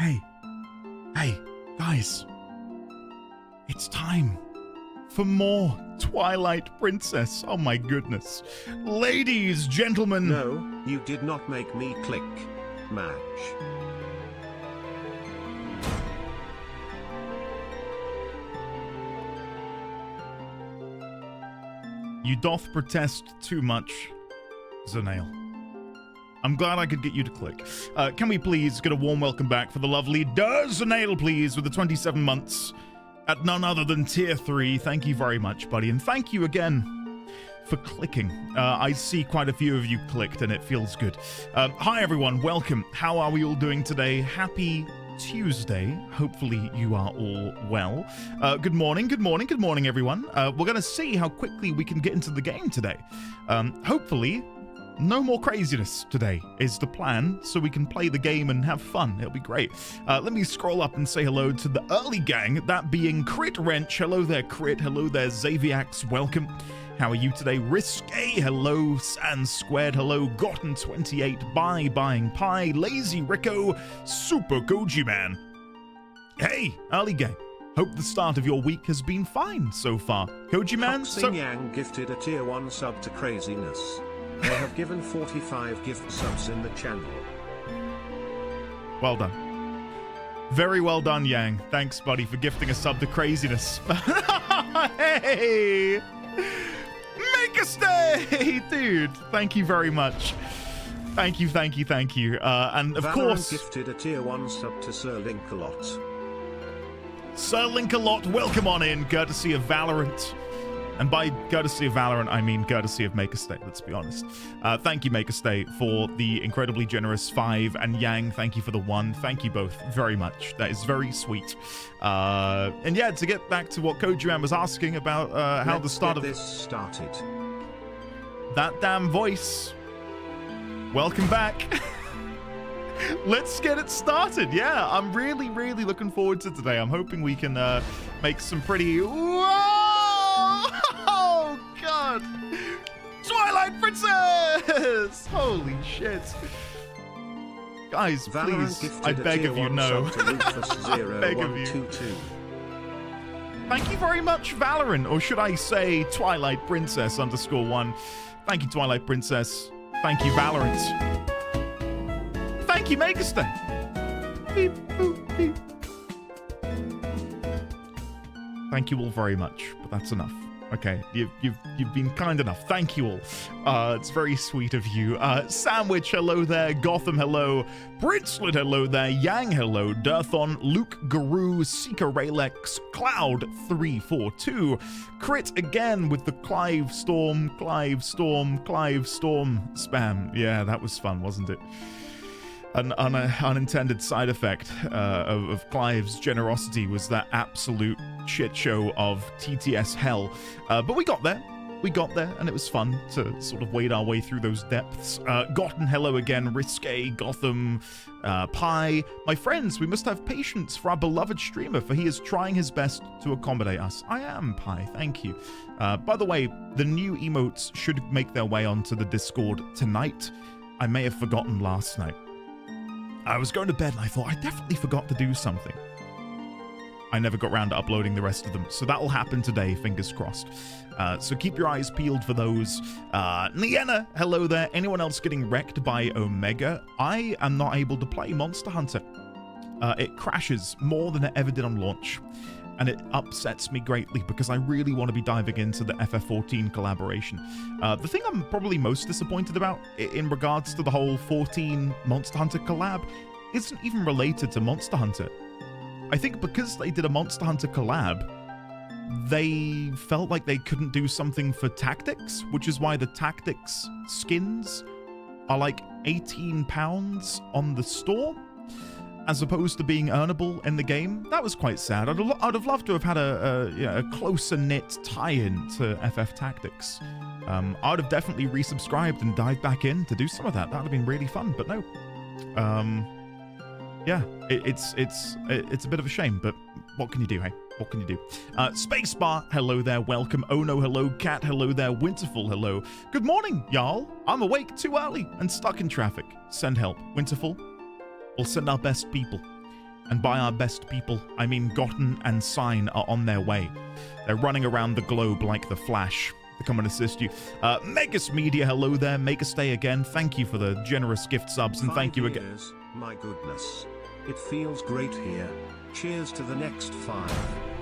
Hey, guys. It's time for more Twilight Princess. Oh my goodness. Ladies, gentlemen. No, you did not make me click. Match. You doth protest too much, Zanail. I'm glad I could get you to click. Can we please get a warm welcome back for the lovely Zanail, please, with the 27 months at none other than tier 3. Thank you very much, buddy. And thank you again for clicking. I see quite a few of you clicked and it feels good. Hi, everyone. Welcome. How are we all doing today? Happy Tuesday. Hopefully you are all well. Good morning, everyone. We're going to see how quickly we can get into the game today. Hopefully, no more craziness today is the plan, so we can play the game and have fun. It'll be great. Let me scroll up and say hello to the early gang, that being Crit Wrench. Hello there, Crit. Hello there, Xaviax. Welcome. How are you today? Risque, hello. Sans Squared, hello. Gotten28, Buying Pie, Lazy Rico, Super Goji Man. Hey, early gang. Hope the start of your week has been fine so far. Koji Man, Yang gifted a tier 1 sub to Craziness. They have given 45 gift subs in the channel. Well done. Very well done, Yang. Thanks, buddy, for gifting a sub to Craziness. Hey! Make a stay! Dude, thank you very much. Thank you. And of course, gifted a tier 1 sub to Sir Linkalot. Sir Linkalot, welcome on in, courtesy of Valorant. And by courtesy of Valorant, I mean courtesy of Make a Stay, let's be honest. Thank you, Make a Stay, for the incredibly generous 5, and Yang, thank you for the 1. Thank you both very much. That is very sweet. And yeah, to get back to what Kojiman was asking about how the start of this started. That damn voice. Welcome back. Let's get it started. Yeah, I'm really looking forward to today. I'm hoping we can make some pretty... Whoa! Oh, God. Twilight Princess! Holy shit. Guys, please, I beg of you, no. I beg of you. Thank you very much, Valorant, or should I say Twilight Princess _1. Thank you, Twilight Princess. Thank you, Valorant. Thank you, Make a Stay. Beep, boop, beep. Thank you all very much, but that's enough. Okay, you've been kind enough. Thank you all. It's very sweet of you. Sandwich, hello there. Gotham, hello. Brincelet, hello there. Yang, hello. Dirthon, Luke, Guru, Seeker, Raylex, Cloud 342. Crit again with the Clive Storm spam. Yeah, that was fun, wasn't it? An unintended side effect of Clive's generosity was that absolute shit show of TTS hell. But we got there. And it was fun to sort of wade our way through those depths. Gotten, hello again. Risque, Gotham, Pi. My friends, we must have patience for our beloved streamer, for he is trying his best to accommodate us. I am, Pi. Thank you. By the way, the new emotes should make their way onto the Discord tonight. I may have forgotten last night. I was going to bed and I thought I definitely forgot to do something. I never got around to uploading the rest of them, so that will happen today, fingers crossed. So keep your eyes peeled for those. Nienna, hello there. Anyone else getting wrecked by Omega? I am not able to play Monster Hunter. It crashes more than it ever did on launch, and it upsets me greatly because I really want to be diving into the FF14 collaboration. The thing I'm probably most disappointed about in regards to the whole 14 Monster Hunter collab isn't even related to Monster Hunter. I think because they did a Monster Hunter collab, they felt like they couldn't do something for Tactics, which is why the Tactics skins are like £18 on the store, as opposed to being earnable in the game. That was quite sad. I'd have loved to have had a closer knit tie-in to FF Tactics. I would have definitely resubscribed and dived back in to do some of that. That would have been really fun, but no. Yeah, it's a bit of a shame, but what can you do, hey? What can you do? Spacebar, hello there, welcome. Oh no, hello. Cat, hello there. Winterful, hello. Good morning, y'all. I'm awake too early and stuck in traffic. Send help. Winterful, we'll send our best people. And by our best people, I mean Gotten and Sign are on their way. They're running around the globe like the Flash to come and assist you. Megas Media, hello there. Make a stay again. Thank you for the generous gift subs, and thank you again. My goodness. It feels great here. Cheers to the next 5.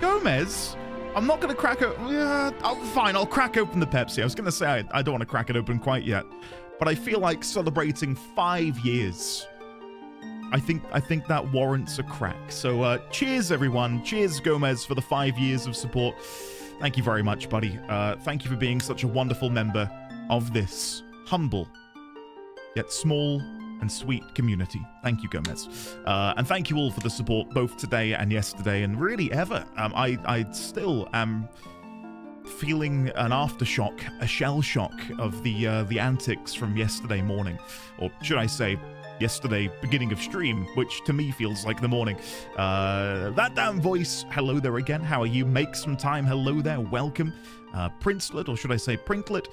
Gomez, I'm not going to crack open... fine, I'll crack open the Pepsi. I was going to say I don't want to crack it open quite yet. But I feel like celebrating 5 years. I think that warrants a crack. So cheers, everyone. Cheers, Gomez, for the 5 years of support. Thank you very much, buddy. Thank you for being such a wonderful member of this humble, yet small and sweet community. Thank you, Gomez. And thank you all for the support, both today and yesterday, and really ever. I still am feeling an aftershock, a shell shock of the antics from yesterday morning. Or should I say, yesterday beginning of stream, which to me feels like the morning. That damn voice, hello there again. How are you? Make some time, hello there, welcome. Princelet, or should I say Prinklet?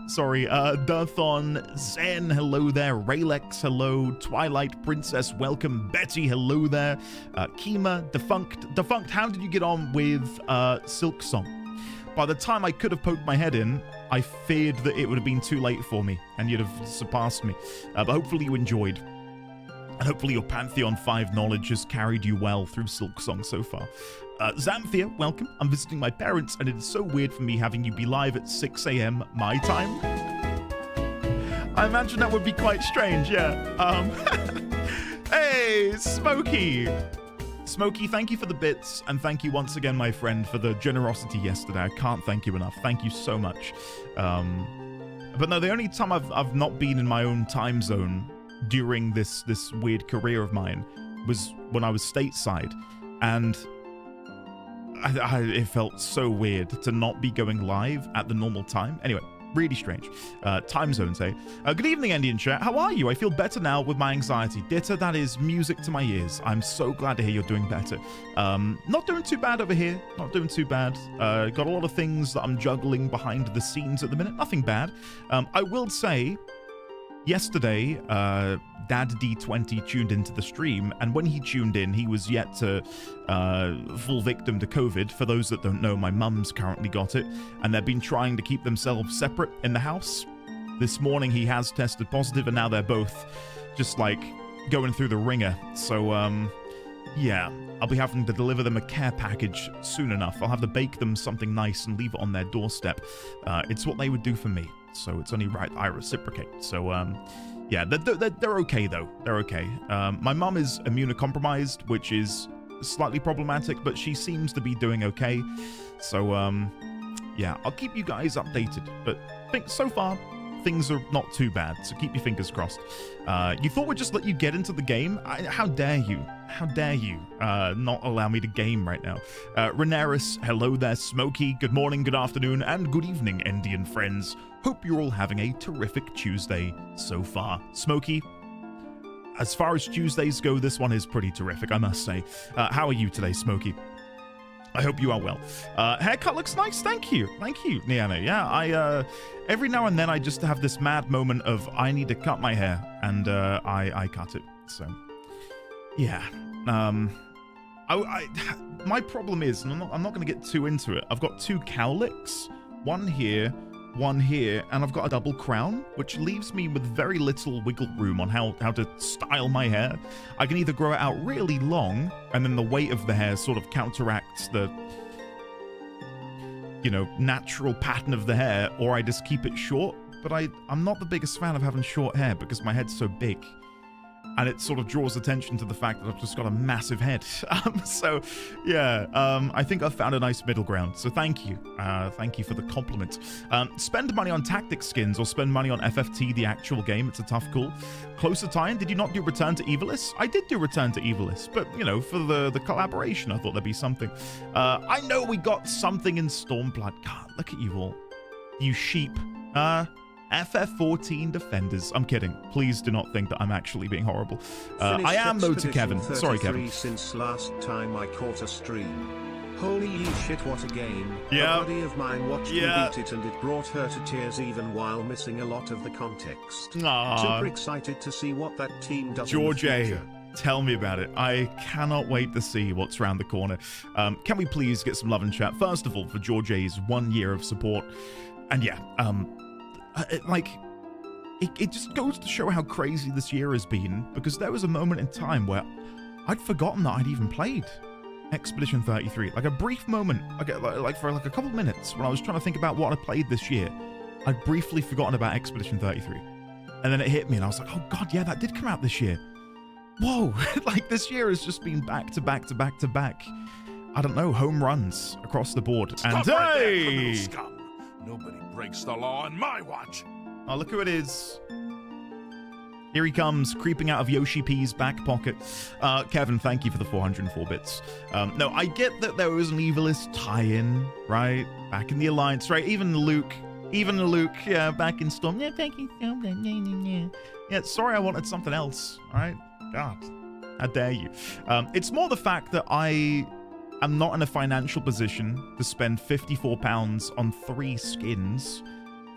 Sorry, Durthon, Zen, hello there. Raylex, hello. Twilight Princess, welcome. Betty, hello there. Kima, Defunct, how did you get on with Silk Song? By the time I could have poked my head in, I feared that it would have been too late for me and you'd have surpassed me. But hopefully you enjoyed. And hopefully your Pantheon 5 knowledge has carried you well through Silk Song so far. Zamthia, welcome. I'm visiting my parents and it is so weird for me having you be live at 6 a.m. my time. I imagine that would be quite strange, yeah. Hey, Smokey! Smokey, thank you for the bits, and thank you once again, my friend, for the generosity yesterday. I can't thank you enough. Thank you so much. But no, the only time I've not been in my own time zone during this weird career of mine was when I was stateside, and it felt so weird to not be going live at the normal time. Anyway, really strange. Time zones, eh? Good evening, Indian chat. How are you? I feel better now with my anxiety. Ditta, that is music to my ears. I'm so glad to hear you're doing better. Not doing too bad over here. Not doing too bad. Got a lot of things that I'm juggling behind the scenes at the minute. Nothing bad. I will say, yesterday, Dad D20 tuned into the stream, and when he tuned in, he was yet to fall victim to COVID. For those that don't know, my mum's currently got it, and they've been trying to keep themselves separate in the house. This morning, he has tested positive, and now they're both just, like, going through the ringer. So, yeah, I'll be having to deliver them a care package soon enough. I'll have to bake them something nice and leave it on their doorstep. It's what they would do for me, so it's only right I reciprocate. So, yeah, they're okay, though. They're okay. My mum is immunocompromised, which is slightly problematic, but she seems to be doing okay. So, yeah, I'll keep you guys updated. But I think so far, things are not too bad, so keep your fingers crossed. You thought we'd just let you get into the game? How dare you? How dare you not allow me to game right now? Renaris, hello there. Smokey, good morning, good afternoon, and good evening, Indian friends. Hope you're all having a terrific Tuesday so far. Smokey, as far as Tuesdays go, this one is pretty terrific, I must say. How are you today, Smokey? I hope you are well. Haircut looks nice. Thank you. Thank you, Niana. Yeah, every now and then I just have this mad moment of I need to cut my hair, and I cut it. So, yeah. My problem is, and I'm not going to get too into it. I've got 2 cowlicks, one here, and I've got a double crown, which leaves me with very little wiggle room on how to style my hair. I can either grow it out really long, and then the weight of the hair sort of counteracts the, you know, natural pattern of the hair, or I just keep it short. But I'm not the biggest fan of having short hair because my head's so big. And it sort of draws attention to the fact that I've just got a massive head. So, yeah, I think I've found a nice middle ground. So thank you. Thank you for the compliment. Spend money on tactics skins or spend money on FFT, the actual game. It's a tough call. Closer time, did you not do Return to Evilis? I did do Return to Evilis, but, you know, for the collaboration, I thought there'd be something. I know we got something in Stormblood. God, look at you all. You sheep. FF14 Defenders. I'm kidding. Please do not think that I'm actually being horrible. I am, though, to Kevin. Sorry, Kevin. Since last time I caught a stream. Holy shit, what a game. Yeah. A buddy of mine watched me beat it and it brought her to tears even while missing a lot of the context. Aww. Super excited to see what that team does George in the A. future. Tell me about it. I cannot wait to see what's around the corner. Can we please get some love and chat? First of all, for George A's 1 year of support. And yeah, it just goes to show how crazy this year has been, because there was a moment in time where I'd forgotten that I'd even played Expedition 33. Like a brief moment, like for like a couple of minutes, when I was trying to think about what I played this year, I'd briefly forgotten about Expedition 33. And then it hit me and I was like, oh god, yeah, that did come out this year. Whoa, like this year has just been back to back to back to back. I don't know, home runs across the board. Stop and right there, hey! criminal scum. Nobody breaks the law on my watch. Oh, look who it is. Here he comes, creeping out of Yoshi P's back pocket. Kevin, thank you for the 404 bits. No, I get that there was an Evilist tie-in, right? Back in the Alliance, right? Even Luke, yeah, back in Storm. Yeah, thank you. Yeah, sorry, I wanted something else, all right? God, how dare you? It's more the fact that I am not in a financial position to spend £54 on 3 skins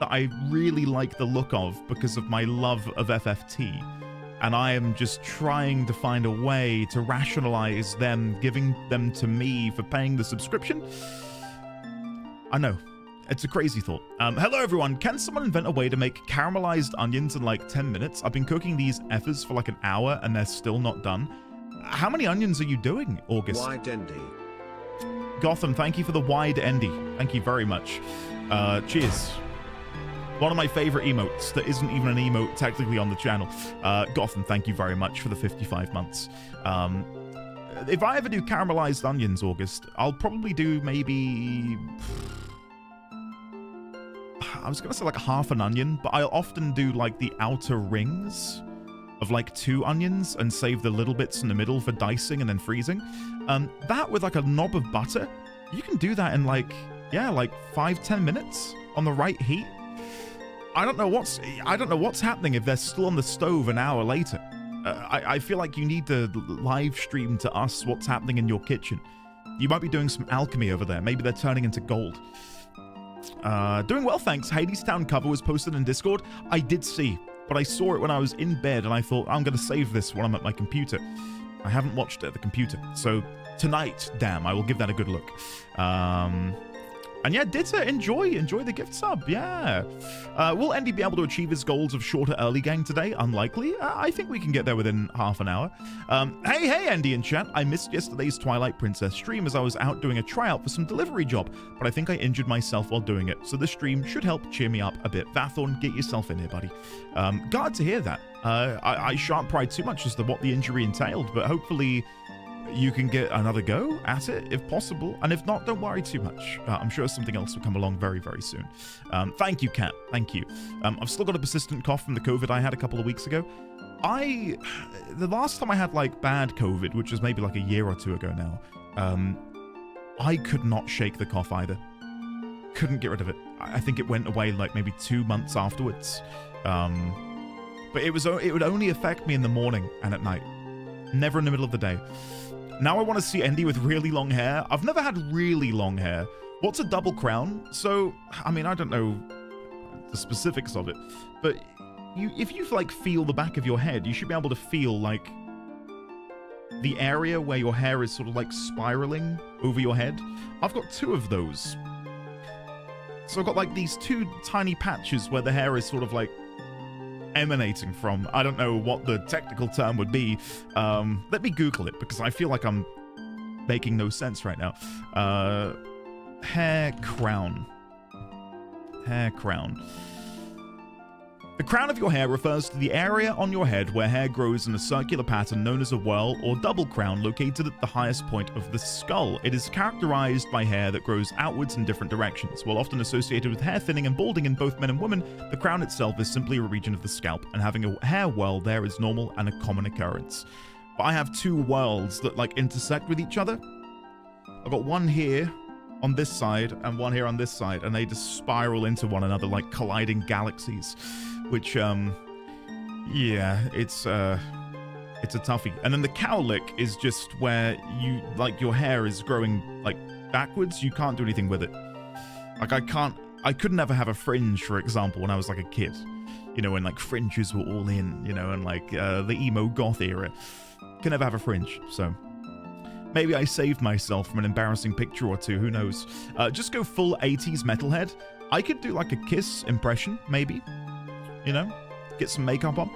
that I really like the look of because of my love of FFT, and I am just trying to find a way to rationalize them giving them to me for paying the subscription. I know, it's a crazy thought. Hello everyone, can someone invent a way to make caramelized onions in like 10 minutes? I've been cooking these effers for like an hour and they're still not done. How many onions are you doing, August? Wide Endy. Gotham, thank you for the wide Endy. Thank you very much. Cheers. One of my favorite emotes that isn't even an emote technically on the channel. Gotham, thank you very much for the 55 months. If I ever do caramelized onions, August, I'll probably do maybe... I was going to say like half an onion, but I'll often do like the outer rings of like 2 onions and save the little bits in the middle for dicing and then freezing. That with like a knob of butter, you can do that in like, yeah, like 5-10 minutes on the right heat. I don't know what's happening if they're still on the stove an hour later. I feel like you need to live stream to us what's happening in your kitchen. You might be doing some alchemy over there. Maybe they're turning into gold. Doing well, thanks. Hadestown cover was posted in Discord. I did see, but I saw it when I was in bed and I thought, I'm going to save this when I'm at my computer. I haven't watched it at the computer. So tonight, damn, I will give that a good look. And yeah, Ditta, enjoy the gift sub, yeah. Will Andy be able to achieve his goals of shorter early gang today? Unlikely. I think we can get there within half an hour. Hey, Andy in chat. I missed yesterday's Twilight Princess stream as I was out doing a tryout for some delivery job, but I think I injured myself while doing it, so this stream should help cheer me up a bit. Vathorn, get yourself in here, buddy. Glad to hear that. I shan't pry too much as to what the injury entailed, but hopefully you can get another go at it if possible, and if not, don't worry too much. I'm sure something else will come along very, very soon. Thank you, Kat. Thank you. I've still got a persistent cough from the COVID I had a couple of weeks ago. The last time I had like bad COVID, which was maybe like a year or 2 ago now, I could not shake the cough either. Couldn't get rid of it. I think it went away like maybe 2 months afterwards. But it would only affect me in the morning and at night, never in the middle of the day. Now I want to see Andy with really long hair. I've never had really long hair. What's a double crown? So, I mean, I don't know the specifics of it, but if you like feel the back of your head, you should be able to feel like the area where your hair is sort of like spiraling over your head. I've got 2 of those. So I've got like these 2 tiny patches where the hair is sort of like emanating from. I don't know what the technical term would be. Let me Google it because I feel like I'm making no sense right now. Hair crown. Hair crown. The crown of your hair refers to the area on your head where hair grows in a circular pattern known as a whorl or double crown located at the highest point of the skull. It is characterized by hair that grows outwards in different directions. While often associated with hair thinning and balding in both men and women, the crown itself is simply a region of the scalp, and having a hair whorl there is normal and a common occurrence. But I have 2 whorls that like intersect with each other. I've got one here on this side and one here on this side, and they just spiral into one another like colliding galaxies. Which, yeah, it's a toughie. And then the cowlick is just where you, like, your hair is growing, like, backwards. You can't do anything with it. Like, I could never have a fringe, for example, when I was, like, a kid. You know, when like fringes were all in, you know, and like the emo goth era. Can never have a fringe, so maybe I saved myself from an embarrassing picture or two, who knows. Just go full 80s metalhead. I could do like a Kiss impression, maybe. You know, get some makeup on.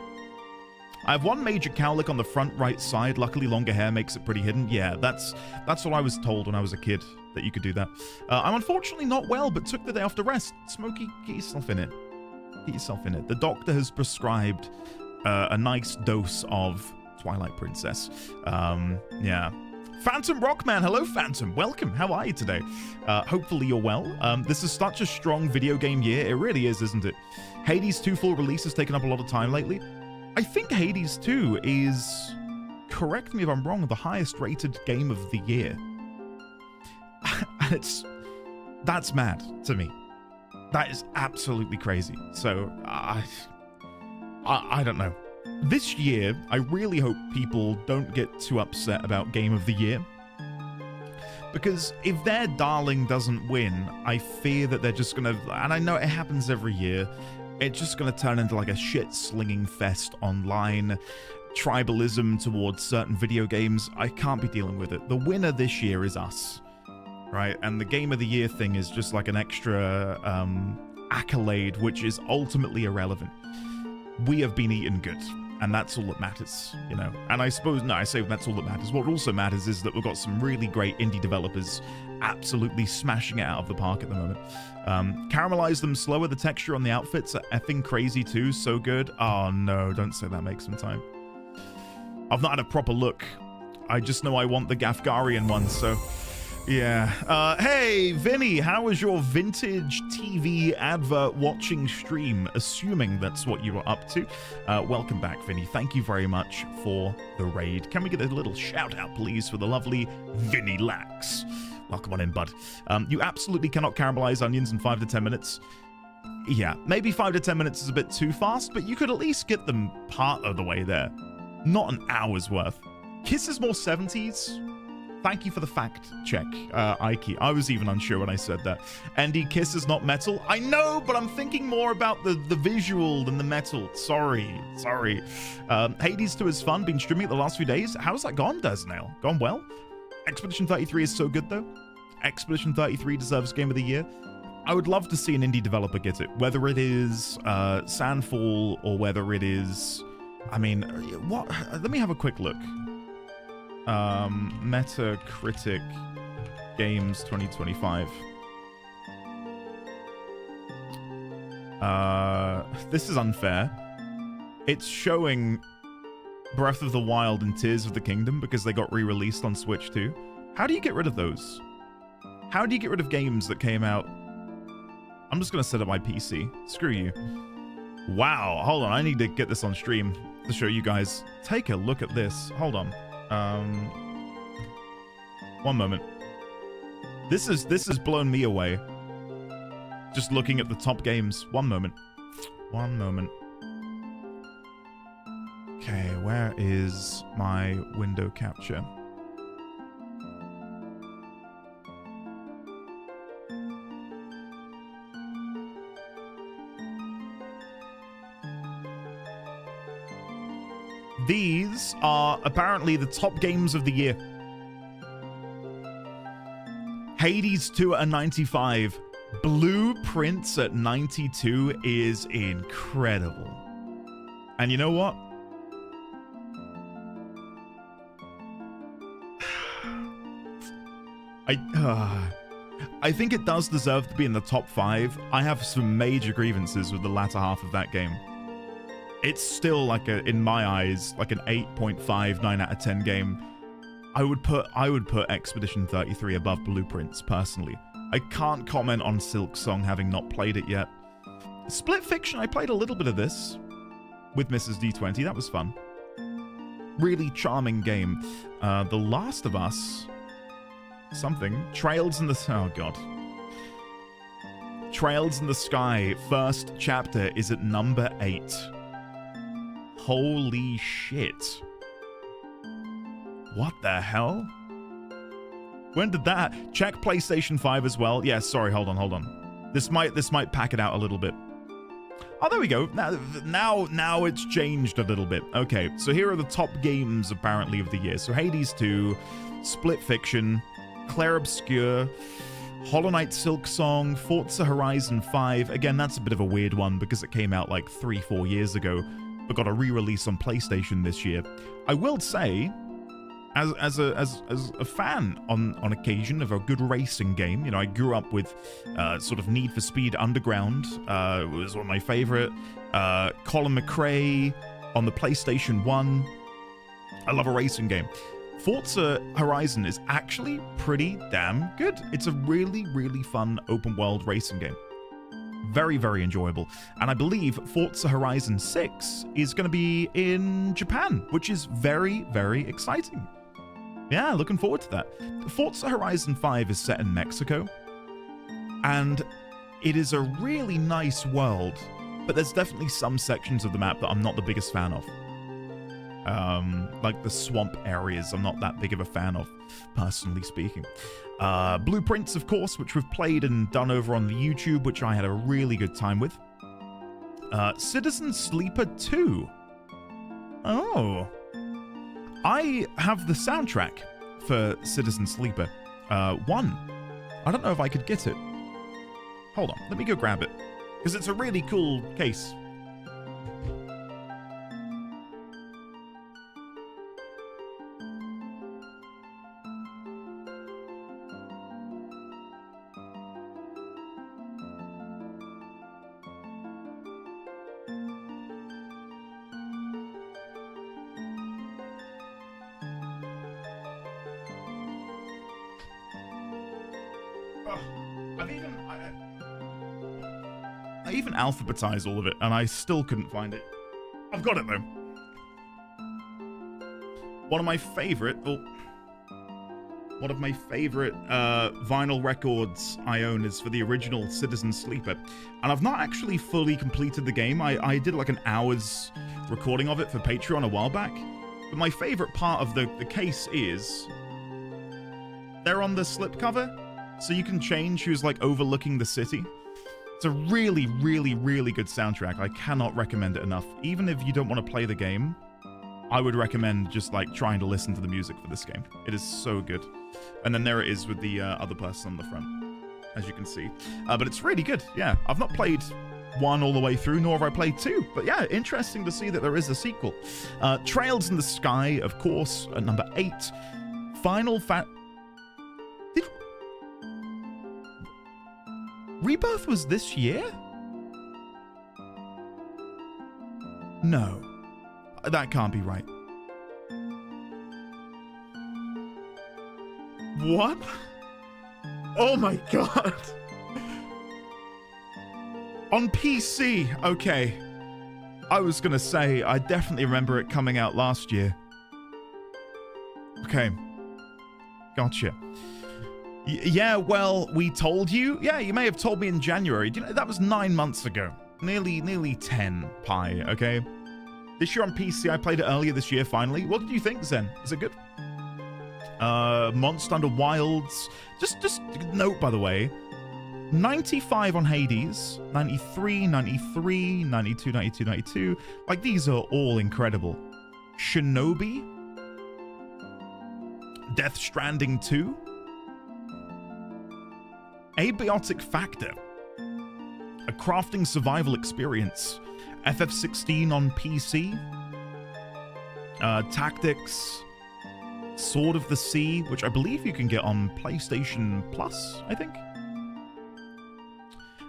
I have one major cowlick on the front right side. Luckily, longer hair makes it pretty hidden. Yeah, that's what I was told when I was a kid, that you could do that. I'm unfortunately not well, but took the day off to rest. Smokey, get yourself in it. Get yourself in it. The doctor has prescribed a nice dose of Twilight Princess. Yeah. Phantom Rockman, hello Phantom, welcome, how are you today? Hopefully you're well. This is such a strong video game year, it really is, isn't it? Hades 2 full release has taken up a lot of time lately. I think Hades 2 is, correct me if I'm wrong, the highest rated game of the year. That's mad to me. That is absolutely crazy. So, I don't know. This year, I really hope people don't get too upset about Game of the Year. Because if their darling doesn't win, I fear that they're just gonna, and I know it happens every year, it's just gonna turn into like a shit-slinging fest online, tribalism towards certain video games. I can't be dealing with it. The winner this year is us, right? And the Game of the Year thing is just like an extra accolade, which is ultimately irrelevant. We have been eaten good, and that's all that matters, you know. And I suppose, no, I say that's all that matters. What also matters is that we've got some really great indie developers absolutely smashing it out of the park at the moment. Caramelize them slower. The texture on the outfits are effing crazy too. So good. Oh no, don't say that. Make some time. I've not had a proper look. I just know I want the Gafgarian one, so yeah. Hey, Vinny, how was your vintage TV advert watching stream? Assuming that's what you were up to. Welcome back, Vinny. Thank you very much for the raid. Can we get a little shout out, please, for the lovely Vinny Lax? Welcome on in, bud. You absolutely cannot caramelize onions in 5 to 10 minutes. Yeah, maybe 5 to 10 minutes is a bit too fast, but you could at least get them part of the way there. Not an hour's worth. Kiss is more 70s. Thank you for the fact check, Ike. I was even unsure when I said that. Andy, Kiss is not metal. I know, but I'm thinking more about the visual than the metal. Sorry. Hades 2 is fun. Been streaming it the last few days. How's that gone, Desnail? Gone well? Expedition 33 is so good, though. Expedition 33 deserves Game of the Year. I would love to see an indie developer get it. Whether it is Sandfall or whether it is... I mean, what? Let me have a quick look. Metacritic Games 2025. This is unfair. It's showing Breath of the Wild and Tears of the Kingdom because they got re-released on Switch too. How do you get rid of those? How do you get rid of games that came out? I'm just gonna set up my PC. Screw you. Wow, hold on, I need to get this on stream to show you guys. Take a look at this. Hold on. One moment. This has blown me away. Just looking at the top games. One moment. Okay, where is my window capture? These are apparently the top games of the year. Hades 2 at 95. Blueprints at 92 is incredible. And you know what? I think it does deserve to be in the top 5. I have some major grievances with the latter half of that game. It's still like in my eyes, like an 8.5, 9 out of 10 game. I would put Expedition 33 above Blueprints, personally. I can't comment on Silk Song, having not played it yet. Split Fiction, I played a little bit of this with Mrs. D20. That was fun. Really charming game. The Last of Us... something. Trails in the... oh, God. Trails in the Sky, first chapter, is at number 8. Holy shit. What the hell? When did that? Check PlayStation 5 as well. Yeah, sorry, hold on. This might pack it out a little bit. Oh, there we go. Now it's changed a little bit. Okay, so here are the top games apparently of the year. So Hades 2, Split Fiction, Clair Obscur, Hollow Knight Silksong, Forza Horizon 5. Again, that's a bit of a weird one because it came out like 3-4 years ago, but got a re-release on PlayStation this year. I will say, as a fan on occasion of a good racing game, you know, I grew up with sort of Need for Speed Underground. It was one of my favorite. Colin McRae on the PlayStation 1. I love a racing game. Forza Horizon is actually pretty damn good. It's a really, really fun open world racing game. Very, very enjoyable. And I believe Forza Horizon 6 is going to be in Japan, which is very, very exciting. Yeah, looking forward to that. Forza Horizon 5 is set in Mexico, and it is a really nice world, but there's definitely some sections of the map that I'm not the biggest fan of. Like the swamp areas, I'm not that big of a fan of, personally speaking. Blueprints, of course, which we've played and done over on the YouTube, which I had a really good time with. Citizen Sleeper 2. Oh. I have the soundtrack for Citizen Sleeper 1. I don't know if I could get it. Hold on, let me go grab it, because it's a really cool case. I even alphabetized all of it, and I still couldn't find it. I've got it, though. One of my favorite vinyl records I own is for the original Citizen Sleeper, and I've not actually fully completed the game. I did like an hour's recording of it for Patreon a while back, but my favorite part of the case is they're on the slipcover, so you can change who's like overlooking the city. It's a really, really, really good soundtrack. I cannot recommend it enough. Even if you don't want to play the game, I would recommend just like trying to listen to the music for this game. It is so good. And then there it is with the other person on the front, as you can see. But it's really good. Yeah, I've not played 1 all the way through, nor have I played 2. But yeah, interesting to see that there is a sequel. Trails in the Sky, of course, at number 8. Rebirth was this year? No. That can't be right. What? Oh my god. On PC, okay. I was gonna say, I definitely remember it coming out last year. Okay. Gotcha. Yeah, well, we told you? Yeah, you may have told me in January. You know, that was 9 months ago. Nearly 10, Pi, okay? This year on PC, I played it earlier this year, finally. What did you think, Zen? Is it good? Monster Under Wilds. Just note, by the way, 95 on Hades, 93, 93, 92, 92, 92. Like, these are all incredible. Shinobi. Death Stranding 2. Abiotic Factor, a crafting survival experience, FF16 on PC, Tactics, Sword of the Sea, which I believe you can get on PlayStation Plus, I think,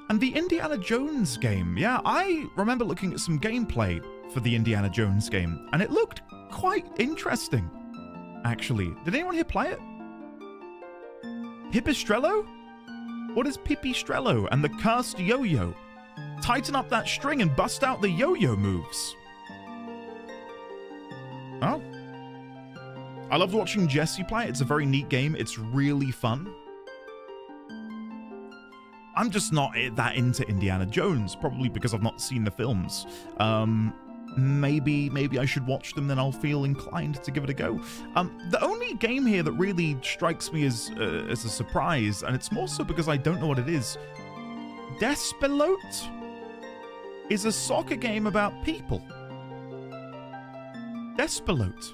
and the Indiana Jones game. Yeah, I remember looking at some gameplay for the Indiana Jones game, and it looked quite interesting, actually. Did anyone here play it? Pipistrello? What is Pipistrello and the cursed yo-yo? Tighten up that string and bust out the yo-yo moves. Oh. I loved watching Jesse play. It's a very neat game. It's really fun. I'm just not that into Indiana Jones, probably because I've not seen the films. Maybe I should watch them, then I'll feel inclined to give it a go. The only game here that really strikes me as a surprise, and it's more so because I don't know what it is. Despilote? is a soccer game about people. Despelote.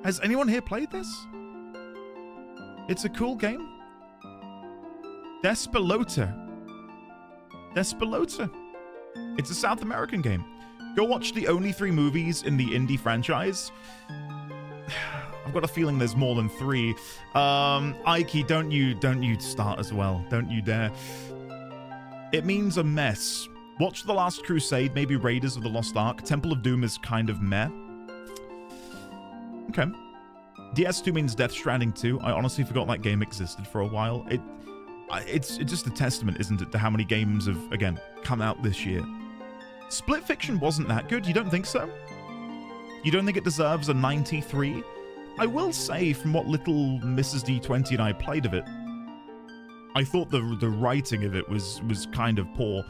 Has anyone here played this? It's a cool game. Despelota. It's a South American game. Go watch the only 3 movies in the indie franchise. I've got a feeling there's more than 3. Ike, don't you start as well. Don't you dare. It means a mess. Watch The Last Crusade, maybe Raiders of the Lost Ark. Temple of Doom is kind of meh. Okay. DS2 means Death Stranding 2. I honestly forgot that game existed for a while. It's just a testament, isn't it, to how many games have, again, come out this year. Split Fiction wasn't that good. You don't think so? You don't think it deserves a 93? I will say, from what little Mrs. D20 and I played of it, I thought the writing of it was kind of poor.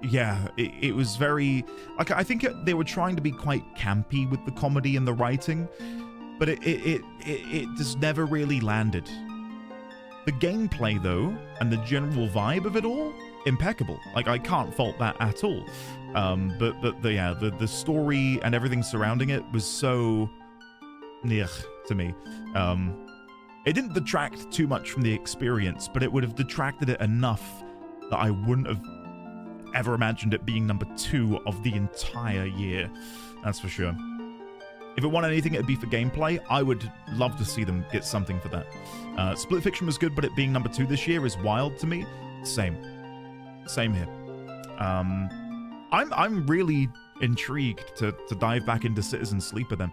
Yeah, it was very... Like, I think they were trying to be quite campy with the comedy and the writing, but it just never really landed. The gameplay, though, and the general vibe of it all, impeccable. Like, I can't fault that at all. But the story and everything surrounding it was so... to me. It didn't detract too much from the experience, but it would have detracted it enough that I wouldn't have ever imagined it being number 2 of the entire year. That's for sure. If it won anything, it'd be for gameplay. I would love to see them get something for that. Split Fiction was good, but it being number 2 this year is wild to me. Same here. I'm really intrigued to dive back into Citizen Sleeper then.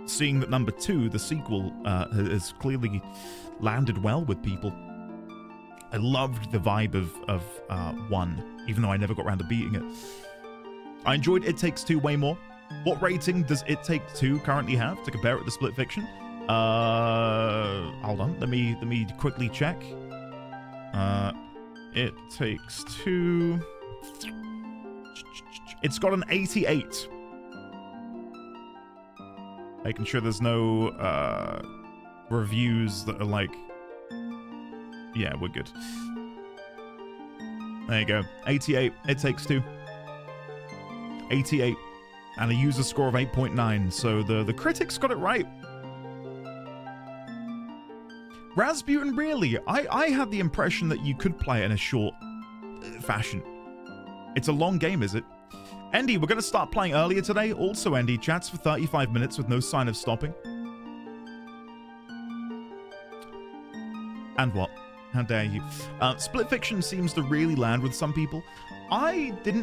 Seeing that number 2, the sequel, has clearly landed well with people. I loved the vibe of 1, even though I never got around to beating it. I enjoyed It Takes Two way more. What rating does It Take Two currently have to compare it to Split Fiction? Hold on, let me quickly check. It Takes Two. It's got an 88. Making sure there's no reviews that are like, yeah, we're good. There you go. 88. It Takes Two. 88. And a user score of 8.9. So the critics got it right. Rasputin, really? I had the impression that you could play it in a short fashion. It's a long game, is it? Andy, we're going to start playing earlier today. Also, Andy, chats for 35 minutes with no sign of stopping. And what? How dare you? Split Fiction seems to really land with some people. I'm going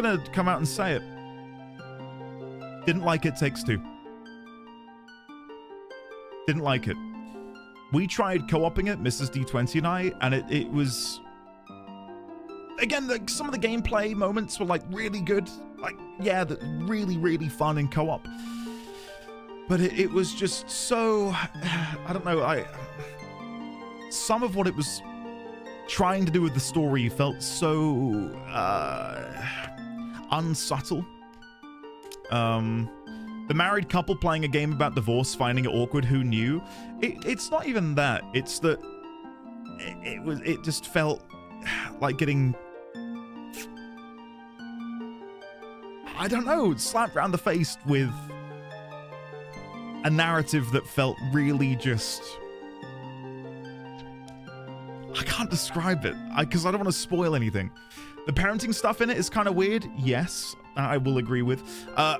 to come out and say it. Didn't like It Takes Two. Didn't like it. We tried co-oping it, Mrs. D20 and I, and it was... Again, some of the gameplay moments were, like, really good. Like, yeah, really, really fun in co-op. But it was just so... I don't know, some of what it was trying to do with the story felt so... unsubtle. The married couple playing a game about divorce, finding it awkward, who knew? It's not even that. It's that it just felt like getting, I don't know, slapped around the face with a narrative that felt really just... I can't describe it, because I don't want to spoil anything. The parenting stuff in it is kind of weird, yes, I will agree with.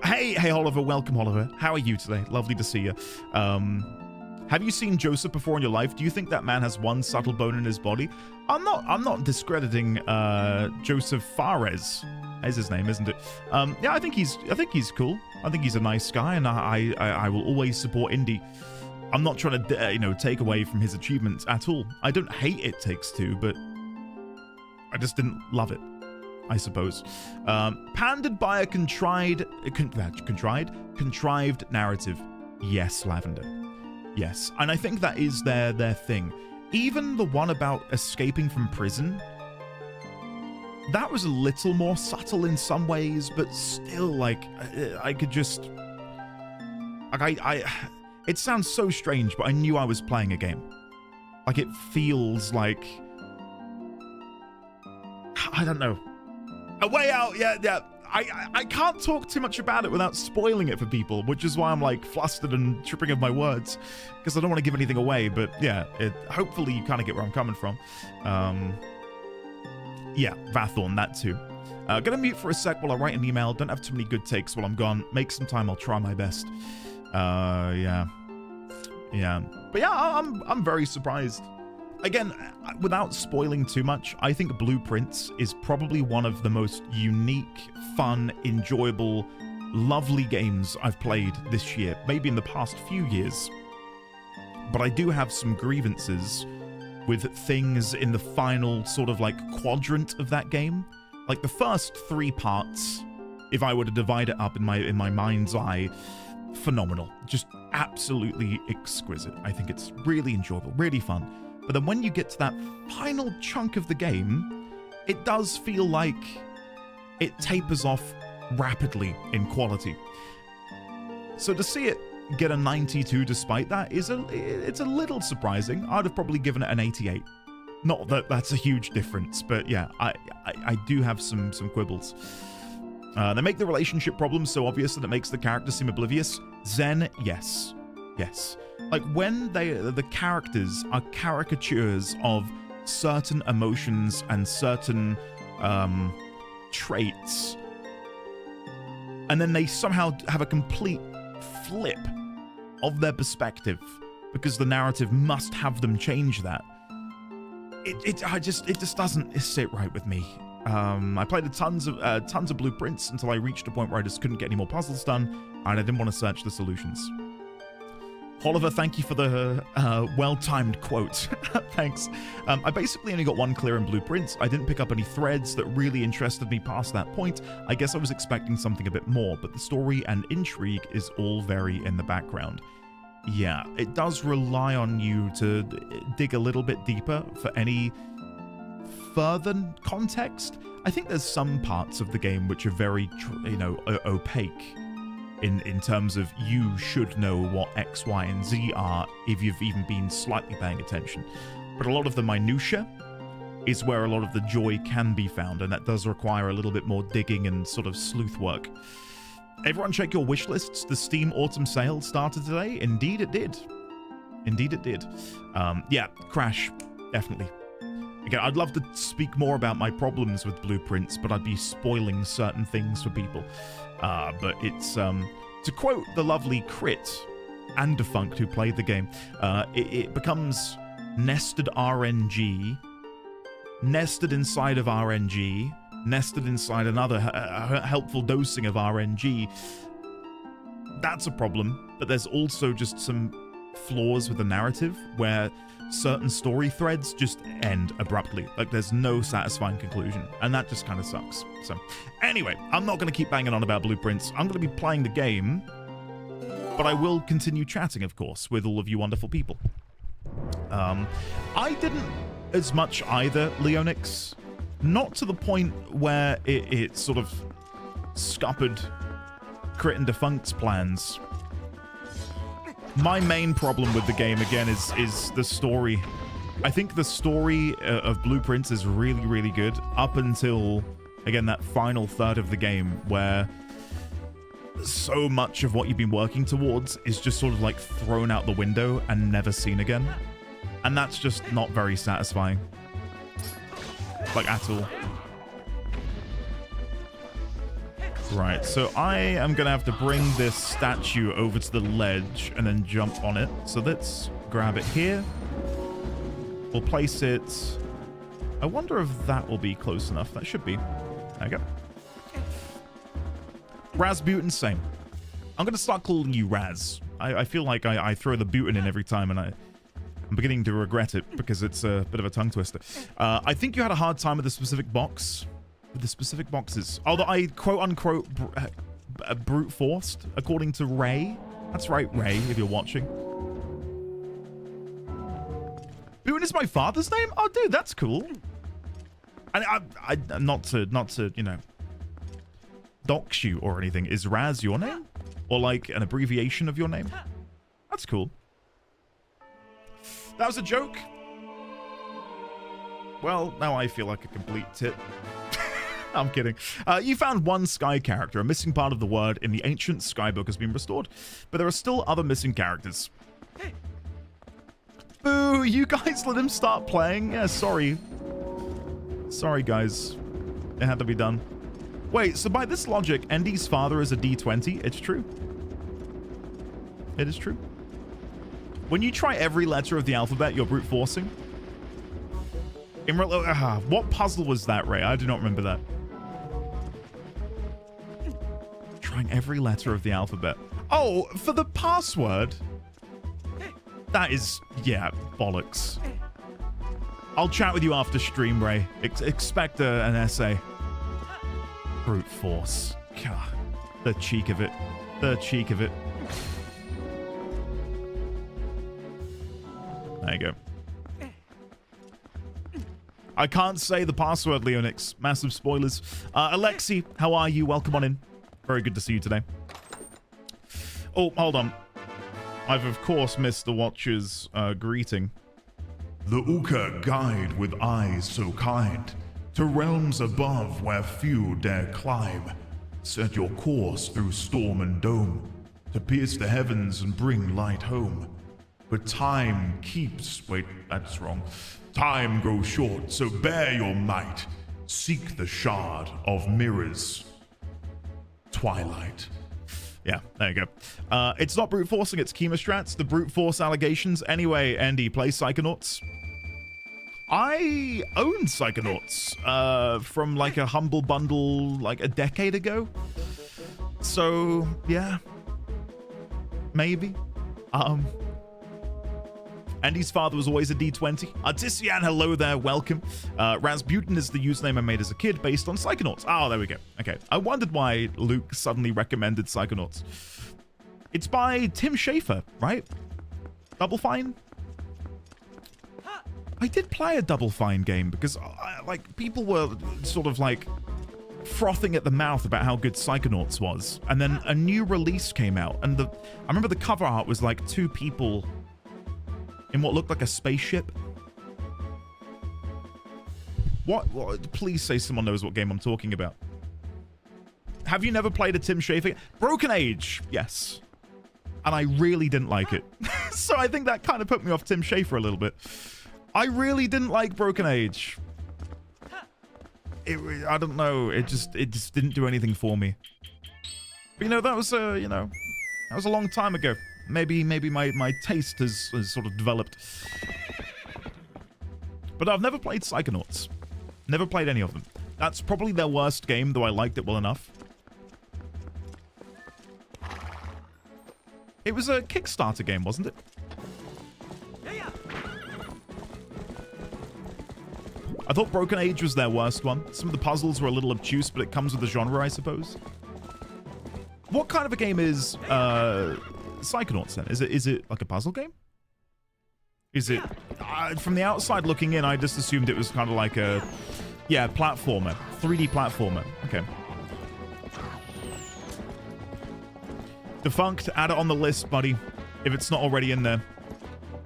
Hey Oliver, welcome Oliver. How are you today? Lovely to see you. Have you seen Joseph before in your life? Do you think that man has one subtle bone in his body? I'm not discrediting Joseph Fares. Is his name, isn't it? Yeah, I think he's cool. I think he's a nice guy, and I will always support indie. I'm not trying to take away from his achievements at all. I don't hate It Takes Two, but I just didn't love it, I suppose. Pandered by a contrived narrative. Yes, Lavender. Yes, and I think that is their thing. Even the one about escaping from prison, that was a little more subtle in some ways, but still, like, I could just... Like, it sounds so strange, but I knew I was playing a game. Like, it feels like I don't know. A Way Out, yeah. I can't talk too much about it without spoiling it for people, which is why I'm like flustered and tripping of my words, because I don't want to give anything away. But yeah, hopefully you kind of get where I'm coming from. Yeah, Vathorn, that too. Gonna mute for a sec while I write an email. Don't have too many good takes while I'm gone. Make some time, I'll try my best. Yeah. But yeah, I'm very surprised. Again, without spoiling too much, I think Blueprints is probably one of the most unique, fun, enjoyable, lovely games I've played this year, maybe in the past few years. But I do have some grievances with things in the final sort of like quadrant of that game. Like the first 3 parts, if I were to divide it up in my mind's eye, phenomenal. Just absolutely exquisite. I think it's really enjoyable, really fun. But then when you get to that final chunk of the game, it does feel like it tapers off rapidly in quality. So to see it get a 92 despite that it's a little surprising. I'd have probably given it an 88. Not that that's a huge difference, but yeah, I do have some quibbles. They make the relationship problems so obvious that it makes the characters seem oblivious. Zen, yes. Like when the characters are caricatures of certain emotions and certain traits, and then they somehow have a complete flip of their perspective because the narrative must have them change that. It just doesn't sit right with me. I played tons of Blueprints until I reached a point where I just couldn't get any more puzzles done, and I didn't want to search the solutions. Oliver, thank you for the well-timed quote. Thanks. I basically only got one clear in Blueprints. I didn't pick up any threads that really interested me past that point. I guess I was expecting something a bit more, but the story and intrigue is all very in the background. Yeah, it does rely on you to dig a little bit deeper for any further context. I think there's some parts of the game which are very, opaque. In terms of you should know what X, Y, and Z are if you've even been slightly paying attention. But a lot of the minutiae is where a lot of the joy can be found, and that does require a little bit more digging and sort of sleuth work. Everyone check your wish lists. The Steam Autumn Sale started today. Indeed it did. Yeah, Crash, definitely. Again, I'd love to speak more about my problems with Blueprints, but I'd be spoiling certain things for people. But it's, to quote the lovely Crit and Defunct who played the game, it becomes nested RNG, nested inside of RNG, nested inside another helpful dosing of RNG. That's a problem, but there's also just some flaws with the narrative where certain story threads just end abruptly. Like there's no satisfying conclusion, and that just kind of sucks. So anyway, I'm not going to keep banging on about Blueprints. I'm going to be playing the game, but I will continue chatting, of course, with all of you wonderful people. I didn't as much either, Leonix. Not to the point where it sort of scuppered Crit and Defunct's plans. My main problem with the game, again, is the story. I think the story of Blueprints is really, really good up until, again, that final third of the game where so much of what you've been working towards is just sort of like thrown out the window and never seen again. And that's just not very satisfying. Like, at all. Right, so I am going to have to bring this statue over to the ledge and then jump on it. So let's grab it here. We'll place it... I wonder if that will be close enough. That should be. There you go. Rasputin, same. I'm going to start calling you Raz. I feel like I throw the Butin in every time, and I'm beginning to regret it because it's a bit of a tongue twister. I think you had a hard time with the specific box. With the specific boxes. Although I quote-unquote brute forced, according to Ray. That's right, Ray, if you're watching. Butin is my father's name? Oh, dude, that's cool. And I not to, you know, dox you or anything. Is Raz your name? Or like an abbreviation of your name? That's cool. That was a joke. Well, now I feel like a complete tit. I'm kidding. You found one sky character. A missing part of the word in the ancient skybook has been restored, but there are still other missing characters. Boo, you guys let him start playing? Yeah, sorry. Sorry, guys. It had to be done. Wait, so by this logic, Andy's father is a D20? It's true. It is true. When you try every letter of the alphabet, you're brute forcing. What puzzle was that, Ray? I do not remember that. Trying every letter of the alphabet. Oh, for the password? That is, yeah, bollocks. I'll chat with you after stream, Ray. Expect an essay. Brute force. God, the cheek of it. The cheek of it. There you go. I can't say the password, Leonix. Massive spoilers. Alexi, how are you? Welcome on in. Very good to see you today. Oh, hold on. I've, of course, missed the Watcher's greeting. The Uka guide with eyes so kind, to realms above where few dare climb. Set your course through storm and dome, to pierce the heavens and bring light home. But time keeps... Wait, that's wrong. Time grows short, so bear your might. Seek the shard of mirrors. Twilight. Yeah, there you go. It's not brute forcing, it's chemostrats. The brute force allegations. Anyway, Andy, play Psychonauts. I own Psychonauts from like a humble bundle like a decade ago. So, yeah. Maybe. Andy's father was always a D20. Artisian, hello there, welcome. Rasputin is the username I made as a kid based on Psychonauts. Oh, there we go. Okay. I wondered why Luke suddenly recommended Psychonauts. It's by Tim Schafer, right? Double Fine? I did play a Double Fine game because like people were sort of like frothing at the mouth about how good Psychonauts was. And then a new release came out and I remember the cover art was like two people in what looked like a spaceship. What? Please say someone knows what game I'm talking about. Have you never played a Tim Schafer? Broken Age, yes. And I really didn't like it. So I think that kind of put me off Tim Schafer a little bit. I really didn't like Broken Age. I don't know. It just didn't do anything for me. But, you know, that was that was a long time ago. Maybe my taste has sort of developed. But I've never played Psychonauts. Never played any of them. That's probably their worst game, though I liked it well enough. It was a Kickstarter game, wasn't it? I thought Broken Age was their worst one. Some of the puzzles were a little obtuse, but it comes with the genre, I suppose. What kind of a game is Psychonauts then? Is it like a puzzle game? Is it... from the outside looking in, I just assumed it was kind of like a... Yeah, platformer. 3D platformer. Okay. Defunct, add it on the list, buddy. If it's not already in there.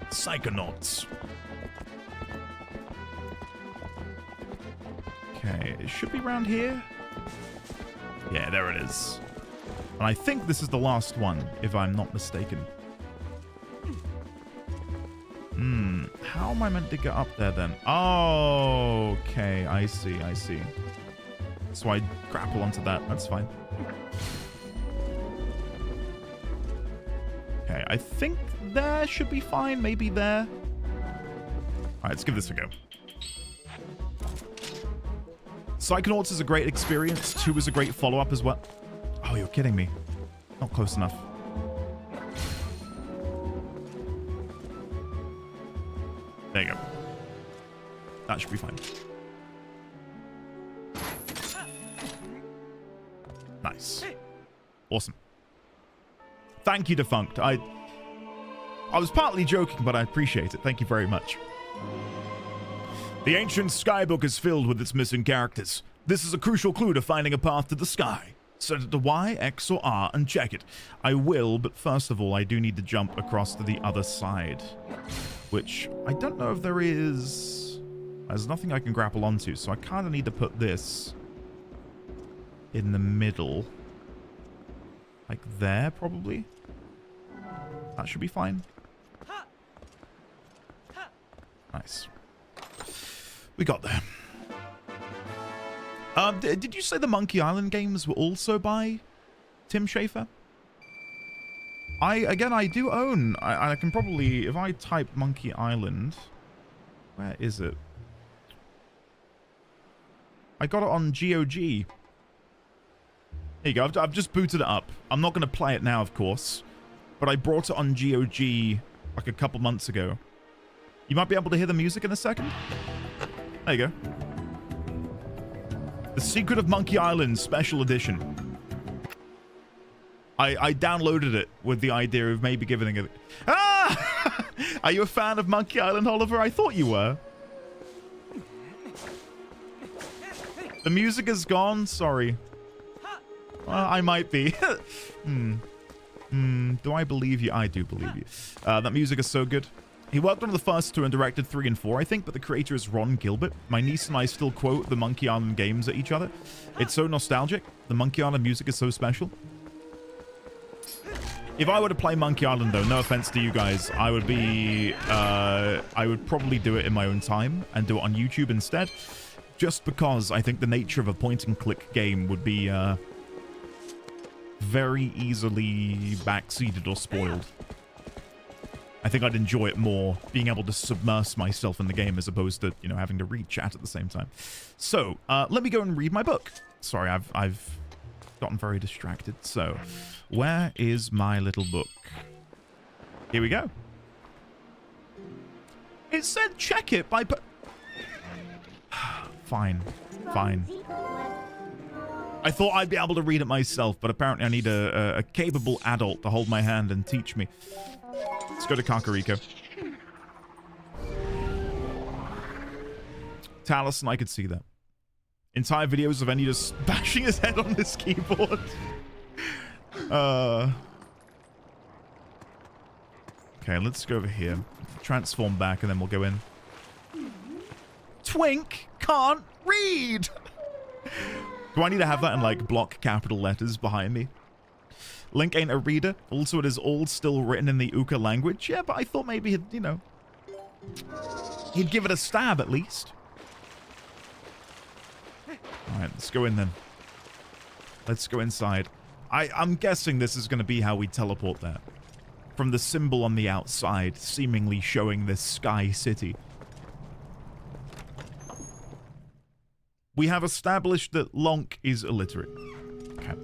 Psychonauts. Okay, it should be around here. Yeah, there it is. And I think this is the last one, if I'm not mistaken. How am I meant to get up there then? Oh, okay, I see. So I grapple onto that, that's fine. Okay, I think there should be fine, maybe there. Alright, let's give this a go. Psychonauts is a great experience. 2 was a great follow-up as well. Oh, you're kidding me. Not close enough. There you go. That should be fine. Nice. Awesome. Thank you, Defunct. I was partly joking, but I appreciate it. Thank you very much. The ancient skybook is filled with its missing characters. This is a crucial clue to finding a path to the sky. Set it to Y, X, or R and check it. I will, but first of all, I do need to jump across to the other side. Which, I don't know if there is... There's nothing I can grapple onto, so I kind of need to put this in the middle. Like there, probably. That should be fine. Nice. We got there. Did you say the Monkey Island games were also by Tim Schafer? I do own. I can probably, if I type Monkey Island, where is it? I got it on GOG. There you go. I've just booted it up. I'm not going to play it now, of course, but I brought it on GOG like a couple months ago. You might be able to hear the music in a second. There you go. The Secret of Monkey Island Special Edition. I downloaded it with the idea of maybe giving it... Ah! Are you a fan of Monkey Island, Oliver? I thought you were. The music is gone? Sorry. I might be. Do I believe you? I do believe you. That music is so good. He worked on the first two and directed 3 and 4, I think, but the creator is Ron Gilbert. My niece and I still quote the Monkey Island games at each other. It's so nostalgic. The Monkey Island music is so special. If I were to play Monkey Island, though, no offense to you guys, I would be... I would probably do it in my own time and do it on YouTube instead. Just because I think the nature of a point-and-click game would be very easily backseated or spoiled. I think I'd enjoy it more being able to submerge myself in the game as opposed to, you know, having to read chat at the same time. So, let me go and read my book. Sorry, I've gotten very distracted. So, where is my little book? Here we go. It said check it by... Fine. Fine. I thought I'd be able to read it myself, but apparently I need a capable adult to hold my hand and teach me. Let's go to Kakariko. Taliesin, I could see that. Entire videos of Enya just bashing his head on this keyboard. Okay, let's go over here. Transform back and then we'll go in. Twink can't read! Do I need to have that in, like, block capital letters behind me? Link ain't a reader. Also, it is all still written in the Uka language. Yeah, but I thought maybe he'd, you know... he'd give it a stab, at least. Alright, let's go in then. Let's go inside. I'm guessing this is going to be how we teleport there. From the symbol on the outside, seemingly showing this sky city. We have established that Lonk is illiterate. Okay.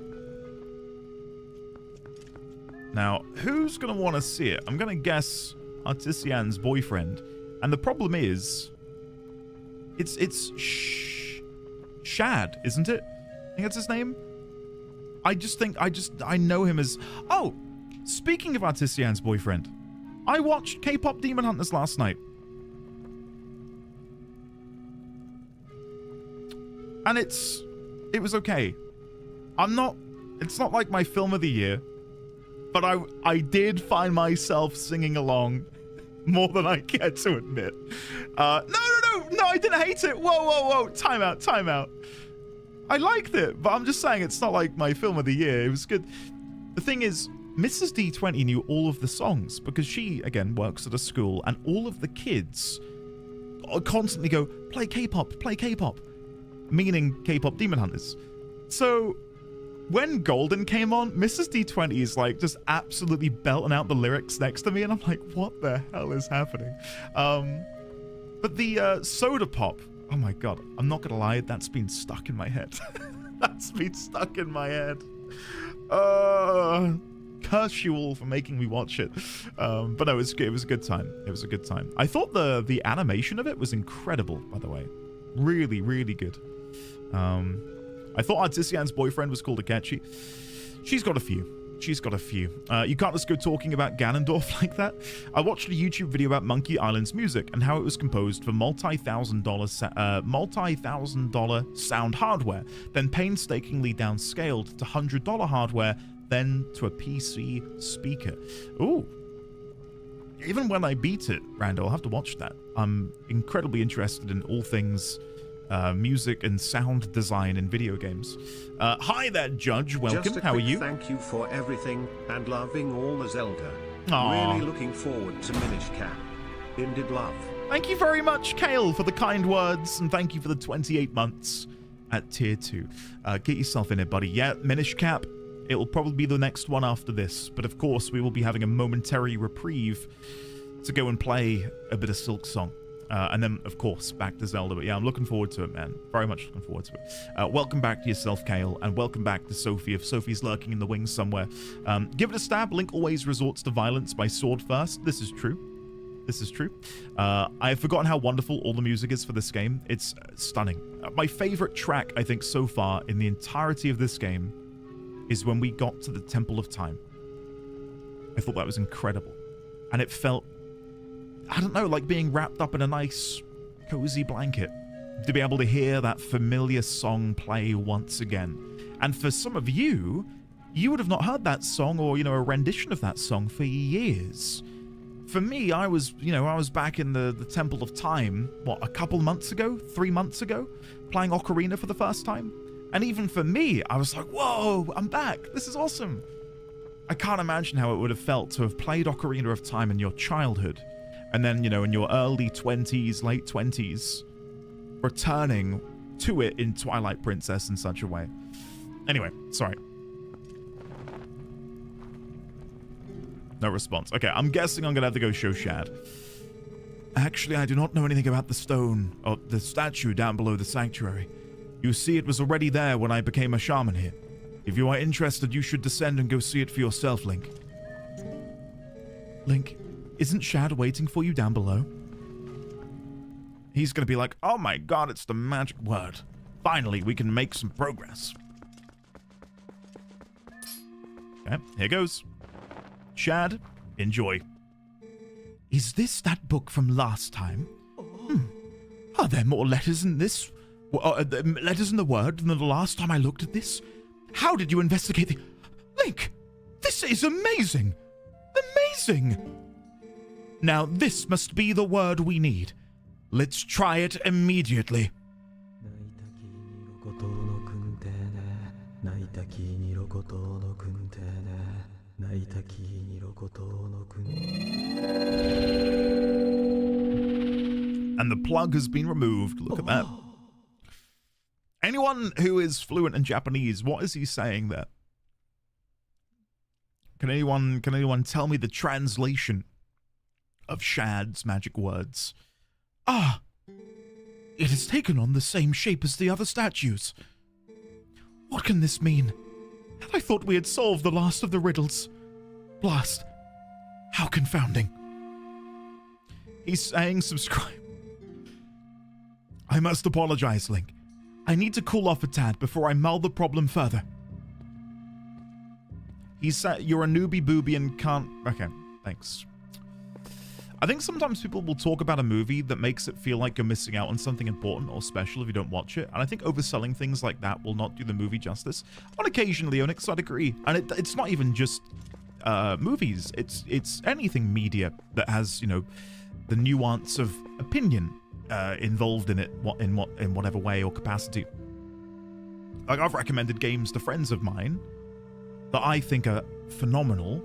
Now, who's going to want to see it? I'm going to guess Artisian's boyfriend. And the problem is... It's Shad, isn't it? I think that's his name? I know him as... Oh! Speaking of Artisian's boyfriend, I watched K-pop Demon Hunters last night. And it was okay. It's not like my film of the year, but I did find myself singing along more than I care to admit. No, I didn't hate it. Whoa. Time out. I liked it, but I'm just saying it's not like my film of the year. It was good. The thing is, Mrs. D20 knew all of the songs because she, again, works at a school and all of the kids constantly go, play K-pop, meaning K-pop Demon Hunters. So when Golden came on, Mrs. D20 is like just absolutely belting out the lyrics next to me and I'm like, what the hell is happening? But the Soda Pop, oh my god, I'm not gonna lie, that's been stuck in my head. That's been stuck in my head. Curse you all for making me watch it. But no, it was a good time. It was a good time. I thought the animation of it was incredible, by the way. Really, really good. I thought Artisian's boyfriend was called Akechi. She's got a few. You can't just go talking about Ganondorf like that. I watched a YouTube video about Monkey Island's music and how it was composed for multi-thousand dollar sound hardware, then painstakingly downscaled to $100 hardware, then to a PC speaker. Ooh. Even when I beat it, Randall, I'll have to watch that. I'm incredibly interested in all things music and sound design in video games. Hi there, Judge. Welcome. Just a How are quick you? Thank you for everything, and loving all the Zelda. Aw. Really looking forward to Minish Cap. Indeed love. Thank you very much, Kale, for the kind words, and thank you for the 28 months at tier 2. Get yourself in it, buddy. Yeah, Minish Cap. It will probably be the next one after this, but of course we will be having a momentary reprieve to go and play a bit of Silk Song. And then, of course, back to Zelda. But yeah, I'm looking forward to it, man. Very much looking forward to it. Welcome back to yourself, Kale, and welcome back to Sophie, if Sophie's lurking in the wings somewhere. Give it a stab. Link always resorts to violence by sword first. This is true. This is true. I've forgotten how wonderful all the music is for this game. It's stunning. My favorite track, I think, so far in the entirety of this game is when we got to the Temple of Time. I thought that was incredible. And it felt, I don't know, like being wrapped up in a nice, cozy blanket. To be able to hear that familiar song play once again. And for some of you, you would have not heard that song or, you know, a rendition of that song for years. For me, I was back in the Temple of Time, what, a couple months ago? 3 months ago? Playing Ocarina for the first time? And even for me, I was like, whoa, I'm back. This is awesome. I can't imagine how it would have felt to have played Ocarina of Time in your childhood. And then, you know, in your early 20s, late 20s, returning to it in Twilight Princess in such a way. Anyway, sorry. No response. Okay, I'm guessing I'm gonna have to go show Shad. Actually, I do not know anything about the stone, or the statue down below the sanctuary. You see, it was already there when I became a shaman here. If you are interested, you should descend and go see it for yourself, Link. Link, isn't Shad waiting for you down below? He's gonna be like, oh my god, it's the magic word. Finally, we can make some progress. Okay, here goes. Shad, enjoy. Is this that book from last time? Are there more letters in this? Letters in the word than the last time I looked at this? How did you investigate the... Link, this is amazing! Amazing! Now this must be the word we need. Let's try it immediately. And the plug has been removed. Look at that. Anyone who is fluent in Japanese, what is he saying there? Can anyone tell me the translation of Shad's magic words? Ah! It has taken on the same shape as the other statues. What can this mean? I thought we had solved the last of the riddles. Blast. How confounding. He's saying subscribe. I must apologize, Link. I need to cool off a tad before I mull the problem further. He said you're a newbie booby and can't... Okay, thanks. I think sometimes people will talk about a movie that makes it feel like you're missing out on something important or special if you don't watch it. And I think overselling things like that will not do the movie justice. On occasion, Leonix, I'd agree. And it's not even just movies. It's anything media that has, you know, the nuance of opinion involved in it in whatever way or capacity. Like, I've recommended games to friends of mine that I think are phenomenal,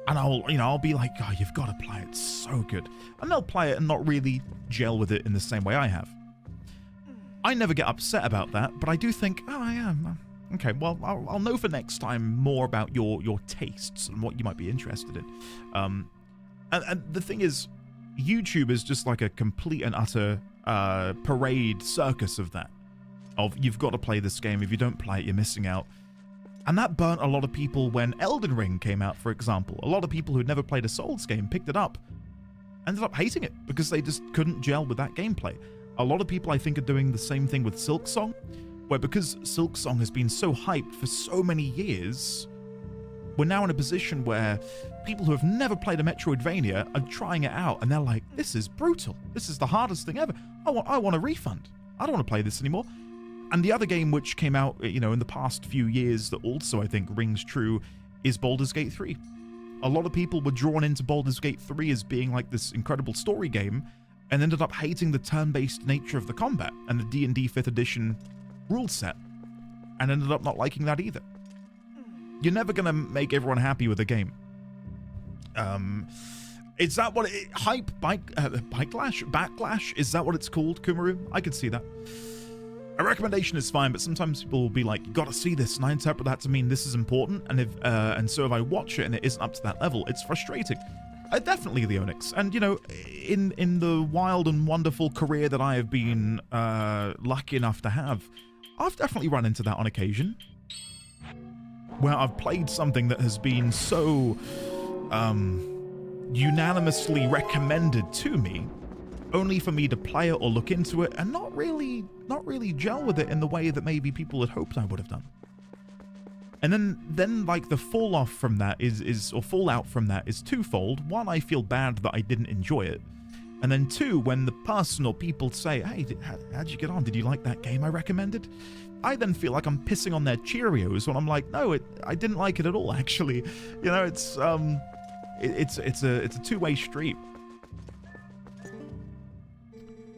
and I'll be like, oh, you've got to play it, it's so good. And they'll play it and not really gel with it in the same way I have. I never get upset about that, but I do think, oh, I am. Okay, well, I'll know for next time more about your tastes and what you might be interested in. And the thing is, YouTube is just like a complete and utter parade circus of that. Of, you've got to play this game, if you don't play it, you're missing out. And that burnt a lot of people when Elden Ring came out, for example. A lot of people who'd never played a Souls game picked it up, ended up hating it because they just couldn't gel with that gameplay. A lot of people, I think, are doing the same thing with Silk Song, where because Silk Song has been so hyped for so many years, we're now in a position where people who have never played a Metroidvania are trying it out, and they're like, this is brutal. This is the hardest thing ever. I want a refund. I don't want to play this anymore. And the other game which came out, you know, in the past few years that also, I think, rings true is Baldur's Gate 3. A lot of people were drawn into Baldur's Gate 3 as being like this incredible story game, and ended up hating the turn-based nature of the combat and the D&D 5th edition rule set, and ended up not liking that either. You're never gonna make everyone happy with a game. Is that what it, backlash? Is that what it's called, Kumaru? I could see that. A recommendation is fine, but sometimes people will be like, you gotta see this, and I interpret that to mean this is important, and so if I watch it and it isn't up to that level, it's frustrating. Definitely the Onyx, and you know, in the wild and wonderful career that I have been lucky enough to have, I've definitely run into that on occasion, where I've played something that has been so unanimously recommended to me, only for me to play it or look into it and not really gel with it in the way that maybe people had hoped I would have done. And then like the fall off from that or fallout from that is twofold. One, I feel bad that I didn't enjoy it. And then two, when the person or people say, hey, how'd you get on? Did you like that game I recommended? I then feel like I'm pissing on their Cheerios when I'm like, no, I didn't like it at all, actually. You know, it's a two-way street.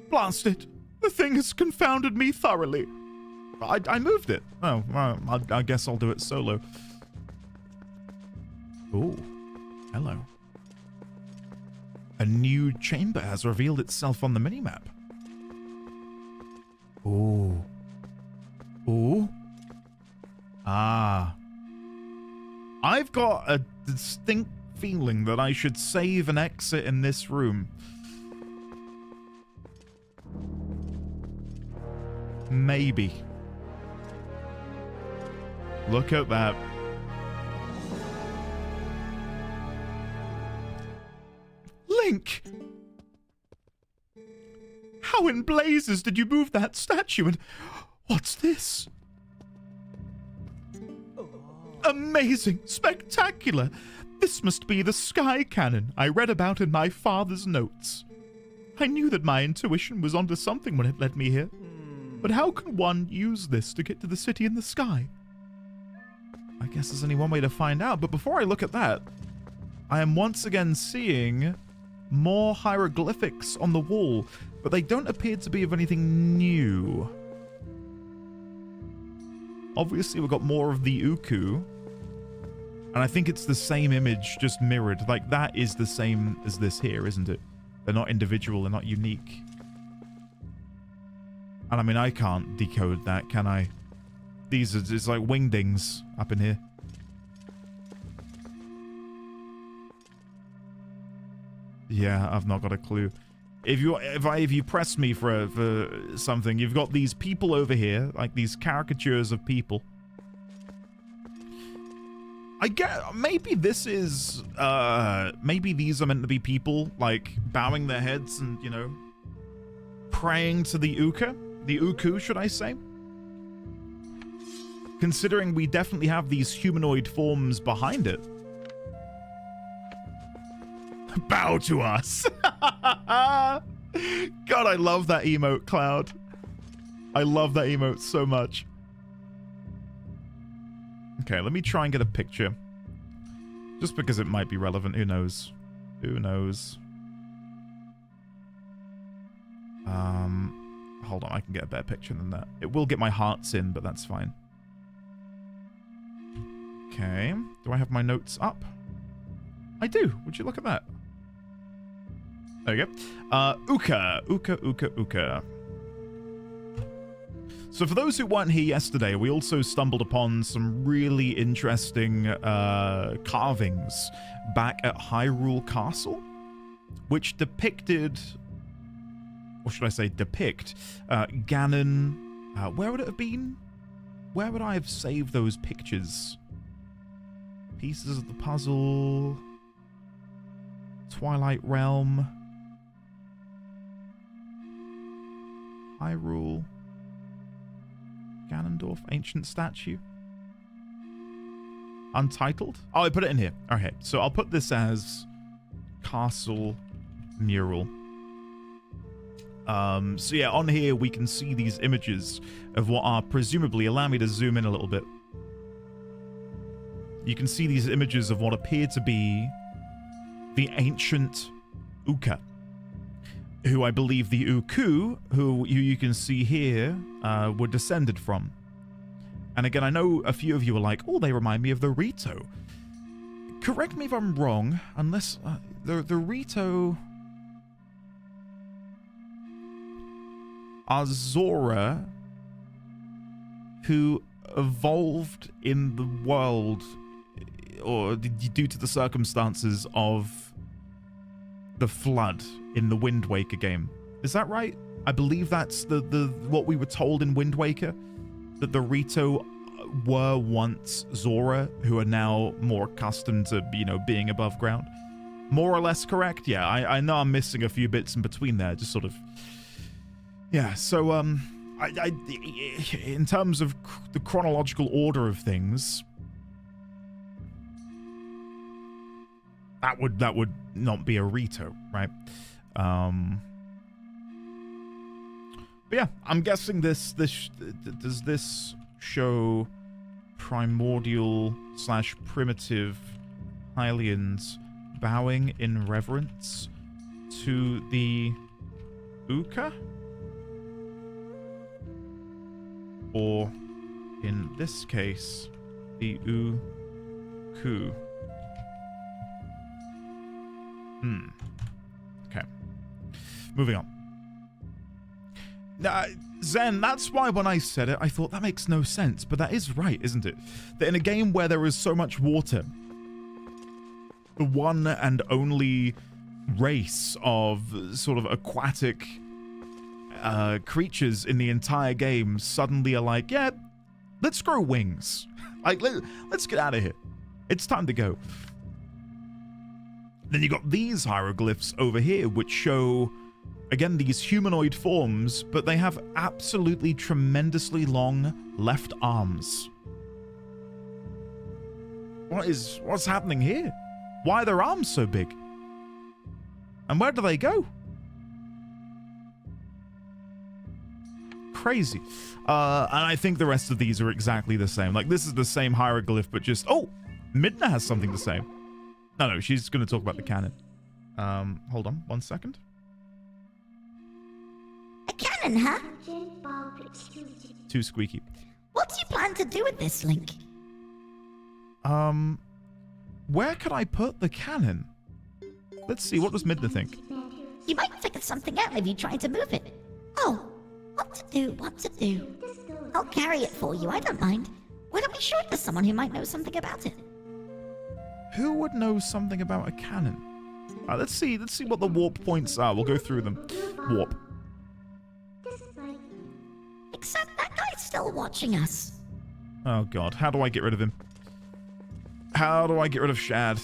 Blast it. The thing has confounded me thoroughly. I moved it. Oh, well, I guess I'll do it solo. Ooh, hello. A new chamber has revealed itself on the minimap. Ooh. Ooh. Ah. I've got a distinct feeling that I should save and exit in this room. Maybe. Look at that. Link! How in blazes did you move that statue, and what's this? Amazing! Spectacular! This must be the sky cannon I read about in my father's notes. I knew that my intuition was onto something when it led me here. But how can one use this to get to the city in the sky? I guess there's only one way to find out, but before I look at that, I am once again seeing more hieroglyphics on the wall, but they don't appear to be of anything new. Obviously, we've got more of the Uku, and I think it's the same image, just mirrored. Like, that is the same as this here, isn't it? They're not individual, they're not unique. And I mean, I can't decode that, can I? These are just like wingdings up in here. Yeah, I've not got a clue. If you press me for something, you've got these people over here, like these caricatures of people. I get maybe this is maybe these are meant to be people like bowing their heads and, you know, praying to the Uku, should I say? Considering we definitely have these humanoid forms behind it. Bow to us. God, I love that emote, Cloud. I love that emote so much. Okay, let me try and get a picture. Just because it might be relevant. Who knows? Who knows? Hold on, I can get a better picture than that. It will get my hearts in, but that's fine. Okay. Do I have my notes up? I do. Would you look at that? There you go. Uka. So for those who weren't here yesterday, we also stumbled upon some really interesting carvings back at Hyrule Castle, which depicted, or should I say depict, Ganon. Where would it have been? Where would I have saved those pictures? Pieces of the puzzle. Twilight Realm. Hyrule. Ganondorf, ancient statue. Untitled? Oh, I put it in here. Okay, so I'll put this as castle mural. So yeah, on here we can see these images of what are presumably, allow me to zoom in a little bit. You can see these images of what appear to be the ancient Uka. who I believe the Uku, who you can see here, were descended from. And again, I know a few of you are like, oh, they remind me of the Rito. Correct me if I'm wrong, unless the Rito are Zora who evolved in the world, or due to the circumstances of the flood in the Wind Waker game. Is that right? I believe that's the what we were told in Wind Waker, that the Rito were once Zora, who are now more accustomed to, you know, being above ground. More or less correct? Yeah, I know I'm missing a few bits in between there, just sort of. Yeah, so in terms of the chronological order of things, that would not be a Rito, right? But yeah, I'm guessing does this show primordial / primitive Hylians bowing in reverence to the Uka? Or, in this case, the Uku. Okay. Moving on. Zen, that's why when I said it, I thought that makes no sense, but that is right, isn't it? That in a game where there is so much water, the one and only race of sort of aquatic creatures in the entire game suddenly are like, yeah, let's grow wings. Like, let's get out of here. It's time to go. Then you got these hieroglyphs over here, which show, again, these humanoid forms, but they have absolutely tremendously long left arms. What's happening here? Why are their arms so big? And where do they go? Crazy. And I think the rest of these are exactly the same. Like, this is the same hieroglyph, but just... Oh! Midna has something to say. No, she's going to talk about the cannon. Hold on, 1 second. A cannon, huh? Too squeaky. What do you plan to do with this, Link? Where could I put the cannon? Let's see, what does Midna think? You might figure something out if you try to move it. Oh, what to do? I'll carry it for you, I don't mind. Why don't we show it to someone who might know something about it? Who would know something about a cannon? Let's see what the warp points are. We'll go through them. Warp. Except that guy's still watching us. Oh god, how do I get rid of him? How do I get rid of Shad?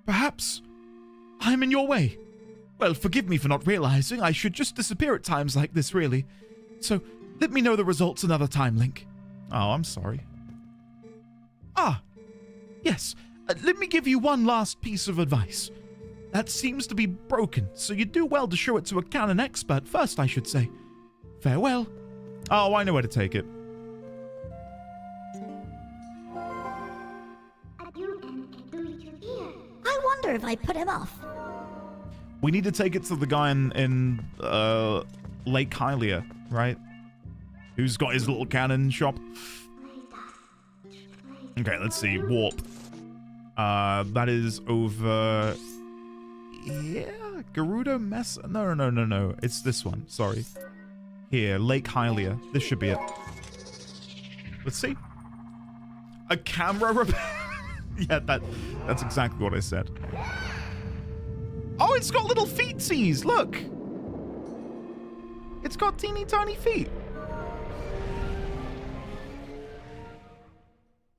Perhaps I'm in your way. Well, forgive me for not realizing. I should just disappear at times like this, really. So, let me know the results another time, Link. Oh, I'm sorry. Yes. Let me give you one last piece of advice. That seems to be broken, so you do well to show it to a cannon expert first, I should say. Farewell. Oh, I know where to take it. I wonder if I put him off. We need to take it to the guy in Lake Hylia, right? Who's got his little cannon shop. Okay, let's see. Warp. That is over... Yeah? Gerudo Mess... No. It's this one. Sorry. Here, Lake Hylia. This should be it. Let's see. A camera repair... Yeah, that's exactly what I said. Oh, it's got little feetsies! Look! It's got teeny tiny feet.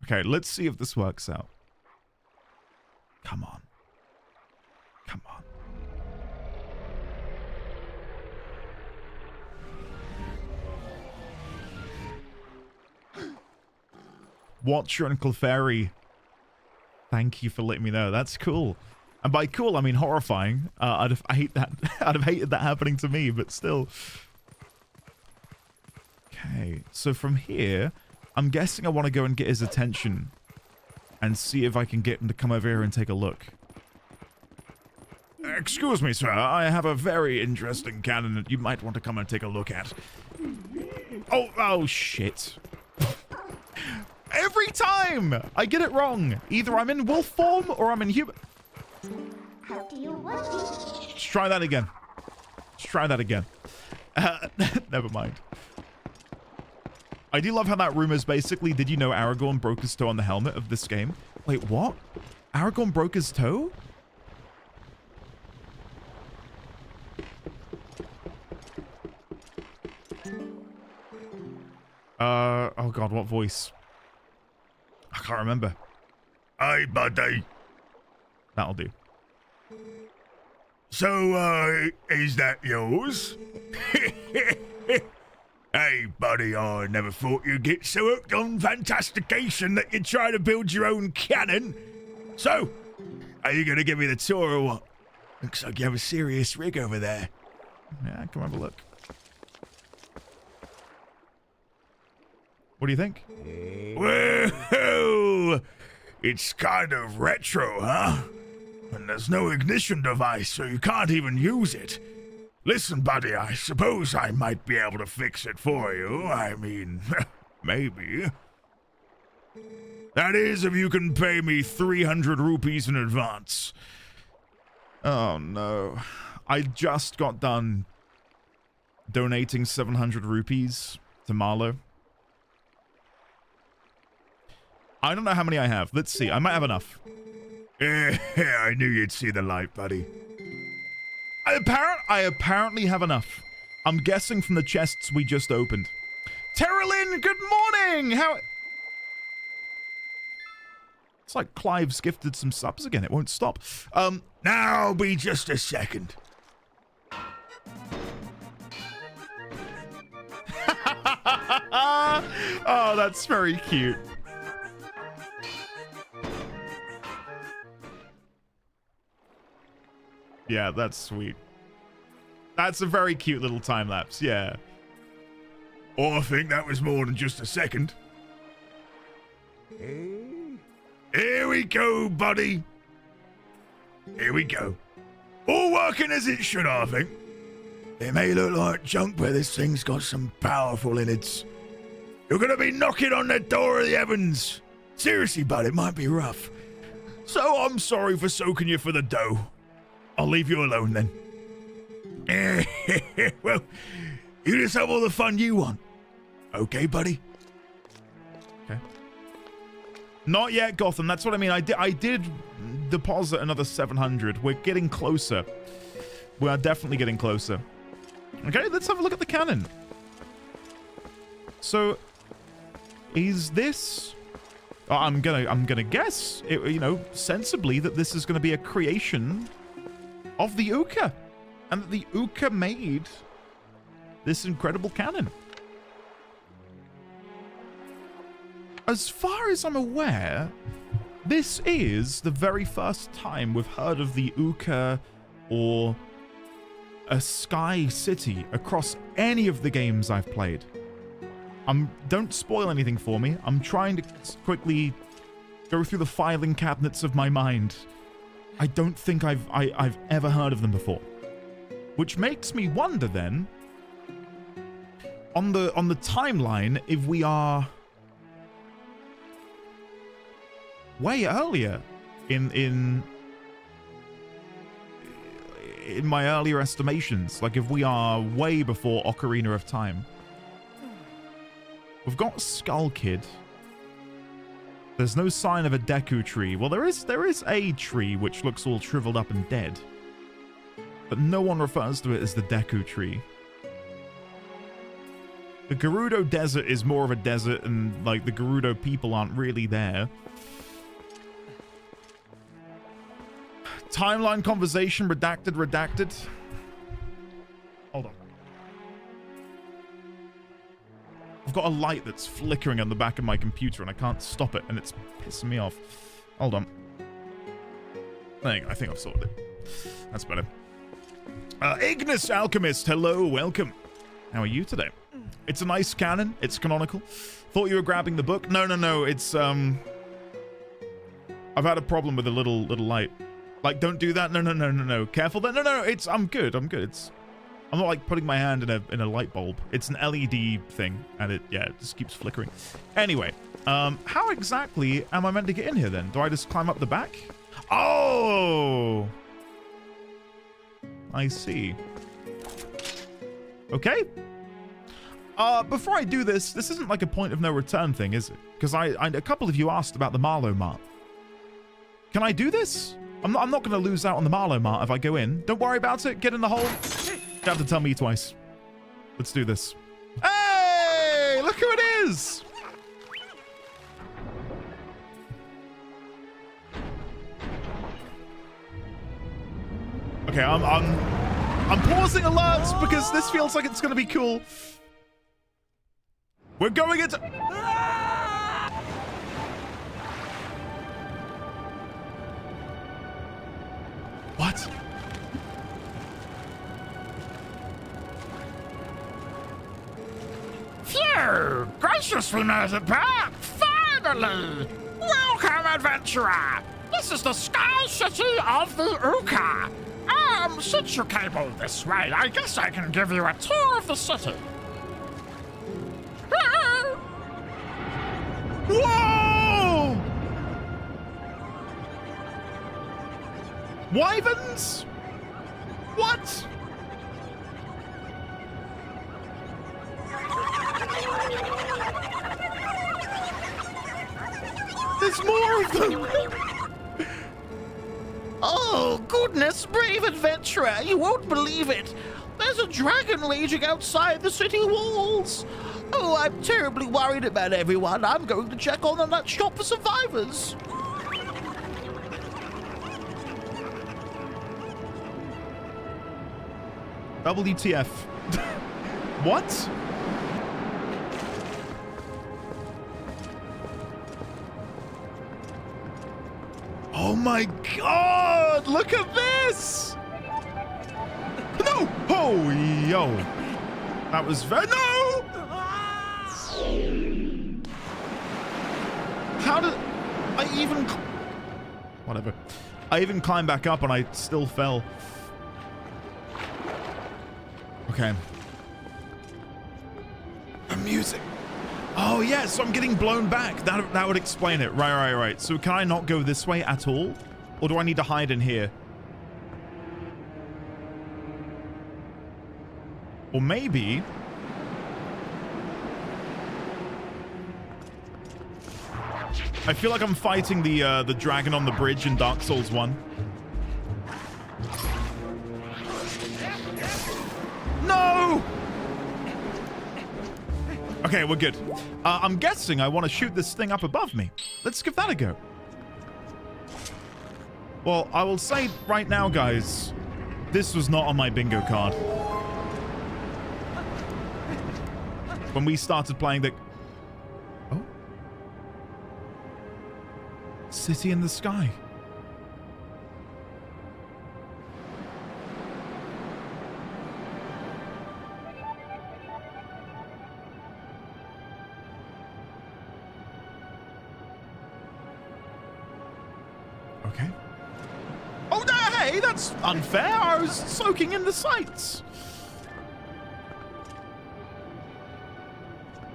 Okay, let's see if this works out. Come on. Come on. Watcher and Clefairy. Thank you for letting me know. That's cool. And by cool, I mean horrifying. I hate that. I'd have hated that happening to me, but still. Okay, so from here, I'm guessing I want to go and get his attention and see if I can get him to come over here and take a look. Excuse me, sir. I have a very interesting cannon that you might want to come and take a look at. Oh, shit. Every time I get it wrong. Either I'm in wolf form or I'm in human. How do you want me? Let's try that again. Never mind. I do love how that room is basically, did you know Aragorn broke his toe on the helmet of this game? Wait, what? Aragorn broke his toe? Oh god, what voice? I can't remember. Hey, buddy. That'll do. So, is that yours? Hey, buddy, I never thought you'd get so hooked on fantastication that you'd try to build your own cannon. So, are you going to give me the tour or what? Looks like you have a serious rig over there. Yeah, come have a look. What do you think? Whoa! It's kind of retro, huh? And there's no ignition device, so you can't even use it. Listen, buddy, I suppose I might be able to fix it for you. I mean, maybe. That is, if you can pay me 300 rupees in advance. Oh no. I just got done donating 700 rupees to Marlowe. I don't know how many I have. Let's see. I might have enough. Yeah, I knew you'd see the light, buddy. I apparently have enough. I'm guessing from the chests we just opened. Terralyn, good morning! How... It's like Clive's gifted some subs again. It won't stop. Now be just a second. Oh, that's very cute. Yeah, that's sweet. That's a very cute little time lapse, yeah. Oh, I think that was more than just a second. Here we go, buddy. Here we go. All working as it should, I think. It may look like junk, but this thing's got some powerful innards. You're gonna be knocking on the door of the heavens. Seriously, bud, it might be rough. So I'm sorry for soaking you for the dough. I'll leave you alone then. Well, you just have all the fun you want. Okay, buddy? Okay. Not yet, Gotham. That's what I mean. I did deposit another 700. We're getting closer. We are definitely getting closer. Okay, let's have a look at the cannon. So, is this... I'm gonna guess, sensibly that this is gonna be a creation of the Uka, and that the Uka made this incredible cannon. As far as I'm aware, this is the very first time we've heard of the Uka or a Sky City across any of the games I've played. Don't spoil anything for me. I'm trying to quickly go through the filing cabinets of my mind. I don't think I've ever heard of them before. Which makes me wonder then, on the timeline, if we are way earlier in my earlier estimations, like if we are way before Ocarina of Time. We've got Skull Kid. There's no sign of a Deku tree. Well, there is a tree which looks all shriveled up and dead. But no one refers to it as the Deku tree. The Gerudo Desert is more of a desert, and like the Gerudo people aren't really there. Timeline conversation redacted. Hold on. I've got a light that's flickering on the back of my computer and I can't stop it and it's pissing me off. Hold on. There you go. I think I've sorted it. That's better. Ignis Alchemist, hello, welcome. How are you today? It's a nice cannon. It's canonical. Thought you were grabbing the book. No. It's, I've had a problem with the little light. Like, don't do that. No. Careful there. No. I'm good. I'm not like putting my hand in a light bulb. It's an LED thing, and it just keeps flickering. Anyway, how exactly am I meant to get in here then? Do I just climb up the back? Oh, I see. Okay. Before I do this isn't like a point of no return thing, is it? Because a couple of you asked about the Marlow Mart. Can I do this? I'm not going to lose out on the Marlow Mart if I go in. Don't worry about it. Get in the hole. You have to tell me twice. Let's do this. Hey! Look who it is! Okay, I'm pausing alerts because this feels like it's going to be cool. We're going into... What? Phew! Gracious, we made it back! Finally! Welcome, adventurer! This is the Sky City of the Uka! Since you came all this way, I guess I can give you a tour of the city. Whoa! Wyverns? What? There's more of them! Oh, goodness, brave adventurer, you won't believe it. There's a dragon raging outside the city walls. Oh, I'm terribly worried about everyone. I'm going to check on the nut shop for survivors. WTF. What? Oh my god! Look at this! No! Oh, yo. That was very... No! How did... I even... Whatever. I even climbed back up and I still fell. Okay. The music. Oh, yeah, so I'm getting blown back. That would explain it. Right. So can I not go this way at all? Or do I need to hide in here? Or maybe... I feel like I'm fighting the dragon on the bridge in Dark Souls 1. No! Okay, we're good. I'm guessing I want to shoot this thing up above me. Let's give that a go. Well, I will say right now, guys, this was not on my bingo card. When we started playing the... Oh? City in the Sky. Okay. Oh, no, hey, that's unfair. I was soaking in the sights.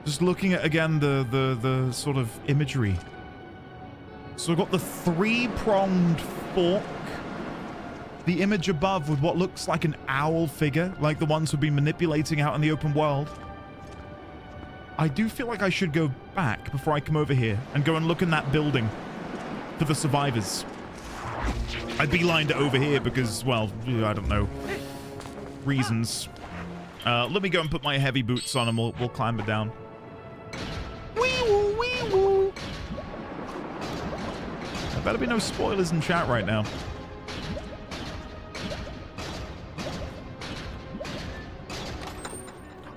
Just looking at, again, the sort of imagery. So I've got the three-pronged fork. The image above with what looks like an owl figure, like the ones who've been manipulating out in the open world. I do feel like I should go back before I come over here and go and look in that building for the survivors. I beelined it over here because, well, I don't know, reasons. Let me go and put my heavy boots on and we'll climb it down. Wee-woo, wee-woo. There better be no spoilers in chat right now.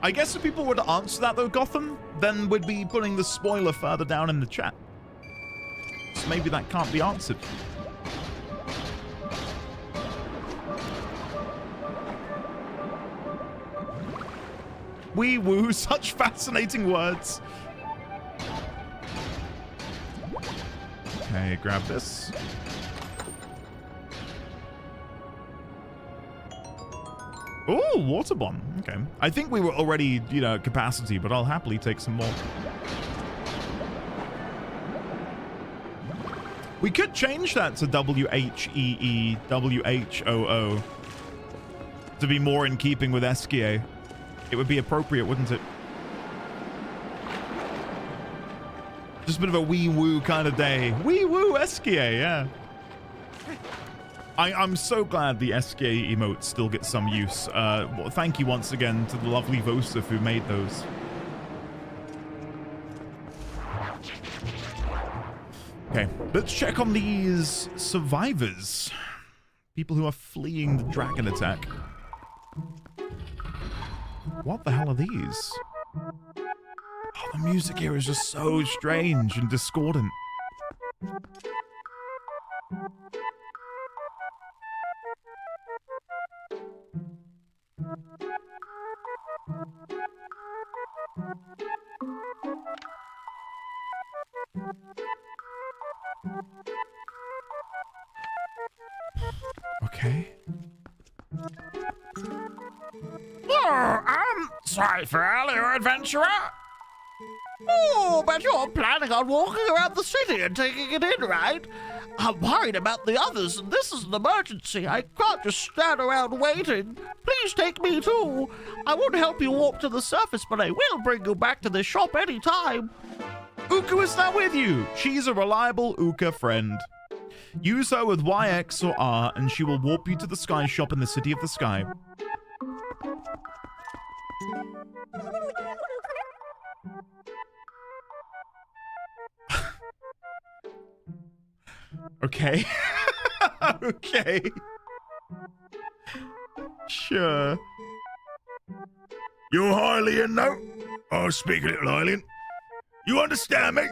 I guess if people were to answer that, though, Gotham, then we'd be putting the spoiler further down in the chat. So maybe that can't be answered. Wee woo, such fascinating words. Okay, grab this. Oh, water bomb. Okay. I think we were already, you know, at capacity, but I'll happily take some more. We could change that to WHEEWHOO to be more in keeping with Eskia. It would be appropriate, wouldn't it? Just a bit of a wee-woo kind of day. Wee-woo Eskia, yeah. I'm so glad the Eskia emotes still get some use. Well, thank you once again to the lovely Vosif who made those. Okay, let's check on these survivors. People who are fleeing the dragon attack. What the hell are these? Oh, the music here is just so strange and discordant. Okay. Oh, sorry for earlier, adventurer. Oh, but you're planning on walking around the city and taking it in, right? I'm worried about the others, and this is an emergency. I can't just stand around waiting. Please take me too. I won't help you walk to the surface, but I will bring you back to the shop anytime. Uka is now with you. She's a reliable Uka friend. Use her with Y, X, or R, and she will warp you to the Sky Shop in the City of the Sky. Okay. Okay. Sure. You're Hylian, no? Oh, speak a little Hylian. You understand me?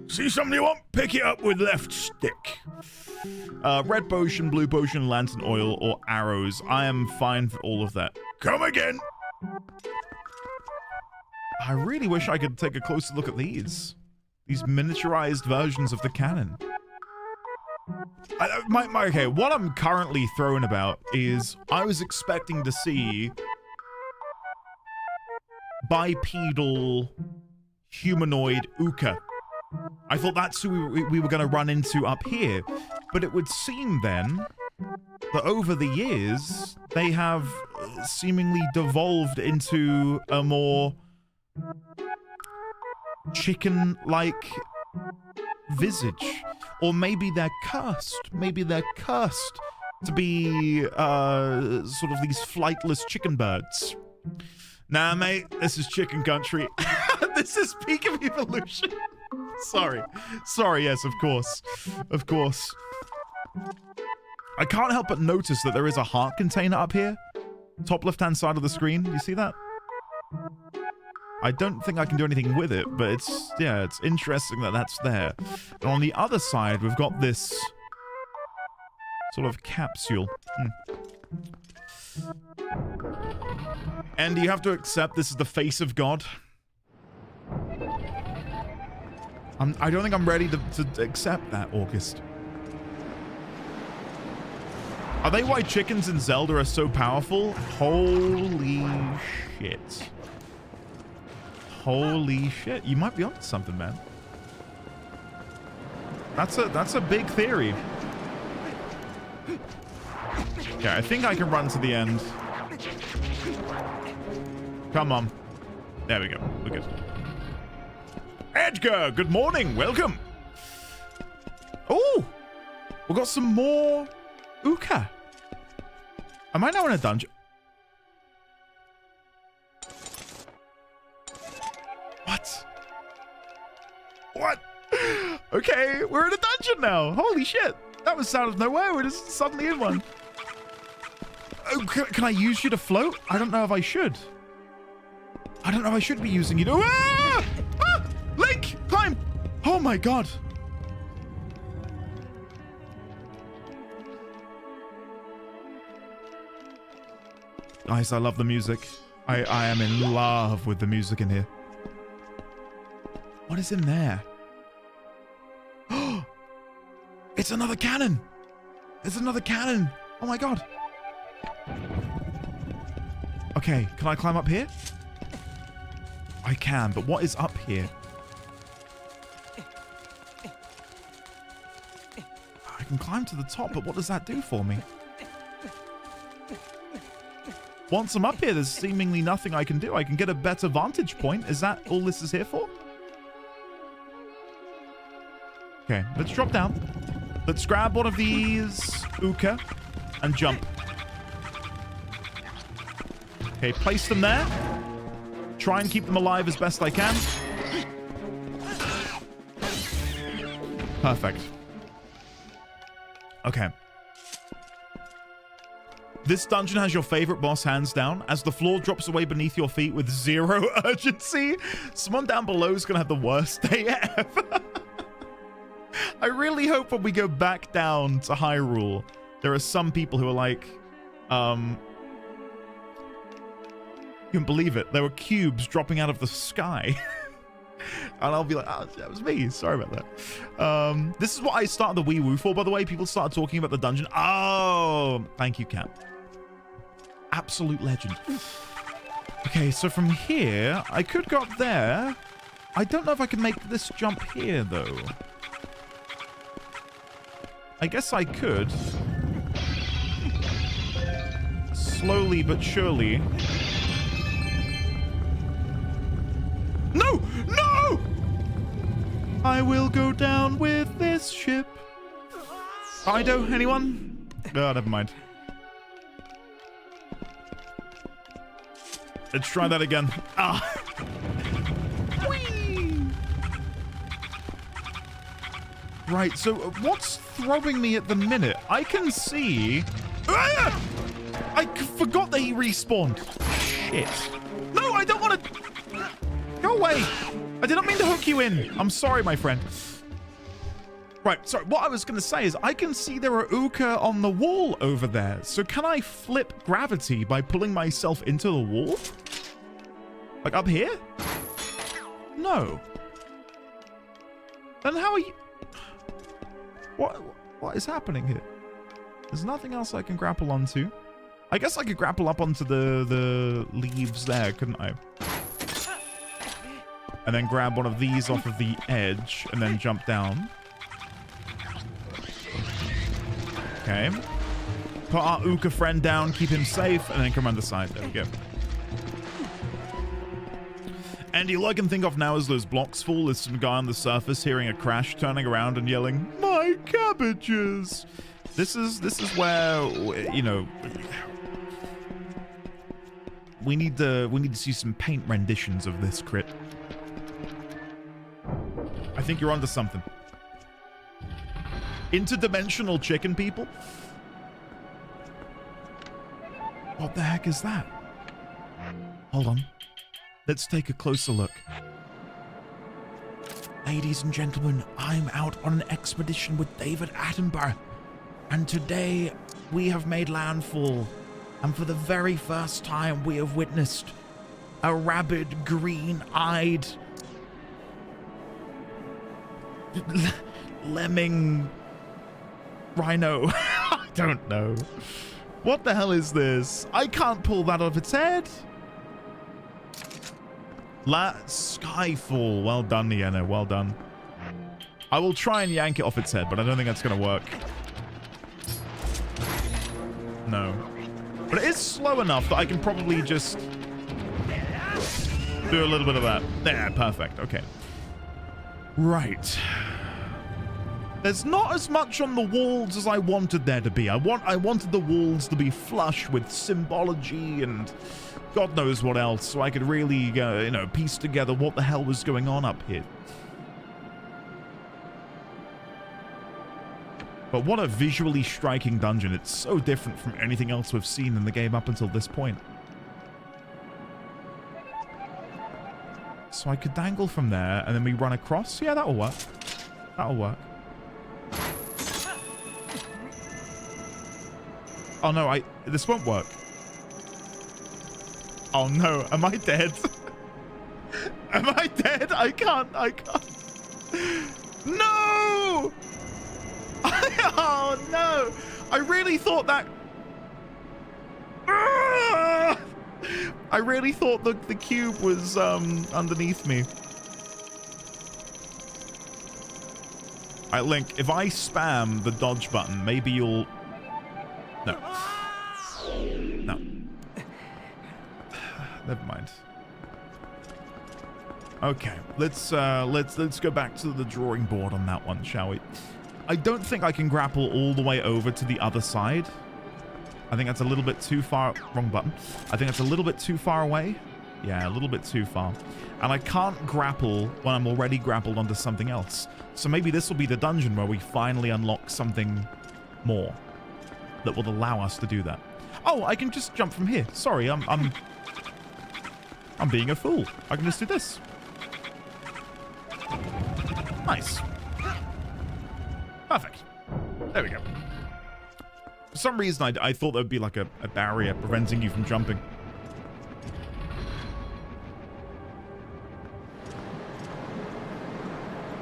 See something you want? Pick it up with left stick. Red potion, blue potion, lantern oil, or arrows. I am fine for all of that. Come again. I really wish I could take a closer look at these. These miniaturized versions of the cannon. Okay, what I'm currently thrown about is I was expecting to see bipedal humanoid Uka. I thought that's who we were going to run into up here. But it would seem then that over the years, they have seemingly devolved into a more chicken-like visage. Or maybe they're cursed. Maybe they're cursed to be sort of these flightless chicken birds. Nah, mate, this is chicken country. This is peak of evolution. Sorry, yes, of course. Of course. I can't help but notice that there is a heart container up here. Top left-hand side of the screen. You see that? I don't think I can do anything with it, but it's interesting that that's there. And on the other side, we've got this sort of capsule. And you have to accept this is the face of God. I don't think I'm ready to accept that, August. Are they why chickens in Zelda are so powerful? Holy shit. Holy shit. You might be onto something, man. That's a big theory. Yeah, I think I can run to the end. Come on. There we go. We're good. Edgar, good morning. Welcome. Oh, we got some more Uka. Am I now in a dungeon? What? Okay, we're in a dungeon now. Holy shit. That was out of nowhere. We're just suddenly in one. Oh, can I use you to float? I don't know if I should. I don't know if I should be using you to... Ah! Ah! Link! Climb! Oh my god. Guys, I love the music. I am in love with the music in here. What is in there? Oh! It's another cannon! It's another cannon! Oh my god! Okay, can I climb up here? I can, but what is up here? I can climb to the top, but what does that do for me? Once I'm up here, there's seemingly nothing I can do. I can get a better vantage point. Is that all this is here for? Okay, let's drop down. Let's grab one of these Uka and jump. Okay, place them there. Try and keep them alive as best I can. Perfect. Okay. This dungeon has your favorite boss hands down. As the floor drops away beneath your feet with zero urgency, someone down below is going to have the worst day ever. I really hope when we go back down to Hyrule, there are some people who are like, you can believe it. There were cubes dropping out of the sky. And I'll be like, oh, that was me. Sorry about that. This is what I started the Wii Woo for, by the way. People started talking about the dungeon. Oh, thank you, Cap. Absolute legend. Okay, so from here, I could go up there. I don't know if I can make this jump here, though. I guess I could. Slowly but surely. No! No! I will go down with this ship. Fido, anyone? Oh, never mind. Let's try that again. Ah! Whee! Right, so what's throwing me at the minute? I can see... Ah! I forgot that he respawned. Shit. No, I don't want to... Go away. I did not mean to hook you in. I'm sorry, my friend. Right, sorry. What I was going to say is I can see there are Uka on the wall over there. So can I flip gravity by pulling myself into the wall? Like up here? No. Then how are you... What is happening here? There's nothing else I can grapple onto. I guess I could grapple up onto the leaves there, couldn't I? And then grab one of these off of the edge and then jump down. Okay. Put our Uka friend down, keep him safe, and then come around the side. There we go. Andy, all I can think of now as those blocks fall is some guy on the surface hearing a crash, turning around and yelling, "My cabbages!" This is where, you know, we need to see some paint renditions of this crit. I think you're onto something. Interdimensional chicken people? What the heck is that? Hold on. Let's take a closer look. Ladies and gentlemen, I'm out on an expedition with David Attenborough. And today we have made landfall. And for the very first time we have witnessed a rabid, green-eyed... lemming... rhino. I don't know. What the hell is this? I can't pull that off its head. Skyfall. Well done, Nienna. Well done. I will try and yank it off its head, but I don't think that's going to work. No. But it is slow enough that I can probably just do a little bit of that. There, perfect. Okay. Right. There's not as much on the walls as I wanted there to be. I wanted the walls to be flush with symbology and God knows what else, so I could really, you know, piece together what the hell was going on up here. But what a visually striking dungeon. It's so different from anything else we've seen in the game up until this point. So I could dangle from there, and then we run across. Yeah, that'll work. That'll work. Oh no, this won't work. Oh no, am I dead? Am I dead? I can't. No! Oh no! I really thought that... I really thought the cube was underneath me. Alright, Link, if I spam the dodge button, maybe you'll... No. No. Never mind. Okay, let's go back to the drawing board on that one, shall we? I don't think I can grapple all the way over to the other side. I think that's a little bit too far. Wrong button. I think that's a little bit too far away. Yeah, a little bit too far. And I can't grapple when I'm already grappled onto something else. So maybe this will be the dungeon where we finally unlock something more that will allow us to do that. Oh, I can just jump from here. Sorry, I'm being a fool. I can just do this. Nice. Perfect. There we go. For some reason, I thought there would be like a barrier preventing you from jumping.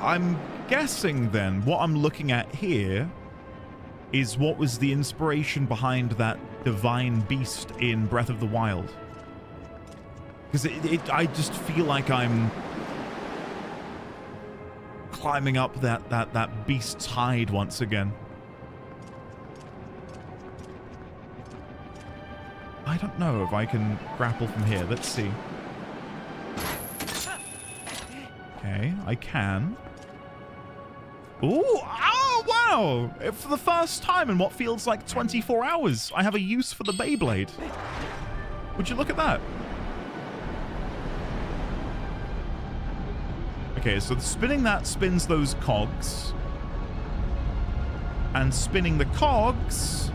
I'm guessing then what I'm looking at here is what was the inspiration behind that divine beast in Breath of the Wild. Because I just feel like I'm climbing up that beast's hide once again. I don't know if I can grapple from here. Let's see. Okay, I can. Ooh, oh, wow! For the first time in what feels like 24 hours, I have a use for the Beyblade. Would you look at that? Okay, so spinning that spins those cogs. And spinning the cogs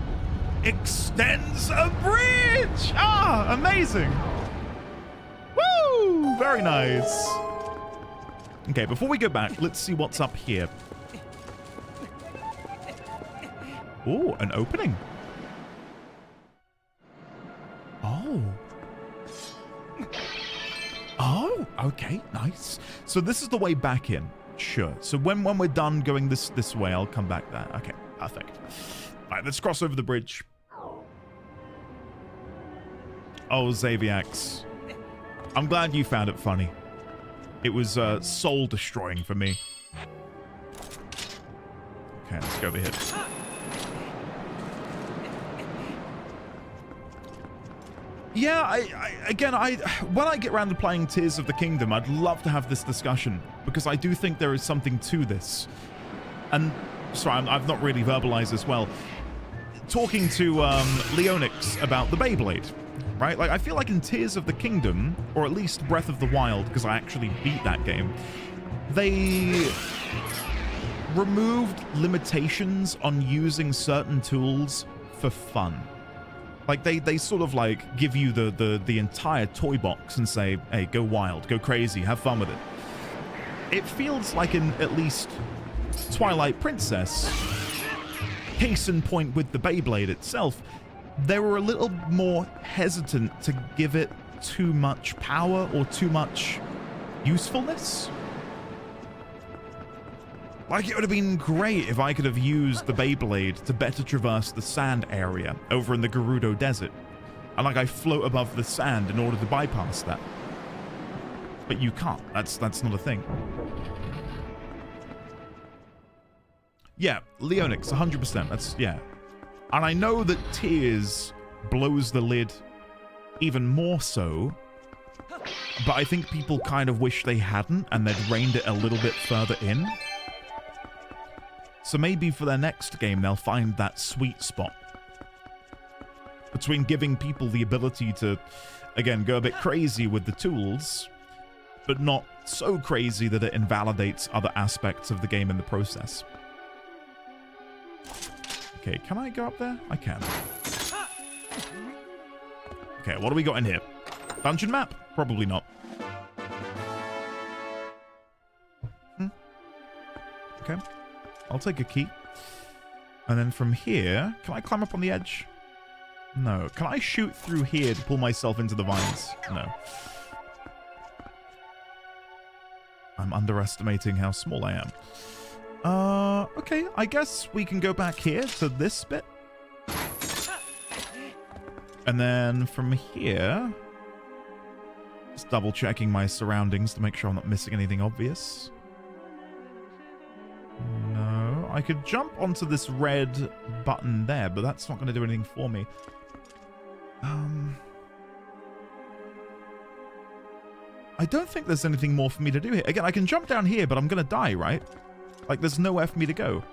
extends a bridge! Ah, amazing! Woo! Very nice. Okay, before we go back, let's see what's up here. Oh, an opening. Oh. Oh, okay, nice. So this is the way back in. Sure. So when we're done going this way, I'll come back there. Okay, perfect. All right, let's cross over the bridge. Oh, Xaviax. I'm glad you found it funny. It was soul-destroying for me. Okay, let's go over here. Yeah, when I get around to playing Tears of the Kingdom, I'd love to have this discussion, because I do think there is something to this. And, sorry, I've not really verbalized this well. Talking to Leonix about the Beyblade, right? Like, I feel like in Tears of the Kingdom, or at least Breath of the Wild, because I actually beat that game, they removed limitations on using certain tools for fun. Like, they sort of, like, give you the entire toy box and say, hey, go wild, go crazy, have fun with it. It feels like in, at least, Twilight Princess, case in point with the Beyblade itself, they were a little more hesitant to give it too much power or too much usefulness. Like, it would have been great if I could have used the Beyblade to better traverse the sand area over in the Gerudo Desert. And, like, I float above the sand in order to bypass that. But you can't. That's not a thing. Yeah, Leonix, 100%. That's, yeah. And I know that Tears blows the lid even more so, but I think people kind of wish they hadn't and they'd reined it a little bit further in. So maybe for their next game, they'll find that sweet spot between giving people the ability to, again, go a bit crazy with the tools, but not so crazy that it invalidates other aspects of the game in the process. Okay, can I go up there? I can. Okay, what do we got in here? Dungeon map? Probably not. Okay. I'll take a key. And then from here, can I climb up on the edge? No. Can I shoot through here to pull myself into the vines? No. I'm underestimating how small I am. Okay, I guess we can go back here to this bit. And then from here, double checking my surroundings to make sure I'm not missing anything obvious. No, I could jump onto this red button there, but that's not going to do anything for me. I don't think there's anything more for me to do here. Again, I can jump down here, but I'm going to die, right? Like, there's nowhere for me to go.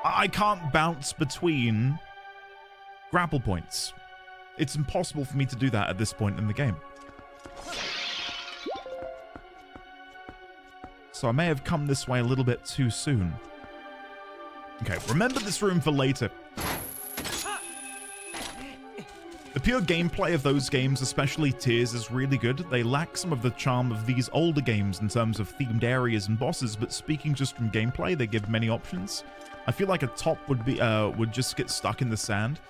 I can't bounce between grapple points. It's impossible for me to do that at this point in the game. So I may have come this way a little bit too soon. Okay, remember this room for later. The pure gameplay of those games, especially Tears, is really good. They lack some of the charm of these older games in terms of themed areas and bosses, but speaking just from gameplay, they give many options. I feel like a top would just get stuck in the sand.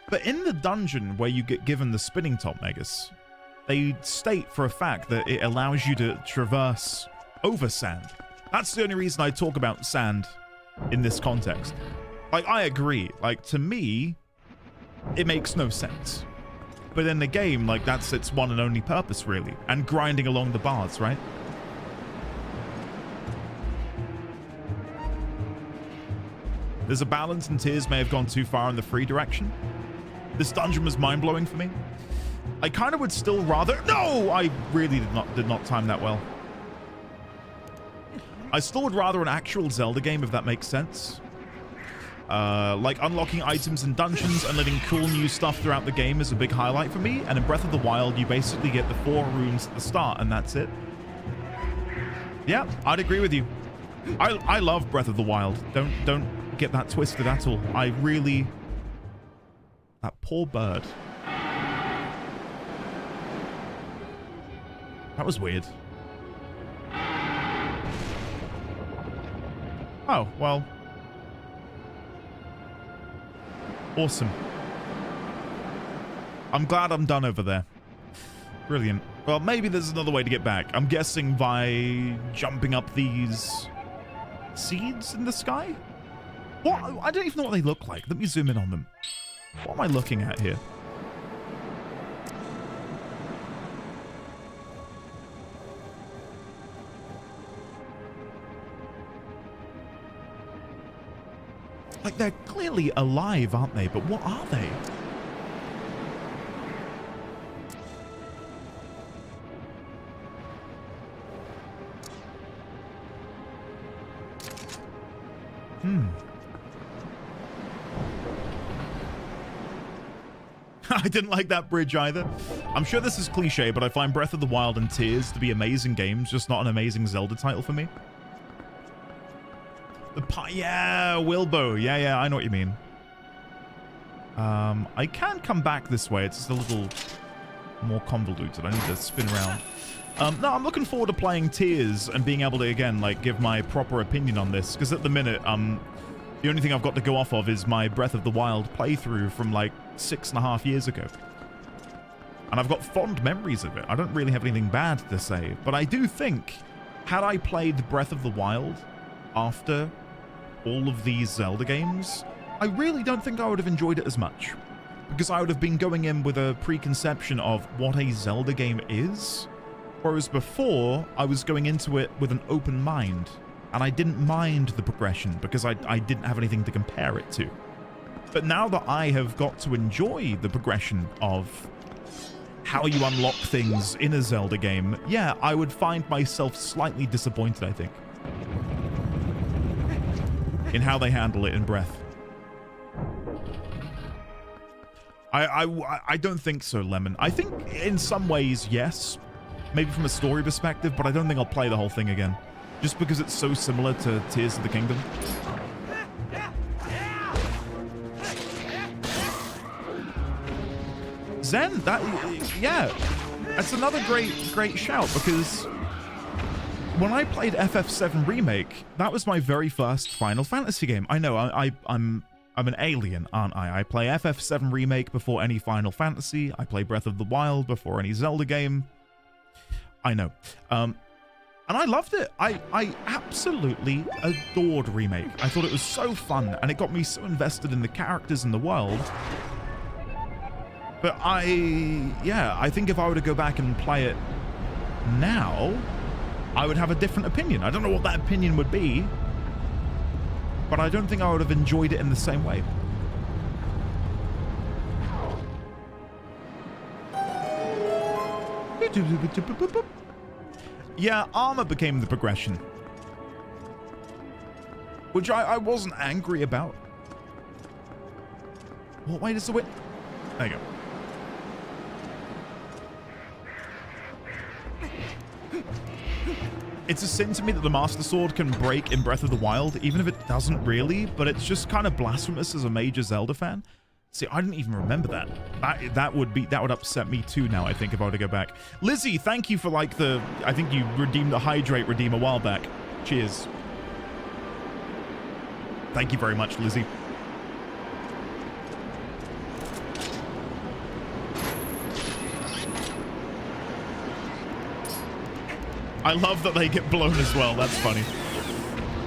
But in the dungeon where you get given the spinning top, Megas, they state for a fact that it allows you to traverse over sand. That's the only reason I talk about sand in this context. Like, I agree. Like, to me, it makes no sense. But in the game, like, that's its one and only purpose, really. And grinding along the bars, right? There's a balance, and Tears may have gone too far in the free direction. This dungeon was mind-blowing for me. I kind of would still rather... No! I really did not time that well. I still would rather an actual Zelda game, if that makes sense. Like unlocking items in dungeons and letting cool new stuff throughout the game is a big highlight for me. And in Breath of the Wild, you basically get the 4 runes at the start, and that's it. Yeah, I'd agree with you. I love Breath of the Wild. Don't get that twisted at all. I really... That poor bird. That was weird. Oh, well. Awesome. I'm glad I'm done over there. Brilliant. Well, maybe there's another way to get back. I'm guessing by jumping up these seeds in the sky? What? I don't even know what they look like. Let me zoom in on them. What am I looking at here? Like, they're clearly alive, aren't they? But what are they? I didn't like that bridge either. I'm sure this is cliche, but I find Breath of the Wild and Tears to be amazing games, just not an amazing Zelda title for me. Yeah, Wilbo. Yeah, I know what you mean. I can come back this way. It's just a little more convoluted. I need to spin around. No, I'm looking forward to playing Tears and being able to, again, like, give my proper opinion on this. Because at the minute, the only thing I've got to go off of is my Breath of the Wild playthrough from, like, 6.5 years ago. And I've got fond memories of it. I don't really have anything bad to say. But I do think, had I played Breath of the Wild after all of these Zelda games, I really don't think I would have enjoyed it as much. Because I would have been going in with a preconception of what a Zelda game is. Whereas before, I was going into it with an open mind. And I didn't mind the progression because I didn't have anything to compare it to. But now that I have got to enjoy the progression of how you unlock things in a Zelda game, yeah, I would find myself slightly disappointed, I think, in how they handle it in Breath. I don't think so, Lemon. I think in some ways, yes. Maybe from a story perspective, but I don't think I'll play the whole thing again. Just because it's so similar to Tears of the Kingdom. Zen, yeah, that's another great shout, because when I played FF7 Remake, that was my very first Final Fantasy game. I know, I'm an alien, aren't I? I play FF7 Remake before any Final Fantasy. I play Breath of the Wild before any Zelda game. I know. And I loved it. I absolutely adored Remake. I thought it was so fun, and it got me so invested in the characters and the world. But I think if I were to go back and play it now, I would have a different opinion. I don't know what that opinion would be, but I don't think I would have enjoyed it in the same way. Yeah, armor became the progression, which I wasn't angry about. What way does the wind? There you go. It's a sin to me that the Master Sword can break in Breath of the Wild, even if it doesn't really, but it's just kind of blasphemous as a major Zelda fan. See, I didn't even remember that. That would upset me too now, I think, if I were to go back. Lizzie, thank you for I think you redeemed the Hydrate redeem a while back. Cheers. Thank you very much, Lizzie. I love that they get blown as well. That's funny.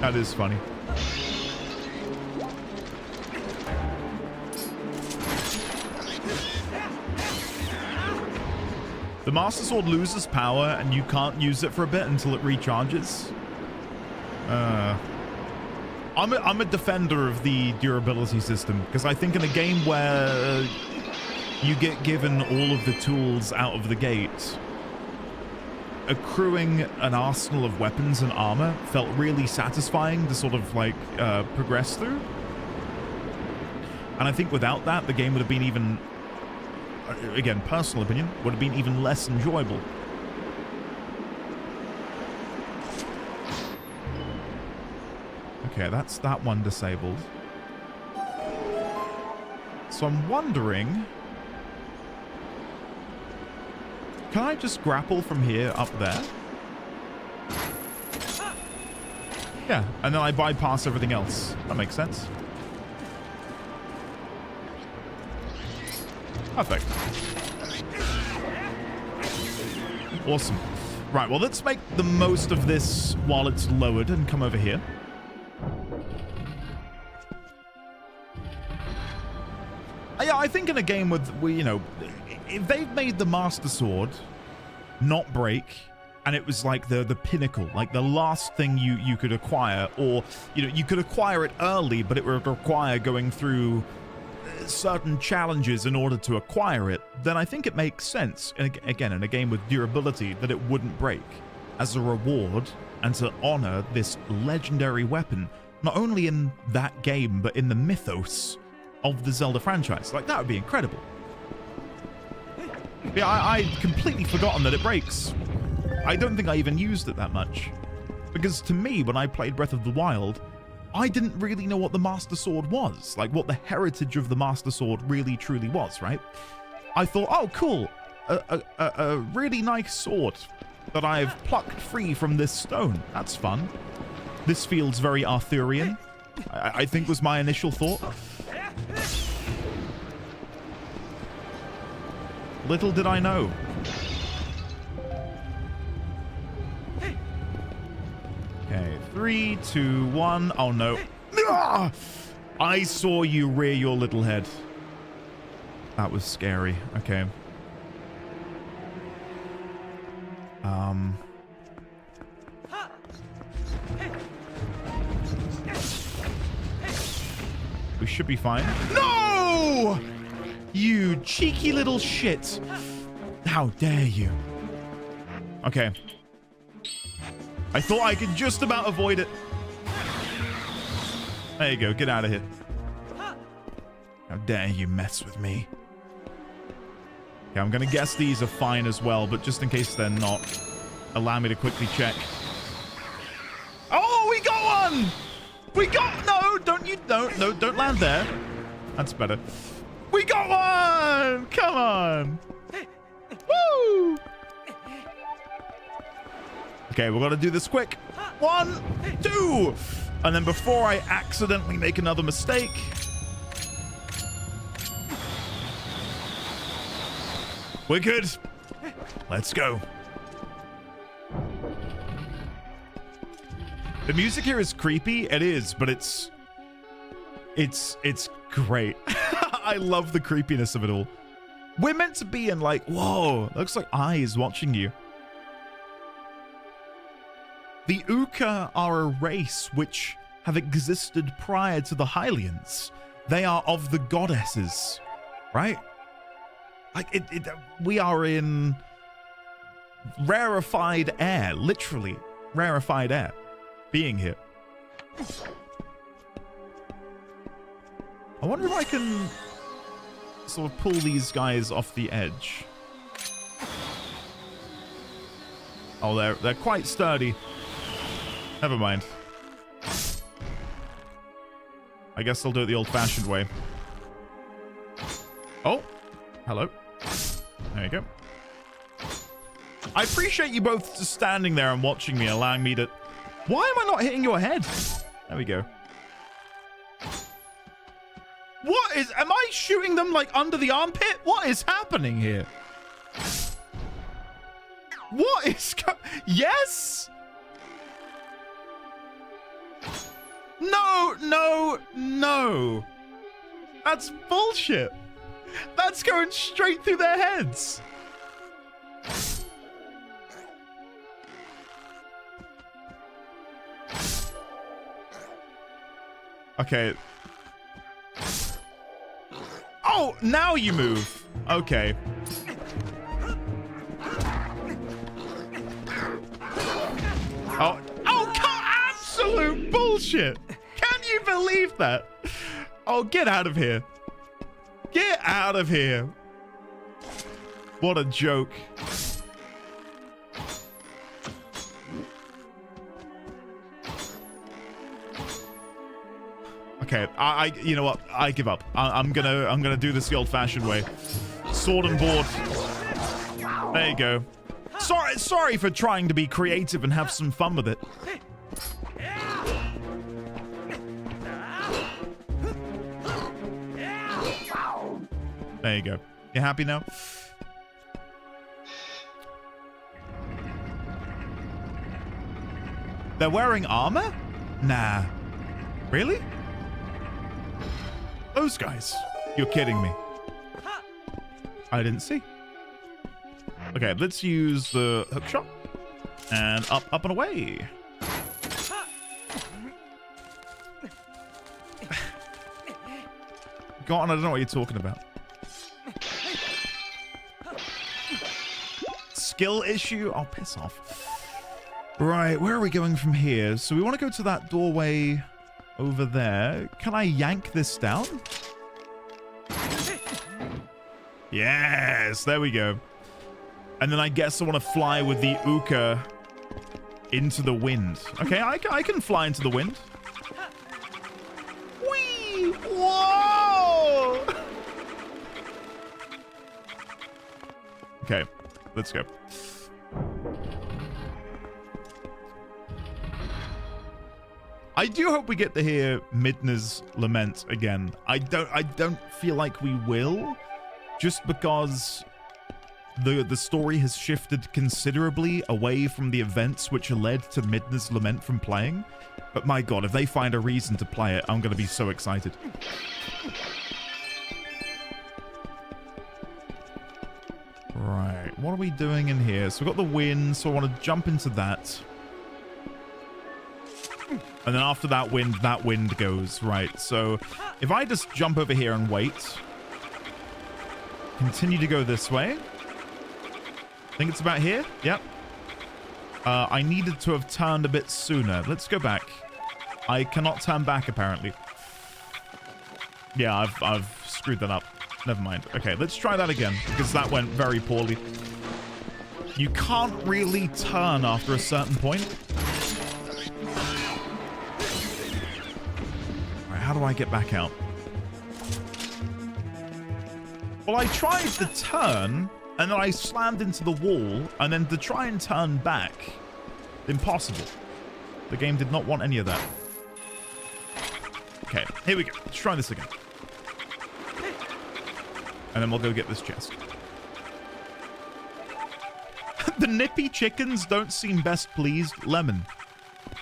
That is funny. The Master Sword loses power and you can't use it for a bit until it recharges. I'm a defender of the durability system because I think in a game where you get given all of the tools out of the gate, accruing an arsenal of weapons and armor felt really satisfying to sort of progress through. And I think without that, the game would have been even, again, personal opinion, would have been even less enjoyable. Okay, that's that one disabled. So I'm wondering, can I just grapple from here up there? Yeah, and then I bypass everything else. That makes sense. Perfect. Awesome. Right, well, let's make the most of this while it's lowered and come over here. Yeah, I think in a game with, if they've made the Master Sword not break, and it was like the pinnacle, like the last thing you could acquire, or, you could acquire it early, but it would require going through certain challenges in order to acquire it, then I think it makes sense, and again, in a game with durability, that it wouldn't break as a reward and to honor this legendary weapon, not only in that game, but in the mythos of the Zelda franchise. Like, that would be incredible. Yeah, I'd completely forgotten that it breaks. I don't think I even used it that much. Because to me, when I played Breath of the Wild, I didn't really know what the Master Sword was. Like, what the heritage of the Master Sword really truly was, right? I thought, oh, cool. A really nice sword that I've plucked free from this stone. That's fun. This feels very Arthurian, I think was my initial thought. Little did I know. Okay, 3, 2, 1. Oh no. Ah! I saw you rear your little head. That was scary. Okay. We should be fine. No! You cheeky little shit. How dare you? Okay. I thought I could just about avoid it. There you go. Get out of here. How dare you mess with me? Okay, I'm going to guess these are fine as well, but just in case they're not, allow me to quickly check. Oh, we got one! We got... No, don't land there. That's better. We got one! Come on! Woo! Okay, we're gonna do this quick. 1, 2! And then before I accidentally make another mistake... We're good. Let's go. The music here is creepy. It is, but it's great. I love the creepiness of it all. We're meant to be in like, whoa, looks like eyes watching you. The Uka are a race which have existed prior to the Hylians. They are of the goddesses, right? Like we are in rarefied air, literally rarefied air, being here. I wonder if I can sort of pull these guys off the edge. Oh, they're quite sturdy. Never mind. I guess I'll do it the old-fashioned way. Oh, hello. There you go. I appreciate you both just standing there and watching me, allowing me to... Why am I not hitting your head? There we go. What is... Am I shooting them, like, under the armpit? What is happening here? What is... Yes? No, no, no. That's bullshit. That's going straight through their heads. Okay. Oh, now you move. Okay. Oh, absolute bullshit. Can you believe that? Oh, get out of here. Get out of here. What a joke. Okay, you know what? I give up. I'm gonna do this the old-fashioned way. Sword and board. There you go. Sorry for trying to be creative and have some fun with it. There you go. You happy now? They're wearing armor? Nah. Really? Those guys. You're kidding me. I didn't see. Okay, let's use the hook shot. And up and away. Go on, I don't know what you're talking about. Skill issue? Oh, piss off. Right, where are we going from here? So we want to go to that doorway over there. Can I yank this down? Yes, there we go. And then I guess I want to fly with the Uka into the wind. Okay, I can fly into the wind. Whee! Whoa! Okay, let's go. I do hope we get to hear Midna's lament again. I don't feel like we will, just because the story has shifted considerably away from the events which led to Midna's lament from playing. But my god, if they find a reason to play it, I'm going to be so excited. Right, what are we doing in here? So we've got the wind, so I want to jump into that. And then after that wind goes. Right, so if I just jump over here and wait. Continue to go this way. I think it's about here. Yep. I needed to have turned a bit sooner. Let's go back. I cannot turn back, apparently. Yeah, I've screwed that up. Never mind. Okay, let's try that again, because that went very poorly. You can't really turn after a certain point. All right, how do I get back out? Well, I tried to turn, and then I slammed into the wall, and then to try and turn back. Impossible. The game did not want any of that. Okay, here we go. Let's try this again. And then we'll go get this chest. The nippy chickens don't seem best pleased. Lemon.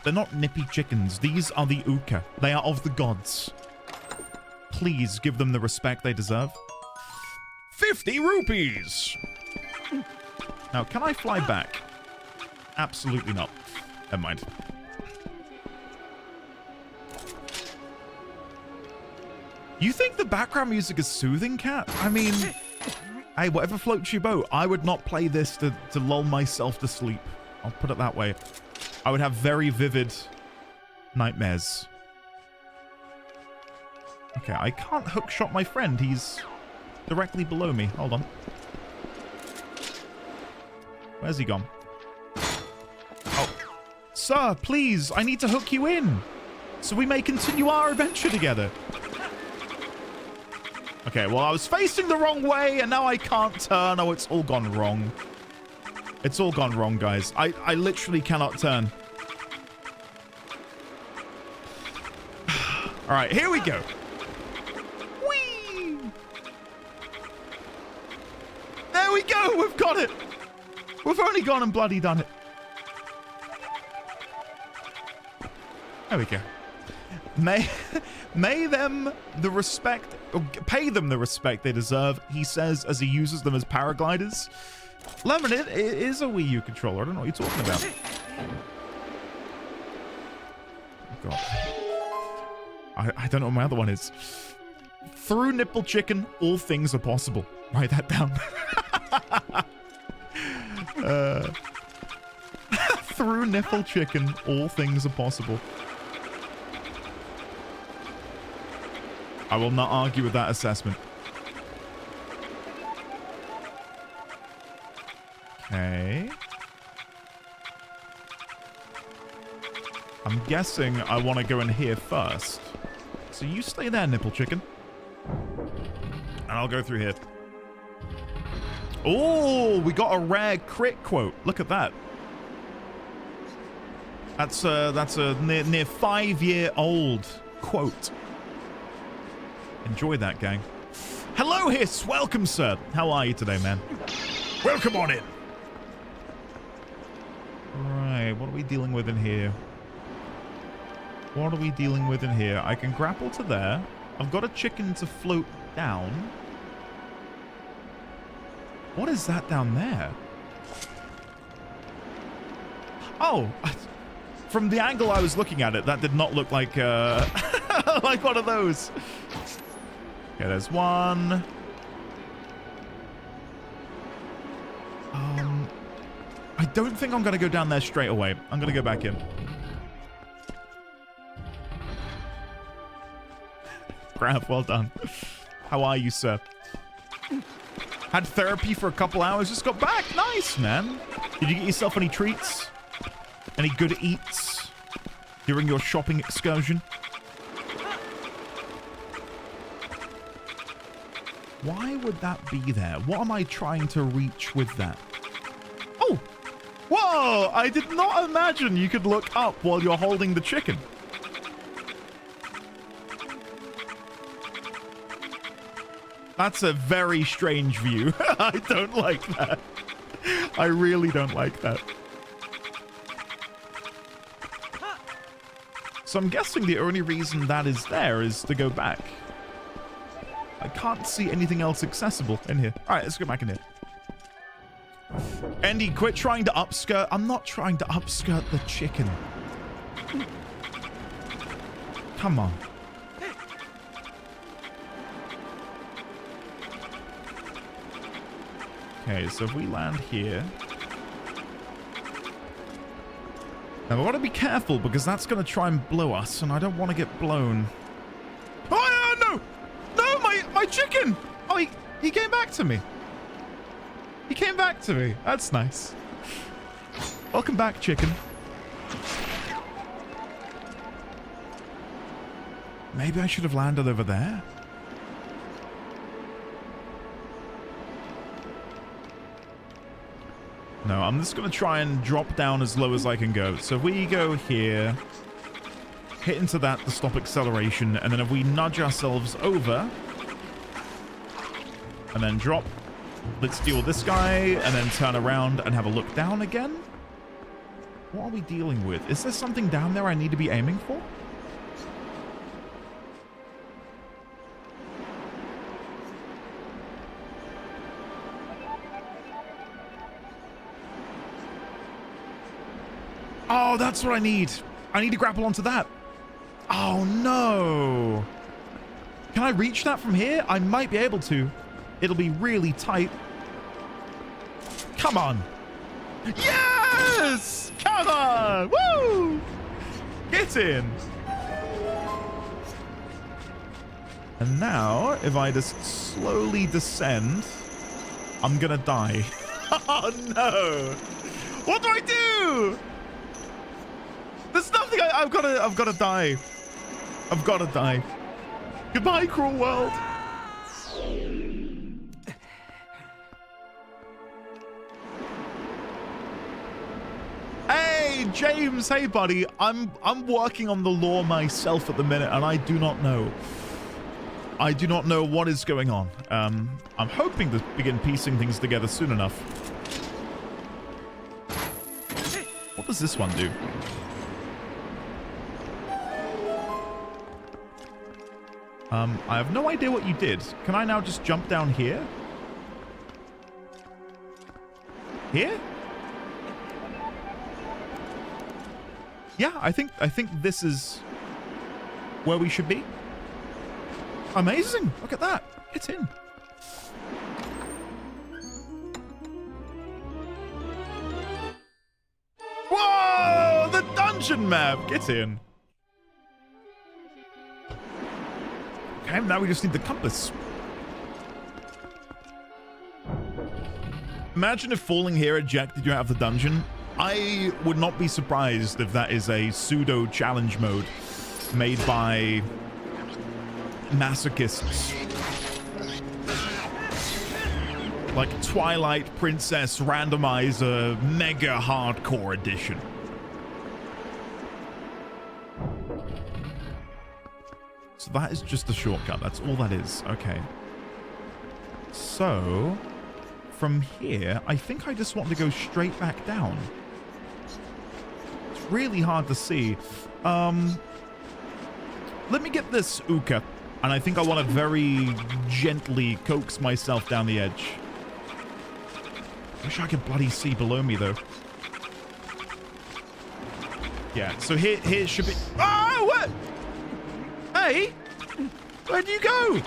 They're not nippy chickens. These are the Uka. They are of the gods. Please give them the respect they deserve. 50 rupees! Now, can I fly back? Absolutely not. Never mind. You think the background music is soothing, Cat? I mean, hey, whatever floats your boat. I would not play this to lull myself to sleep. I'll put it that way. I would have very vivid nightmares. Okay, I can't hookshot my friend. He's directly below me. Hold on. Where's he gone? Oh. Sir, please, I need to hook you in so we may continue our adventure together. Okay, well, I was facing the wrong way and now I can't turn. Oh, it's all gone wrong. It's all gone wrong, guys. I literally cannot turn. All right, here we go. Whee! There we go. We've got it. We've only gone and bloody done it. There we go. May them the respect, or pay them the respect they deserve, he says as he uses them as paragliders. Lemon, it is a Wii U controller. I don't know what you're talking about. Oh, God. I don't know what my other one is. Through nipple chicken, all things are possible. Write that down. Through nipple chicken, all things are possible. I will not argue with that assessment. Okay. I'm guessing I want to go in here first. So you stay there, nipple chicken. And I'll go through here. Oh, we got a rare crit quote. Look at that. That's a near 5-year-old quote. Enjoy that, gang. Hello, Hiss. Welcome, sir. How are you today, man? Welcome on in. Right, what are we dealing with in here? What are we dealing with in here? I can grapple to there. I've got a chicken to float down. What is that down there? Oh, from the angle I was looking at it, that did not look like like one of those. Okay, there's one. I don't think I'm going to go down there straight away. I'm going to go back in. Graf, well done. How are you, sir? Had therapy for a couple hours, just got back. Nice, man. Did you get yourself any treats? Any good eats during your shopping excursion? Why would that be there? What am I trying to reach with that? Oh! Whoa! I did not imagine you could look up while you're holding the chicken. That's a very strange view. I don't like that. I really don't like that. So I'm guessing the only reason that is there is to go back. I can't see anything else accessible in here. All right, let's go back in here. Andy, quit trying to upskirt. I'm not trying to upskirt the chicken. Come on. Okay, so if we land here... Now, I want to be careful because that's going to try and blow us, and I don't want to get blown. Oh, no! No, my chicken! Oh, he came back to me. He came back to me. That's nice. Welcome back, chicken. Maybe I should have landed over there. No, I'm just going to try and drop down as low as I can go. So if we go here, hit into that to stop acceleration, and then if we nudge ourselves over, and then drop, let's deal with this guy, and then turn around and have a look down again. What are we dealing with? Is there something down there I need to be aiming for? Oh, that's what I need. I need to grapple onto that. Oh, no. Can I reach that from here? I might be able to. It'll be really tight. Come on. Yes! Come on! Woo! Get in. And now, if I just slowly descend, I'm gonna die. Oh, no. What do I do? There's nothing. I've got to die. I've got to die. Goodbye, cruel world. Hey, James. Hey, buddy. I'm working on the lore myself at the minute, and I do not know. I do not know what is going on. I'm hoping to begin piecing things together soon enough. What does this one do? I have no idea what you did. Can I now just jump down here? Here? Yeah, I think this is where we should be. Amazing. Look at that. Get in. Whoa! The dungeon map. Get in. Okay, now we just need the compass. Imagine if falling here ejected you out of the dungeon. I would not be surprised if that is a pseudo challenge mode made by masochists. Like Twilight Princess Randomizer Mega Hardcore Edition. So that is just a shortcut. That's all that is. Okay. So, from here, I think I just want to go straight back down. It's really hard to see. Let me get this Uka. And I think I want to very gently coax myself down the edge. Wish I could bloody see below me, though. Yeah, so here should be... Oh, what? Hey! Where'd you go?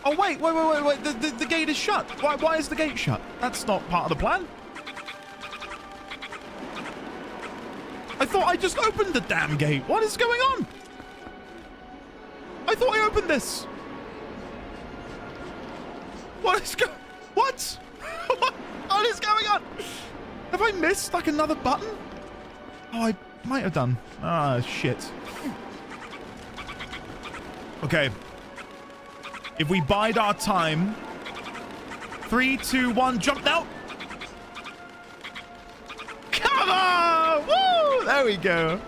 Oh, wait. The gate is shut. Why is the gate shut? That's not part of the plan. I thought I just opened the damn gate. What is going on? I thought I opened this. What is going... What? What is going on? Have I missed, like, another button? Oh, I might have done. Ah, shit. Okay. If we bide our time... 3, 2, 1, jump now! Come on! Woo! There we go.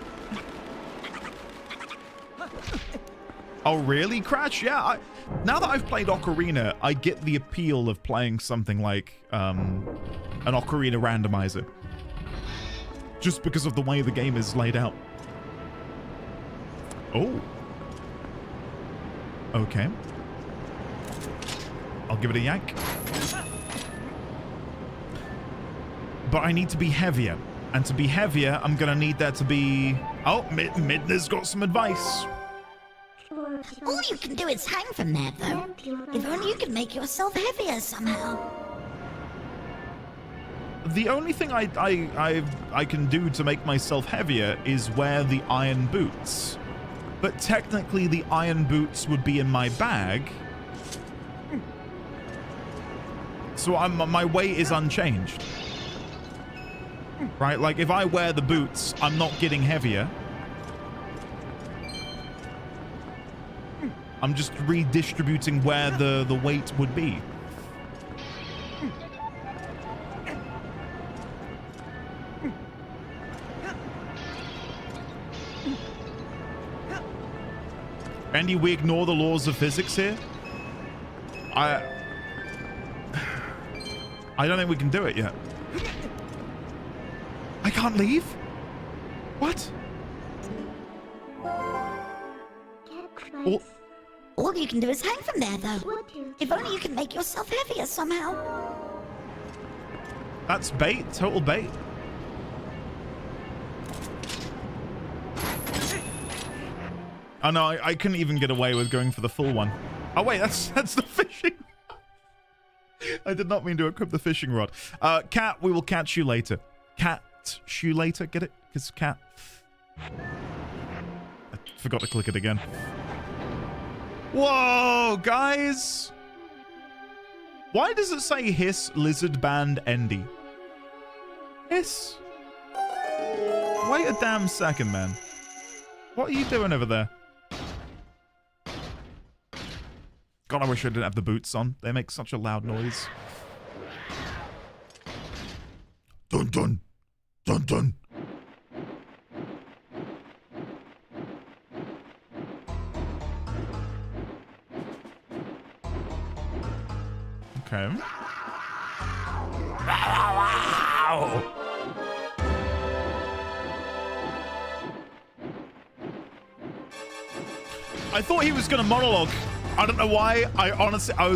Oh, really, Crash? Yeah, now that I've played Ocarina, I get the appeal of playing something like an Ocarina randomizer. Just because of the way the game is laid out. Oh. Okay. I'll give it a yank. But I need to be heavier. And to be heavier, I'm going to need there to be... Oh, Midna's got some advice. All you can do is hang from there, though. If only you could make yourself heavier somehow. The only thing I can do to make myself heavier is wear the iron boots. But technically, the iron boots would be in my bag. So my weight is unchanged. Right? Like, if I wear the boots, I'm not getting heavier. I'm just redistributing where the weight would be. Andy, we ignore the laws of physics here. I don't think we can do it yet. I can't leave? What? All you can do is hang from there, though. If only you can make yourself heavier somehow. That's bait. Total bait. Oh no, I couldn't even get away with going for the full one. Oh wait, that's the fishing. I did not mean to equip the fishing rod. Cat, we will catch you later. Cat, you later. Get it? Because cat. I forgot to click it again. Whoa, guys. Why does it say hiss lizard band Endy? Hiss. Wait a damn second, man. What are you doing over there? God, I wish I didn't have the boots on. They make such a loud noise. Dun dun. Dun dun. Okay. I thought he was going to monologue. I don't know why. I honestly, I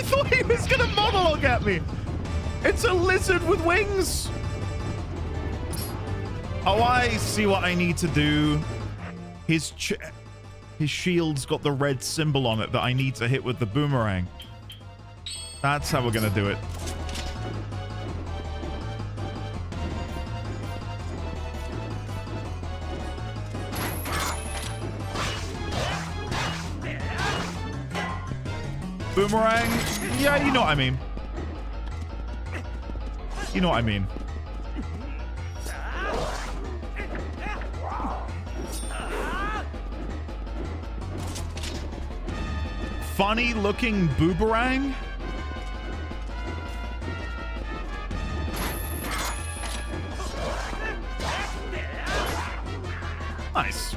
thought he was going to monologue at me. It's a lizard with wings. Oh, I see what I need to do. His shield's got the red symbol on it that I need to hit with the boomerang. That's how we're going to do it. Boomerang? Yeah, you know what I mean. You know what I mean. Funny looking boomerang? Nice.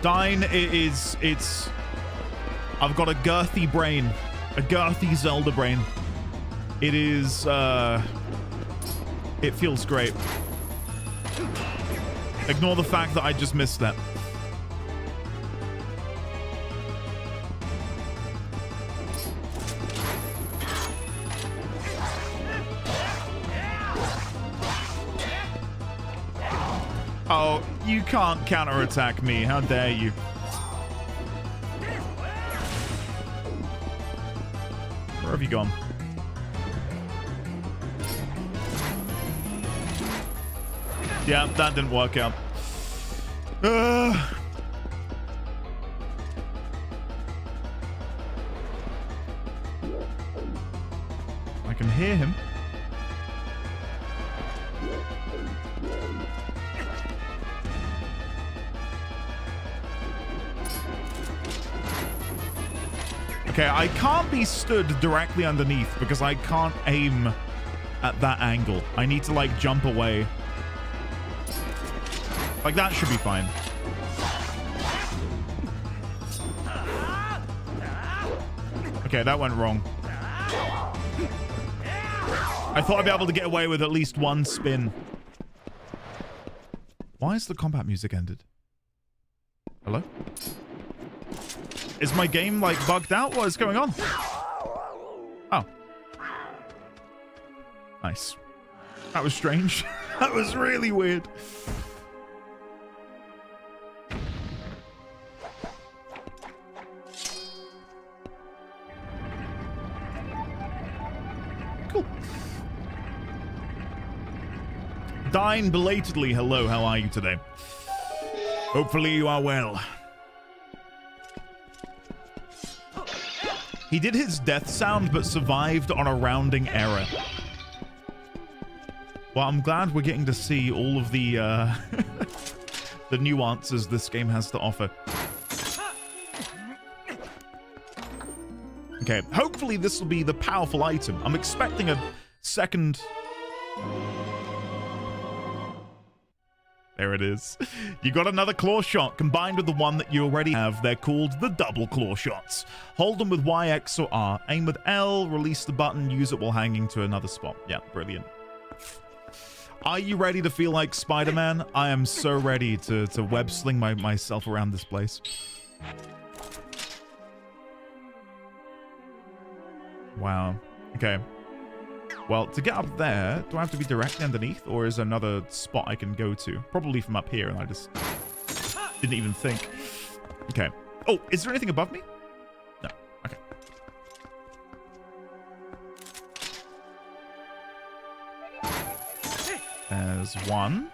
Dine it's I've got a girthy brain, a girthy Zelda brain. It is it feels great. Ignore the fact that I just missed that. Oh, you can't counterattack me. How dare you? Where have you gone? Yeah, that didn't work out. I can hear him. Okay, I can't be stood directly underneath because I can't aim at that angle. I need to, like, jump away. Like, that should be fine. Okay, that went wrong. I thought I'd be able to get away with at least one spin. Why is the combat music ended? Hello? Is my game, like, bugged out? What is going on? Oh. Nice. That was strange. That was really weird. Cool. Dine belatedly, hello, how are you today? Hopefully you are well. He did his death sound, but survived on a rounding error. Well, I'm glad we're getting to see all of the the nuances this game has to offer. Okay, hopefully this will be the powerful item. I'm expecting a second... There it is. You got another claw shot combined with the one that you already have. They're called the double claw shots. Hold them with Y, X, or R. Aim with L, release the button, use it while hanging to another spot. Yeah, brilliant. Are you ready to feel like Spider-Man? I am so ready to web sling myself around this place. Wow. Okay. Well, to get up there, do I have to be directly underneath, or is there another spot I can go to? Probably from up here, and I just didn't even think. Okay. Oh, is there anything above me? No. Okay. There's one.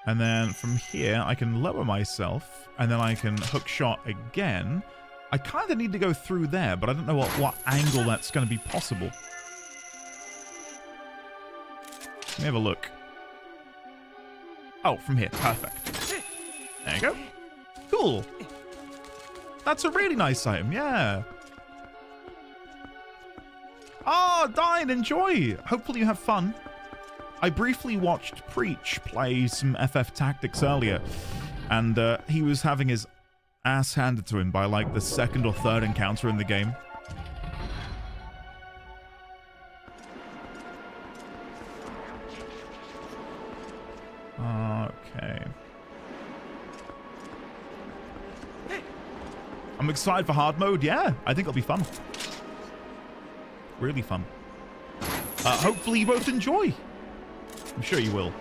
And then from here, I can lower myself, and then I can hook shot again. I kind of need to go through there, but I don't know what angle that's going to be possible. Let me have a look. Oh, from here. Perfect. There you go. Cool. That's a really nice item, yeah. Oh, Dine, enjoy. Hopefully you have fun. I briefly watched Preach play some FF Tactics earlier, and he was having his ass handed to him by like the second or third encounter in the game. Okay. I'm excited for hard mode. Yeah, I think it'll be fun. Really fun. Hopefully you both enjoy. I'm sure you will.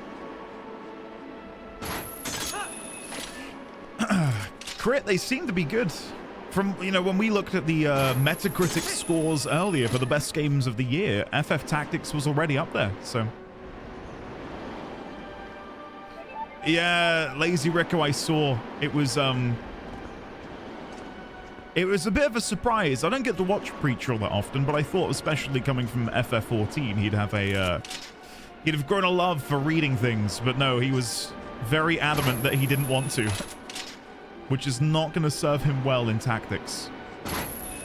Crit, they seem to be good. From, you know, when we looked at the Metacritic scores earlier for the best games of the year, FF Tactics was already up there, so. Yeah, Lazy Rico, I saw. It was a bit of a surprise. I don't get to watch Preacher all that often, but I thought, especially coming from FF14, he'd have grown a love for reading things, but no, he was very adamant that he didn't want to, which is not going to serve him well in Tactics.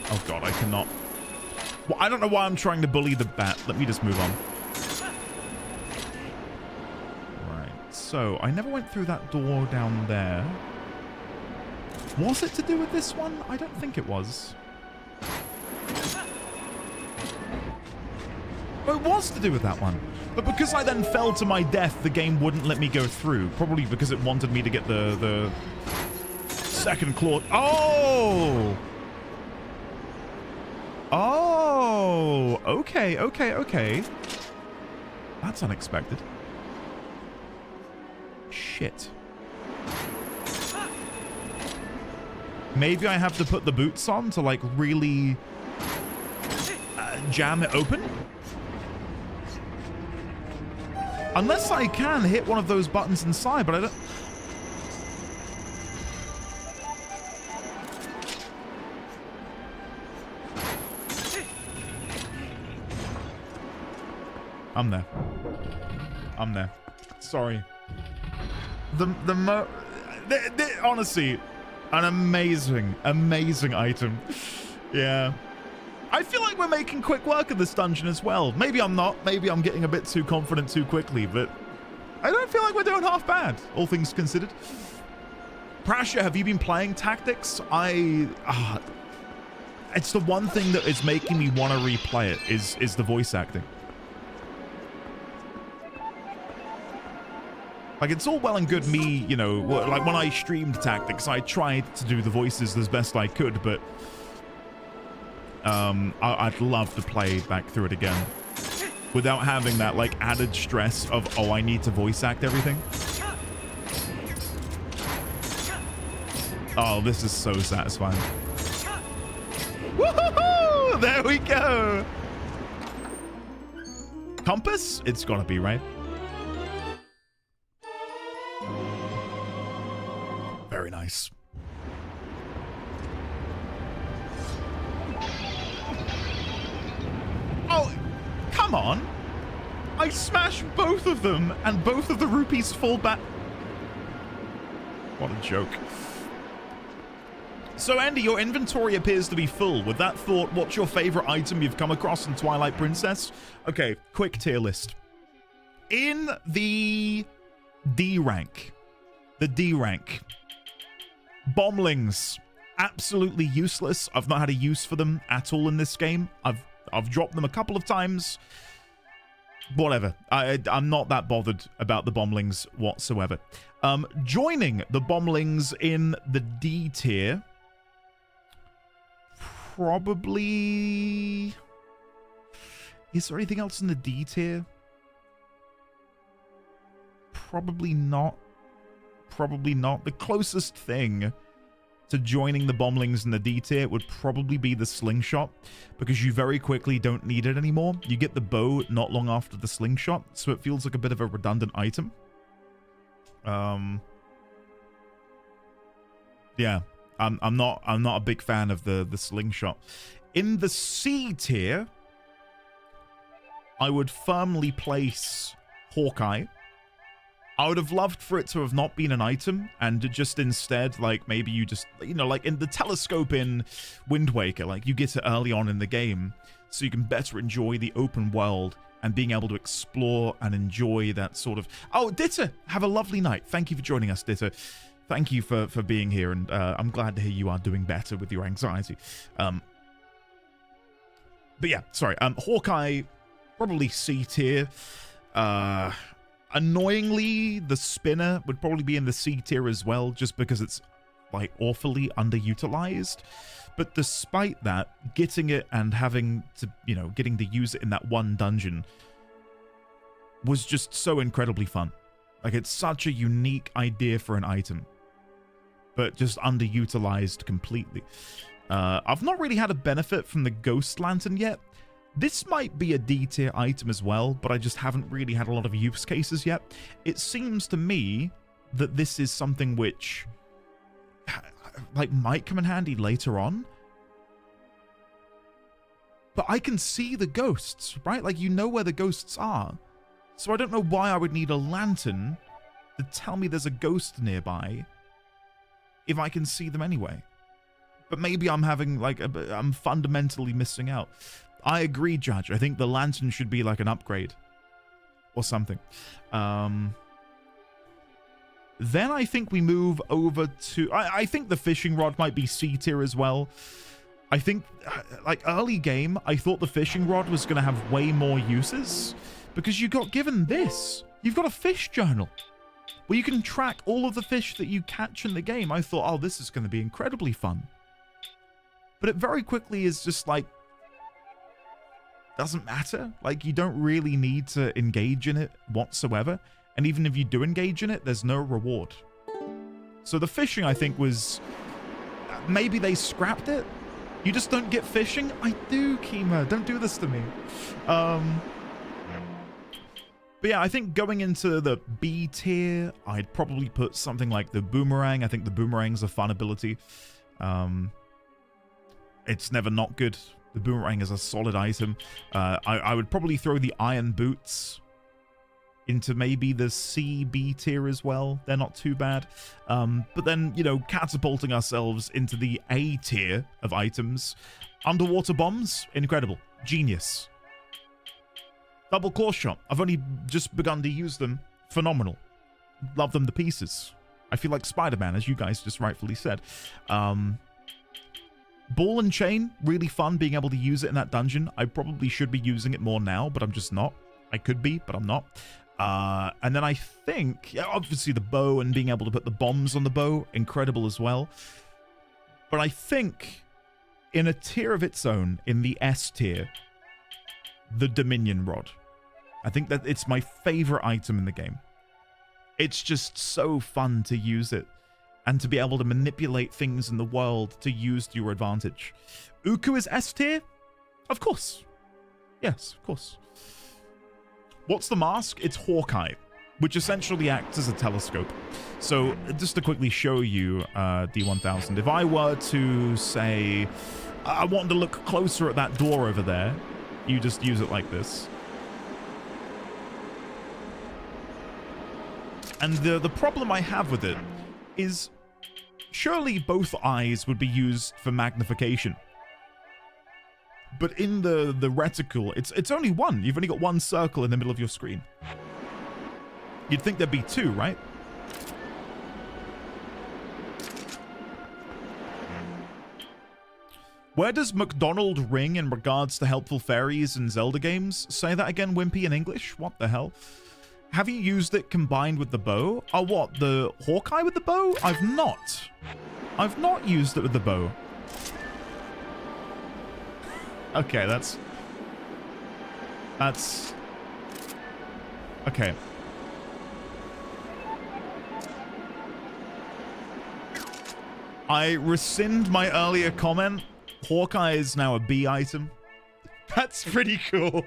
Oh god, I cannot. Well, I don't know why I'm trying to bully the bat. Let me just move on. Right, so I never went through that door down there. Was it to do with this one? I don't think it was. Oh, it was to do with that one. But because I then fell to my death, the game wouldn't let me go through. Probably because it wanted me to get the second claw. Oh! Oh! Okay, okay, okay. That's unexpected. Shit. Maybe I have to put the boots on to, like, really jam it open? Unless I can hit one of those buttons inside, but I don't... I'm there. I'm there. Sorry. Honestly, an amazing item. Yeah. I feel like we're making quick work of this dungeon as well. Maybe I'm not. Maybe I'm getting a bit too confident too quickly, but I don't feel like we're doing half bad, all things considered. Prasha, have you been playing Tactics? It's the one thing that is making me want to replay it is the voice acting. Like, it's all well and good me, you know, like when I streamed Tactics, I tried to do the voices as best I could, but I'd love to play back through it again without having that, like, added stress of, oh, I need to voice act everything. Oh, this is so satisfying. Woohoo! There we go! Compass? It's gotta be, right? Very nice. Oh, come on. I smashed both of them, and both of the rupees fall back. What a joke. So, Andy, your inventory appears to be full. With that thought, what's your favorite item you've come across in Twilight Princess? Okay, quick tier list. In the D rank, Bomblings, absolutely useless. I've not had a use for them at all in this game. I've dropped them a couple of times. Whatever. I'm not that bothered about the Bomblings whatsoever. Joining the Bomblings in the D tier, probably Is there anything else in the D tier? Probably not. Probably not. The closest thing to joining the bomblings in the D tier would probably be the slingshot, because you very quickly don't need it anymore. You get the bow not long after the slingshot, so it feels like a bit of a redundant item. Yeah, I'm not a big fan of the slingshot. In the C tier, I would firmly place Hawkeye. I would have loved for it to have not been an item and just instead, like, maybe you just, you know, like in the telescope in Wind Waker, like you get it early on in the game so you can better enjoy the open world and being able to explore and enjoy that sort of... Oh, Ditter, have a lovely night. Thank you for joining us, Ditter. Thank you for being here, and I'm glad to hear you are doing better with your anxiety. But yeah, sorry. Hawkeye, probably C tier. Annoyingly, the spinner would probably be in the C tier as well, just because it's like awfully underutilized. But despite that, getting it and having to, you know, getting to use it in that one dungeon was just so incredibly fun. Like, it's such a unique idea for an item, but just underutilized completely. I've not really had a benefit from the Ghost Lantern yet. This might be a D tier item as well, but I just haven't really had a lot of use cases yet. It seems to me that this is something which, like, might come in handy later on. But I can see the ghosts, right? Like, you know where the ghosts are. So I don't know why I would need a lantern to tell me there's a ghost nearby if I can see them anyway. But maybe I'm having, like, I'm fundamentally missing out. I agree, Judge. I think the lantern should be like an upgrade or something. Then I think we move over to... I think the fishing rod might be C tier as well. I think, like, early game, I thought the fishing rod was going to have way more uses because you got given this. You've got a fish journal where you can track all of the fish that you catch in the game. I thought, oh, this is going to be incredibly fun. But it very quickly is just like, doesn't matter. Like, you don't really need to engage in it whatsoever. And even if you do engage in it, there's no reward. So the fishing, I think, was... Maybe they scrapped it? You just don't get fishing? I do, Kima. Don't do this to me. But yeah, I think going into the B tier, I'd probably put something like the boomerang. I think the boomerang's a fun ability. It's never not good. The boomerang is a solid item. I would probably throw the iron boots into maybe the C-B tier as well. They're not too bad. But then, you know, catapulting ourselves into the A tier of items. Underwater bombs, incredible. Genius. Double core shot. I've only just begun to use them. Phenomenal. Love them to pieces. I feel like Spider-Man, as you guys just rightfully said. Ball and chain, really fun being able to use it in that dungeon. I probably should be using it more now, but I'm just not. I could be, but I'm not. And then I think, yeah, obviously the bow and being able to put the bombs on the bow, incredible as well. But I think in a tier of its own, in the S tier, the Dominion Rod. I think that it's my favorite item in the game. It's just so fun to use it and to be able to manipulate things in the world to use to your advantage. Uku is S tier? Of course. Yes, of course. What's the mask? It's Hawkeye, which essentially acts as a telescope. So just to quickly show you D1000, if I were to say, I wanted to look closer at that door over there, you just use it like this. And the problem I have with it is surely both eyes would be used for magnification. But in the reticle, it's only one. You've only got one circle in the middle of your screen. You'd think there'd be two, right? Where does McDonald ring in regards to helpful fairies in Zelda games? Say that again, Wimpy, in English? What the hell? Have you used it combined with the bow? Oh, what? The Hawkeye with the bow? I've not. I've not used it with the bow. That's... Okay. I rescind my earlier comment. Hawkeye is now a B item. That's pretty cool.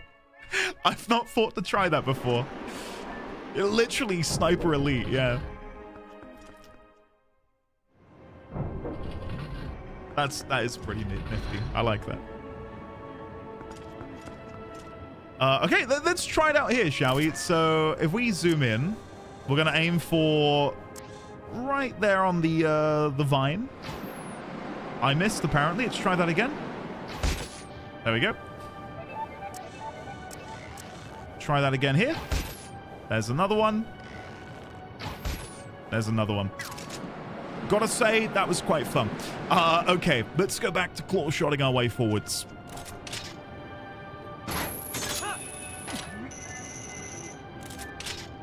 I've not thought to try that before. Literally Sniper Elite, yeah. That is pretty nifty. I like that. Okay, let's try it out here, shall we? So if we zoom in, we're gonna aim for right there on the vine. I missed apparently. Let's try that again. There we go. Try that again here. There's another one. There's another one. Gotta say, that was quite fun. Okay, let's go back to claw shotting our way forwards.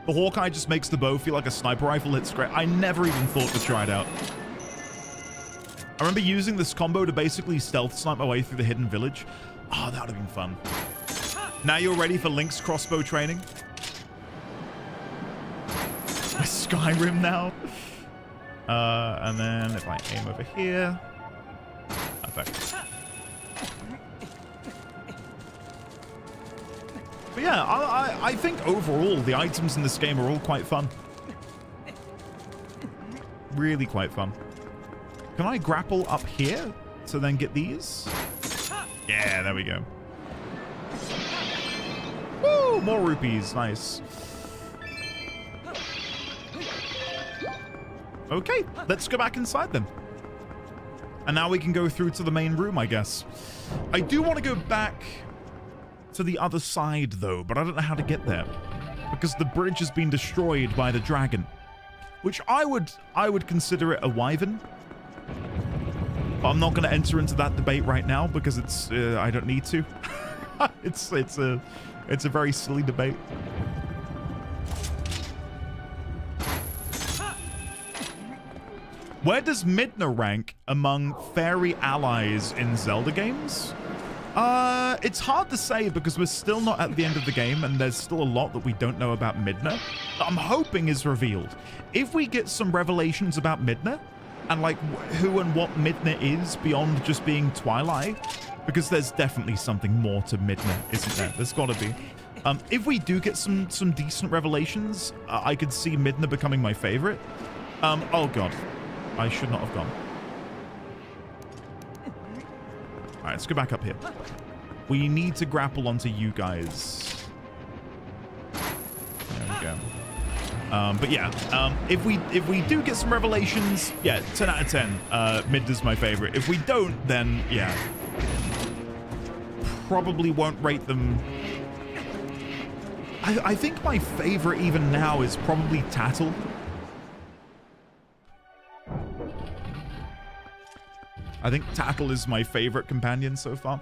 The Hawkeye just makes the bow feel like a sniper rifle. It's great. I never even thought to try it out. I remember using this combo to basically stealth snipe my way through the hidden village. Oh, that would have been fun. Now you're ready for Link's crossbow training? Skyrim now. And then if I aim over here. Perfect. But yeah, I think overall the items in this game are all quite fun. Really quite fun. Can I grapple up here to then get these? Yeah, there we go. Woo! More rupees. Nice. Okay, let's go back inside then. And now we can go through to the main room, I guess. I do want to go back to the other side, though, but I don't know how to get there. Because the bridge has been destroyed by the dragon. Which I would consider it a wyvern. But I'm not going to enter into that debate right now because it's I don't need to. it's a very silly debate. Where does Midna rank among fairy allies in Zelda games? It's hard to say because we're still not at the end of the game and there's still a lot that we don't know about Midna that I'm hoping is revealed. If we get some revelations about Midna and like who and what Midna is beyond just being Twilight, because there's definitely something more to Midna, isn't there? There's got to be. If we do get some decent revelations, I could see Midna becoming my favorite. Oh god. I should not have gone. Alright, let's go back up here. We need to grapple onto you guys. There we go. But yeah, if we do get some revelations, yeah, 10 out of 10. Midna's my favorite. If we don't, then yeah. Probably won't rate them. I think my favorite even now is probably Tattle. I think Tattle is my favorite companion so far.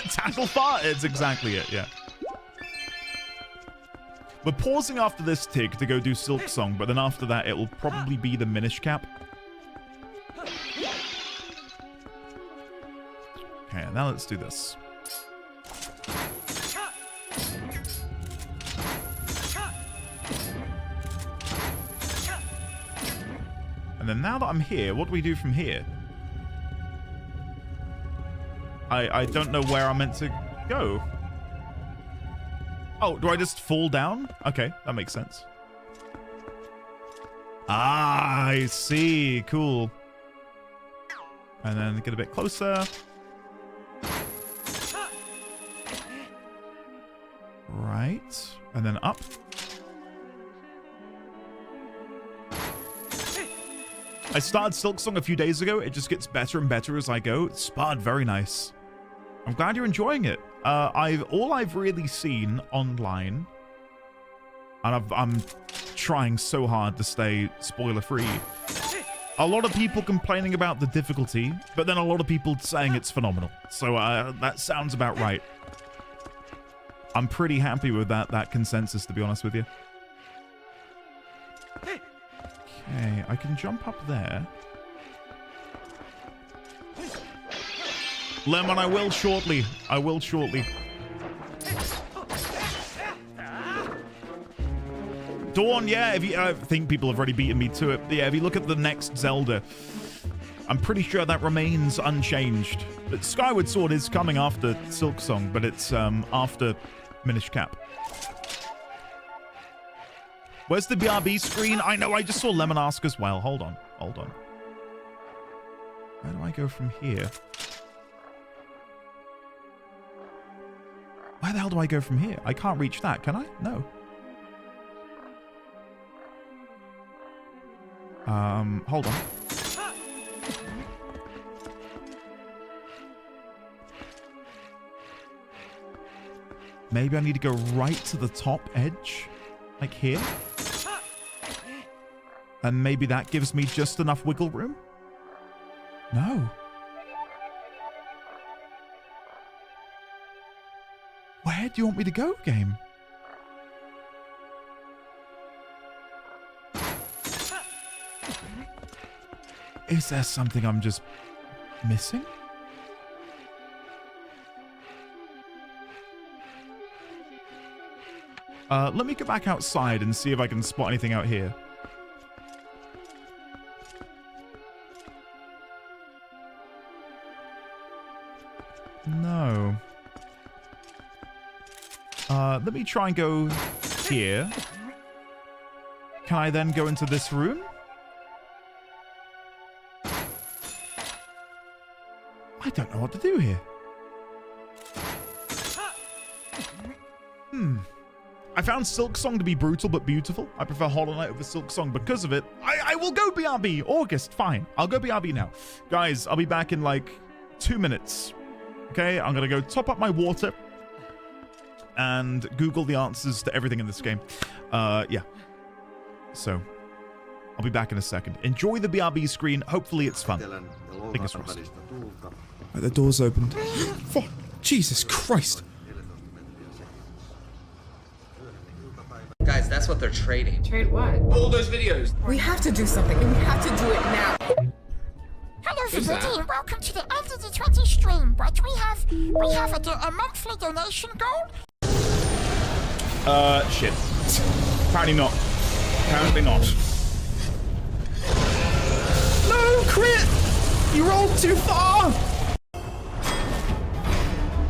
Tattle fart, it's exactly it, yeah. We're pausing after this Tig to go do Silk Song, but then after that it will probably be the Minish Cap. Okay, now let's do this. And then now that I'm here, what do we do from here? I don't know where I'm meant to go. Oh, do I just fall down? Okay, that makes sense. Ah, I see. Cool. And then get a bit closer. Right. And then up. I started Silk Song a few days ago. It just gets better and better as I go. It's sparred very nice. I'm glad you're enjoying it. All I've really seen online, and I'm trying so hard to stay spoiler-free. A lot of people complaining about the difficulty, but then a lot of people saying it's phenomenal. So that sounds about right. I'm pretty happy with that consensus, to be honest with you. Okay, I can jump up there. Lemon, I will shortly. I will shortly. Dawn, yeah, I think people have already beaten me to it. Yeah, if you look at the next Zelda, I'm pretty sure that remains unchanged. But Skyward Sword is coming after Silksong, but it's after Minish Cap. Where's the BRB screen? I know, I just saw Lemon ask as well. Hold on, hold on. Where do I go from here? Where the hell do I go from here? I can't reach that, can I? No. Hold on. Maybe I need to go right to the top edge, like here. And maybe that gives me just enough wiggle room? No. Where do you want me to go, game? Is there something I'm just missing? Let me go back outside and see if I can spot anything out here. No. Let me try and go here. Can I then go into this room? I don't know what to do here. I found Silksong to be brutal but beautiful. I prefer Hollow Knight over Silksong because of it. I will go BRB. August, fine. I'll go BRB now. Guys, I'll be back in like 2 minutes. Okay, I'm going to go top up my water and Google the answers to everything in this game. Yeah. So, I'll be back in a second. Enjoy the BRB screen. Hopefully it's fun. Fingers crossed. The door's opened. Fuck. Jesus Christ. Guys, that's what they're trading. Trade what? All those videos. We have to do something, and we have to do it now. Hello everybody and welcome to the end of the 20 stream. But we have a monthly donation goal. Shit. Apparently not. Apparently not. No, crit! You rolled too far!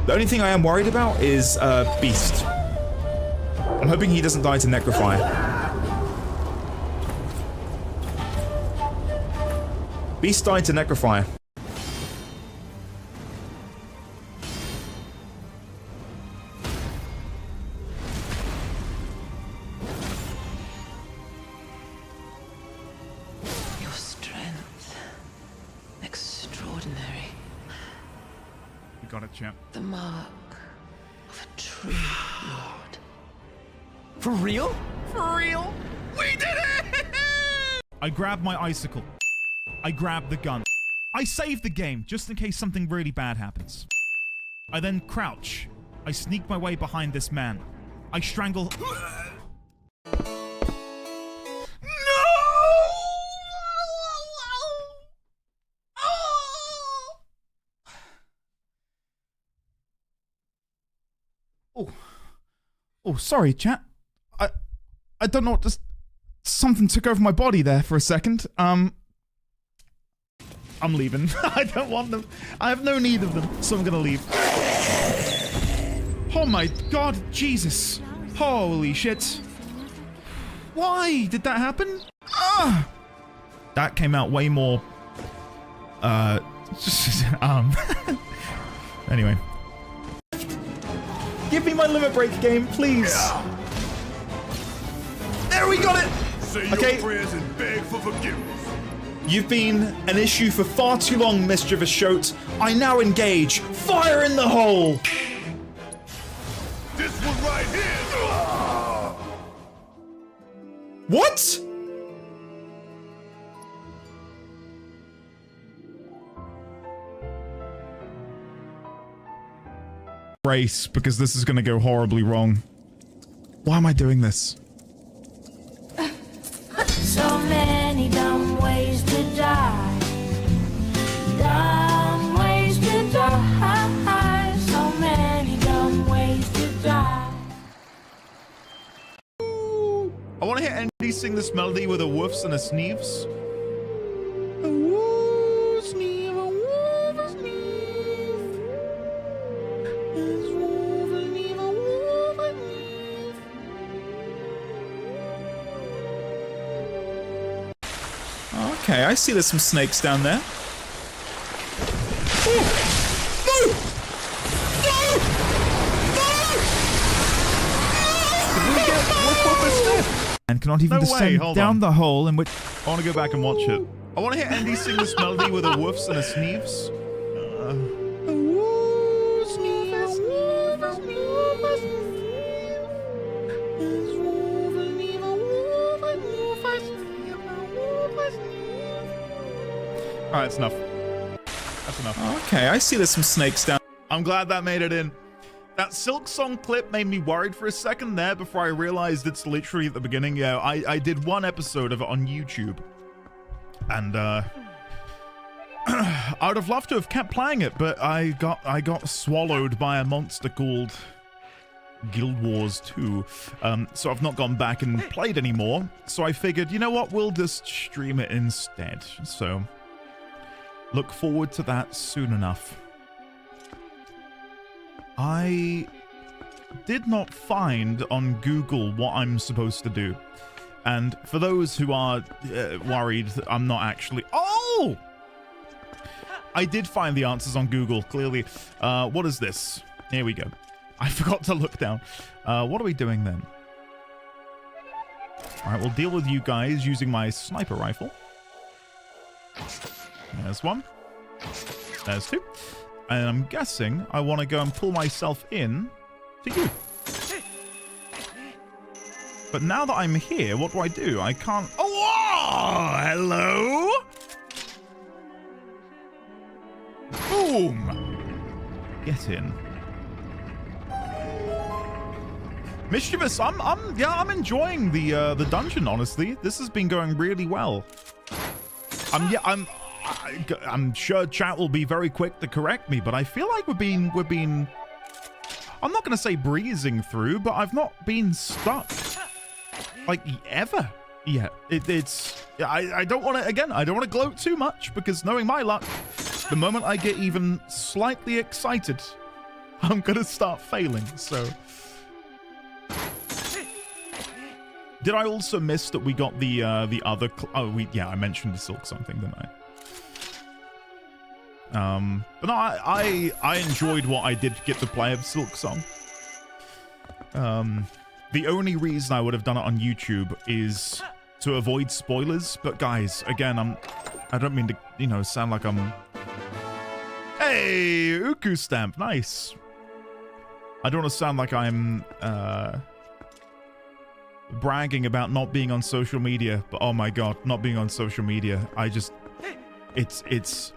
The only thing I am worried about is Beast. I'm hoping he doesn't die to Necrofy. Beast died to Necrofy. Your strength. Extraordinary. You got it, champ. The mark of a true lord. For real? For real? We did it! I grabbed my icicle. I grabbed the gun. I saved the game just in case something really bad happens. I then crouch. I sneak my way behind this man. I strangle... No! Oh, sorry, chat. I don't know what just something took over my body there for a second. I'm leaving. I don't want them. I have no need of them, so I'm gonna leave. Oh my god, Jesus. Holy shit. Why did that happen? Ah! That came out way more anyway. Give me my limit break game, please. There, we got it. Say your prayers and beg for forgiveness. You've been an issue for far too long, mischievous shote. I now engage. Fire in the hole. This one right here. What? Race, because this is going to go horribly wrong. Why am I doing this? So many dumb ways to die. Dumb ways to die. I want to hear Andy sing this melody with a woofs and a sneeves. A woo sneeve, a woof a sneeve. Is woof a sneeve, a woof a sneeve. Okay, I see there's some snakes down there. And cannot even descend down the hole in which... I want to go back and watch it. I want to hear Andy sing this melody with a woofs and a sneeves. A woo sneeve, a woof a sneeve, a sneeve. Is woof a sneeve, a woof a woof a sneeve, a woof a sneeve. Alright, that's enough. That's enough. Okay, I see there's some snakes down... I'm glad that made it in. That Silk Song clip made me worried for a second there before I realized it's literally at the beginning. Yeah, I did one episode of it on YouTube. And I would have loved to have kept playing it, but I got swallowed by a monster called Guild Wars 2. So I've not gone back and played anymore. So I figured, you know what, we'll just stream it instead. So look forward to that soon enough. I did not find on Google what I'm supposed to do. And for those who are worried that I'm not actually... Oh! I did find the answers on Google, clearly. What is this? Here we go. I forgot to look down. What are we doing then? All right, we'll deal with you guys using my sniper rifle. There's one. There's two. And I'm guessing I want to go and pull myself in to you. But now that I'm here, what do? I can't... Oh, hello? Boom. Get in. Mischievous, I'm enjoying the dungeon, honestly. This has been going really well. I'm sure chat will be very quick to correct me, but I feel like we're being I'm not going to say breezing through, but I've not been stuck like ever yet. I don't want to, again, I don't want to gloat too much, because knowing my luck, the moment I get even slightly excited, I'm going to start failing. So did I also miss that we got the other I mentioned the Silk something, didn't I? But no, I enjoyed what I did get to play of Silk Song. The only reason I would have done it on YouTube is to avoid spoilers. But guys, again, I don't mean to, you know, sound like I'm... Hey, Uku stamp, nice. I don't want to sound like I'm bragging about not being on social media, but oh my god, not being on social media, I just... It's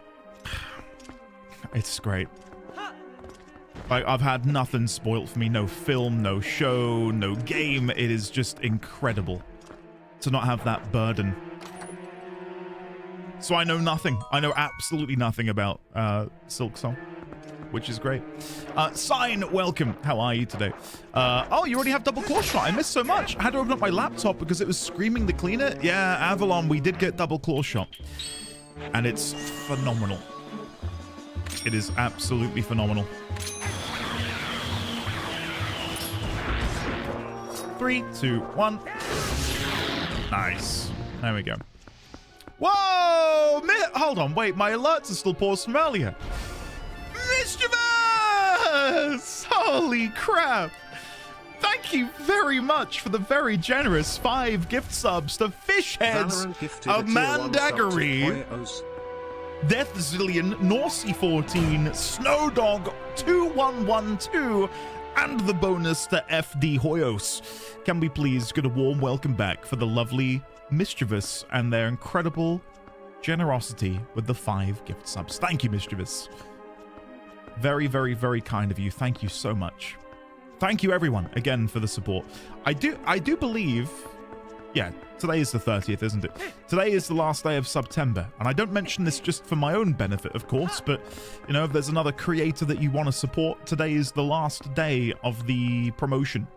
great. Like, I've had nothing spoilt for me. No film, no show, no game. It is just incredible to not have that burden. So I know nothing. I know absolutely nothing about Silk Song, which is great. Sign, welcome. How are you today? Oh, you already have double claw shot. I missed so much. I had to open up my laptop because it was screaming to clean it. Yeah, Avalon, we did get double claw shot. And it's phenomenal. It is absolutely phenomenal. 3, 2, 1. Nice. There we go. Whoa! Hold on, wait. My alerts are still paused from earlier. Mischievous! Holy crap! Thank you very much for the very generous 5 gift subs to Fishheads, Amandaggery, Death Zillion, Norsey 14, Snowdog 2112, and the bonus to FD Hoyos. Can we please get a warm welcome back for the lovely Mischievous and their incredible generosity with the 5 gift subs. Thank you, Mischievous. Very, very, very kind of you. Thank you so much. Thank you, everyone, again, for the support. I do believe... Yeah, today is the 30th, isn't it? Today is the last day of September, and I don't mention this just for my own benefit, of course, but, you know, if there's another creator that you want to support, today is the last day of the promotion.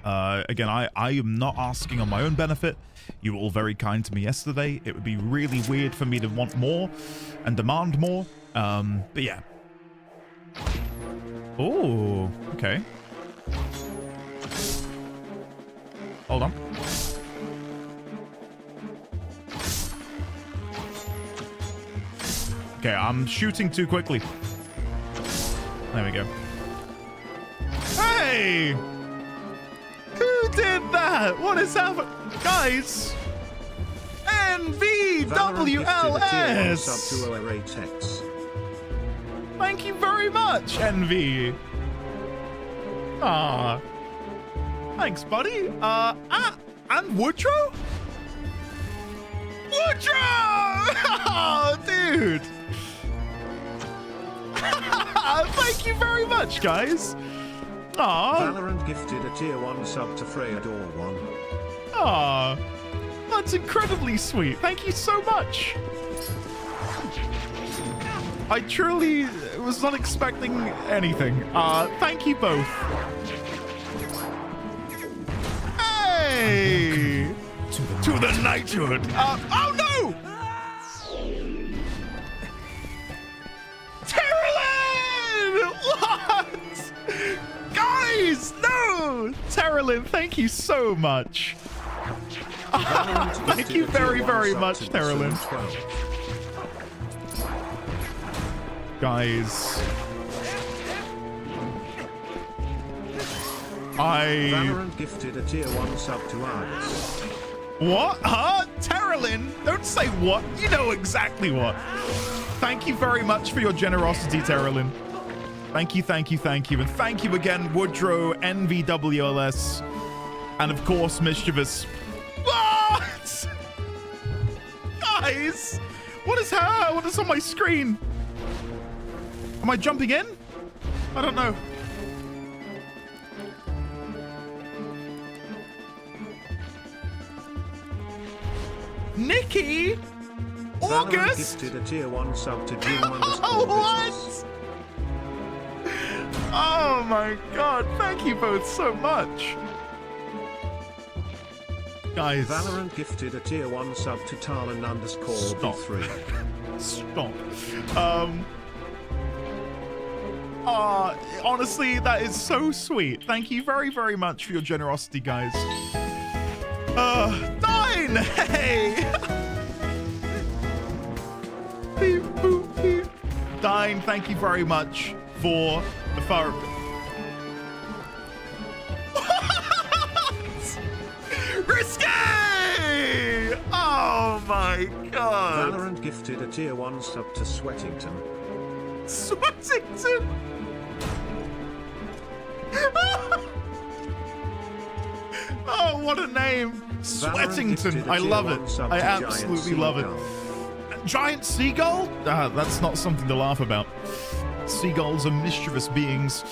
Again, I am not asking on my own benefit. You were all very kind to me yesterday. It would be really weird for me to want more and demand more. But yeah. Oh, okay. Hold on. Okay, I'm shooting too quickly. There we go. Hey! Who did that? What is happening? Guys! NVWLS! Thank you very much, NV. Ah. Thanks, buddy. And Woodrow? Woodrow! Oh, dude. Thank you very much, guys. Aww. Valorant gifted a tier 1 sub to Freyador 1. Aww. That's incredibly sweet. Thank you so much. I truly was not expecting anything. Thank you both. Hey! To the knighthood. Oh no! Terralyn! What? Guys, no! Terralyn, thank you so much. Thank you very, very much, Terralyn. Guys. Valorant gifted a tier 1 sub to Argus. What? Huh? Terralyn? Don't say what. You know exactly what. Thank you very much for your generosity, Terralyn. Thank you, thank you, thank you. And thank you again, Woodrow, NVWLS, and of course, Mischievous. What? Guys, what is on my screen? Am I jumping in? I don't know. Nikki? August? Gifted a tier 1 sub to June What? Oh my god, thank you both so much. Guys. Valorant gifted a tier 1 sub to Talon _B3. Stop. Honestly, that is so sweet. Thank you very, very much for your generosity, guys. Nine! Hey! Beep, boop, beep. Dine, thank you very much for the fire. Risky! Oh my god. Valorant gifted a tier 1 sub to Sweatington. Sweatington! Oh, what a name! Sweatington. I love it. I absolutely love it. Giant seagull? That's not something to laugh about. Seagulls are mischievous beings.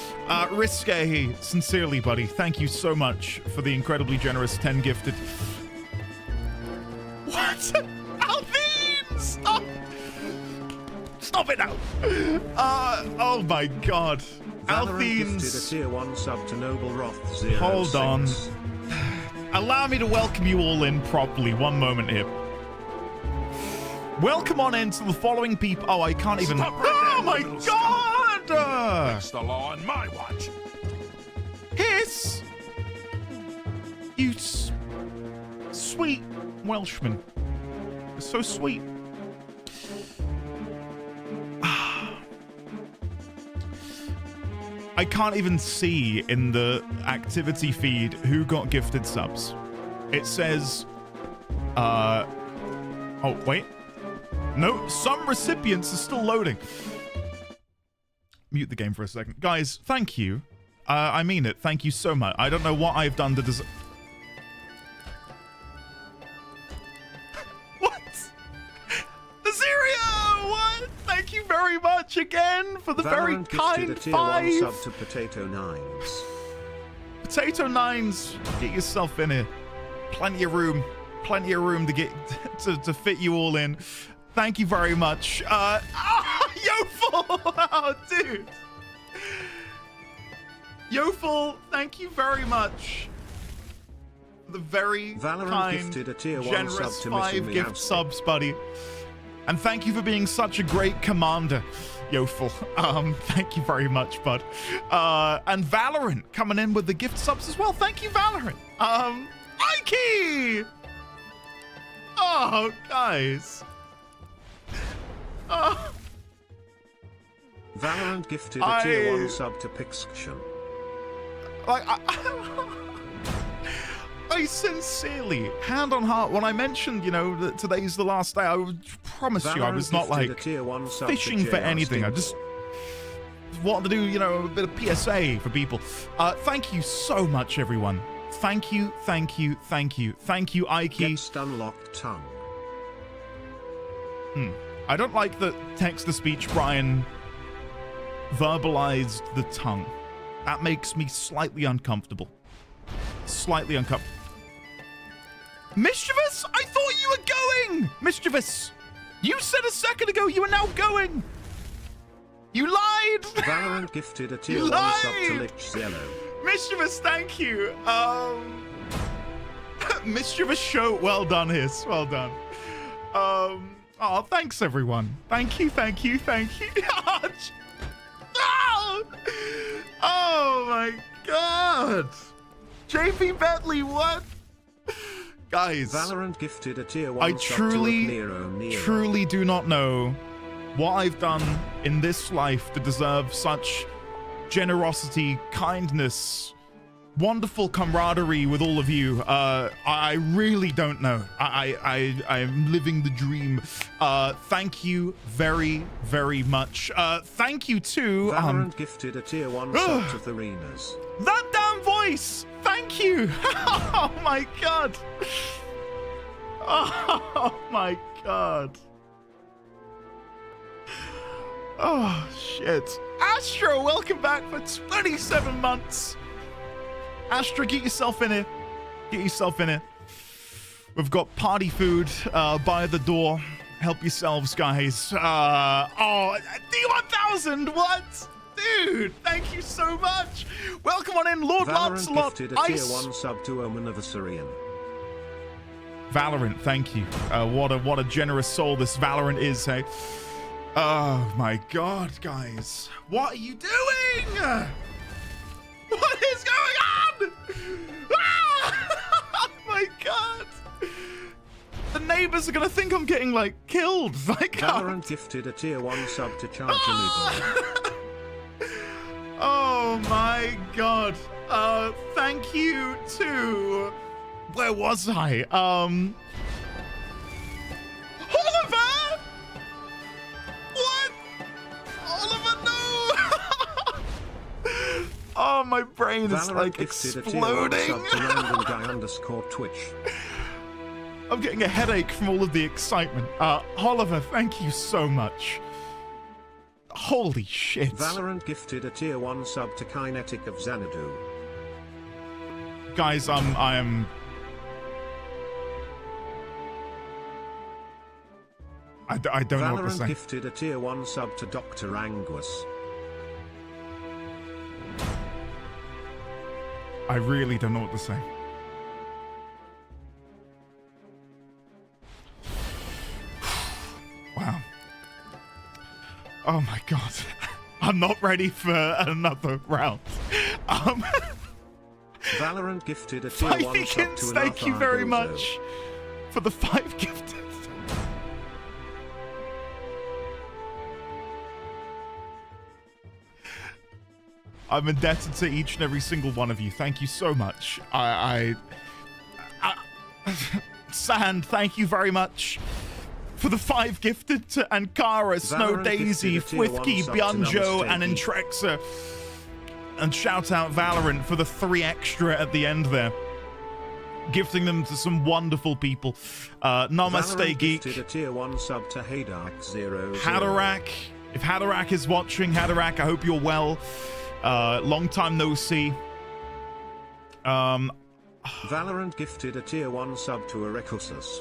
Risque, sincerely, buddy, thank you so much for the incredibly generous 10 gifted. What? Alvin! Stop! Stop it now! Oh my god. Althene's. A tier 1 sub to Noble Roth 06. Hold on. Allow me to welcome you all in properly. One moment here. Welcome on into the following people. Oh, I can't even. Oh my god! That's the law on my watch. Hiss! You sweet Welshman. You're so sweet. I can't even see in the activity feed who got gifted subs. It says, oh, wait. No, some recipients are still loading. Mute the game for a second. Guys, thank you. I mean it. Thank you so much. I don't know what I've done to deserve. What? Azeria! What? Thank you very much again for the very kind 5. Sub to Potato Nines. Potato Nines, get yourself in here. Plenty of room to get to fit you all in. Thank you very much. Yoful! Oh, dude. Yoful, thank you very much the very Valorant kind, gifted a tier 1 generous sub to 5 Missing gift Meowstic. subs, buddy. And thank you for being such a great commander, Yofel. Thank you very much, bud. And Valorant coming in with the gift subs as well. Thank you, Valorant. Ike! Oh, guys. Oh. Valorant gifted a tier 1 sub to Pixction. Like, I sincerely, hand on heart, when I mentioned, you know, that today's the last day, I would promise you I was not like fishing for anything. I just wanted to do, you know, a bit of PSA for people. Thank you so much, everyone. Thank you, thank you, thank you, thank you, Ike. Gets unlocked tongue. I don't like that text-to-speech Brian verbalized the tongue. That makes me slightly uncomfortable. Slightly uncomfortable. Mischievous? I thought you were going! Mischievous! You said a second ago you were now going! You lied! Valorant gifted a tier 1 sub to Lich Zello. Mischievous, thank you. Mischievous show. Well done, Hiss. Well done. Oh, thanks, everyone. Thank you, thank you, thank you. Oh my god! JP Bentley, what? Guys, Valorant gifted a tier 1 I sub truly, to Nero. truly do not know what I've done in this life to deserve such generosity, kindness, wonderful camaraderie with all of you. I really don't know. I'm living the dream. Thank you very, very much. Thank you to Valorant gifted a tier 1 sub to Therinas. that damn voice. Thank you. Oh my god. Oh my god. Oh shit. Astro, welcome back for 27 months. Astra, get yourself in here. Get yourself in here. We've got party food by the door. Help yourselves, guys. Oh, D1000, what? Dude, thank you so much. Welcome on in, Lord Valorant Lancelot. gifted a tier Ice. 1 sub to Omen of Assyrian. Valorant, thank you. What a generous soul this Valorant is, hey. Oh my god, guys. What are you doing? What is going on? Ah! Oh my god. The neighbors are gonna think I'm getting, like, killed. Like, Valorant gifted a tier 1 sub to Charge Amiibo. Oh my god. Thank you to... Where was I? Oliver! What? Oliver, no! Oh, my brain is Valorant like gifted a tier 1 exploding. sub to Random_Guy_Twitch. I'm getting a headache from all of the excitement. Oliver, thank you so much. Holy shit. Valorant gifted a tier 1 sub to Kinetic of Xanadu. Guys, I am... I don't know what to Valorant say. gifted a tier 1 sub to Dr. Angus. I really don't know what to say. Wow. Oh my god. I'm not ready for another round. Valorant gifted a tier 1 sub to Vikings, thank you very much for the 5 gifted. I'm indebted to each and every single one of you. Thank you so much. Sand, thank you very much for the 5 gifted to Ankara, Snow Valorant Daisy, gifted a tier 1 Fwithkey, sub to Bionjo, Namaste and Geek. Entrexa. And shout out Valorant for the 3 extra at the end there. Gifting them to some wonderful people. Namaste Valorant Geek. gifted a tier 1 sub to Haydark00. Haderach. If Haderach is watching, Haderach, I hope you're well. Long time no see. Valorant gifted a tier 1 sub to Erekosus.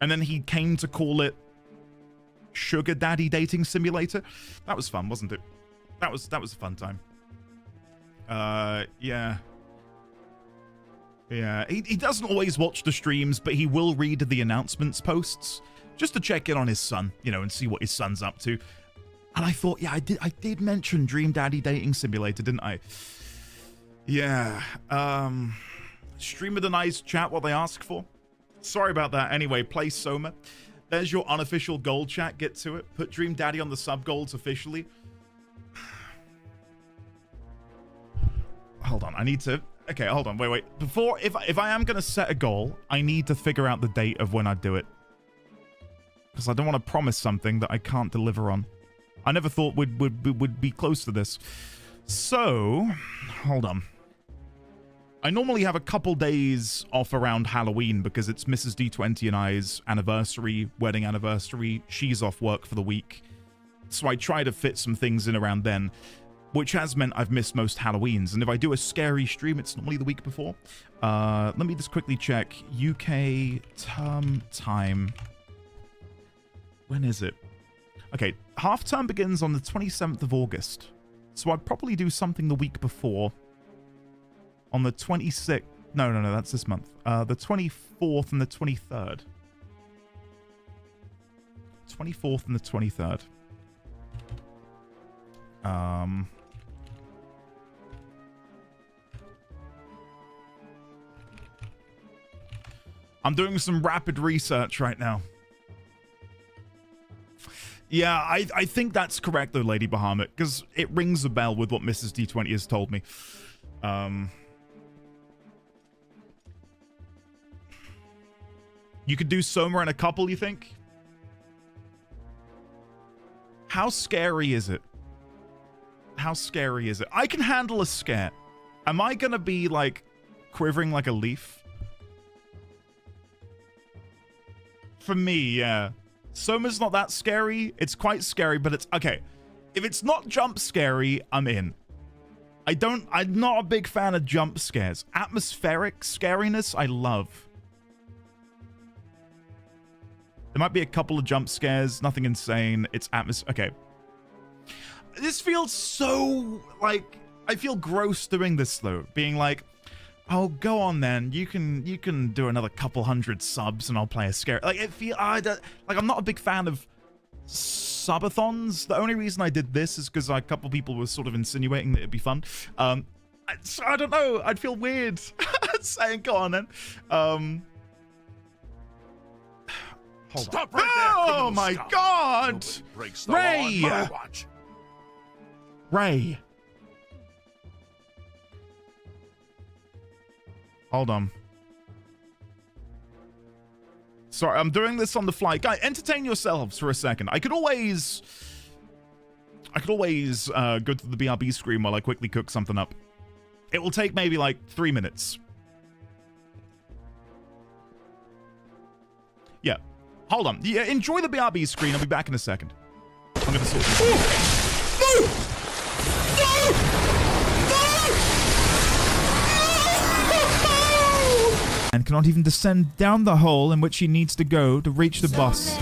And then he came to call it Sugar Daddy Dating Simulator. That was fun, wasn't it? That was a fun time. Yeah. Yeah, he doesn't always watch the streams, but he will read the announcements posts just to check in on his son, you know, and see what his son's up to. And I thought, yeah, I did mention Dream Daddy Dating Simulator, didn't I? Yeah. Stream of the nice chat, what they ask for. Sorry about that. Anyway, play Soma. There's your unofficial gold chat. Get to it. Put Dream Daddy on the sub golds officially. Hold on, I need to... Okay, hold on, wait. Before, if I am going to set a goal, I need to figure out the date of when I do it. Because I don't want to promise something that I can't deliver on. I never thought would be close to this. So, hold on. I normally have a couple days off around Halloween because it's Mrs. D20 and I's anniversary, wedding anniversary. She's off work for the week. So I try to fit some things in around then, which has meant I've missed most Halloweens. And if I do a scary stream, it's normally the week before. Let me just quickly check. UK term time. When is it? Okay, half term begins on the 27th of August. So I'd probably do something the week before. On the 26th. No, that's this month. The 24th and the 23rd. 24th and the 23rd. I'm doing some rapid research right now. Yeah, I think that's correct though, Lady Bahamut, because it rings a bell with what Mrs. D20 has told me. You could do Soma and a couple, you think? How scary is it? How scary is it? I can handle a scare. Am I gonna be, like, quivering like a leaf? For me, yeah. Soma's not that scary. It's quite scary, but it's... Okay. If it's not jump scary, I'm in. I'm not a big fan of jump scares. Atmospheric scariness, I love. There might be a couple of jump scares. Nothing insane. It's okay. This feels so, like... I feel gross doing this, though. Being like... Oh, go on then. You can do another couple hundred subs and I'll play a scare. Like I'm not a big fan of subathons. The only reason I did this is because a couple people were sort of insinuating that it'd be fun. I don't know. I'd feel weird saying go on then. Hold Stop on. right there, Oh my God! Ray! Ray! Hold on. Sorry, I'm doing this on the fly. Guys, entertain yourselves for a second. I could always go to the BRB screen while I quickly cook something up. It will take maybe like 3 minutes. Yeah. Hold on. Yeah, enjoy the BRB screen. I'll be back in a second. I'm gonna sort this. No! No! And cannot even descend down the hole in which he needs to go to reach the bus.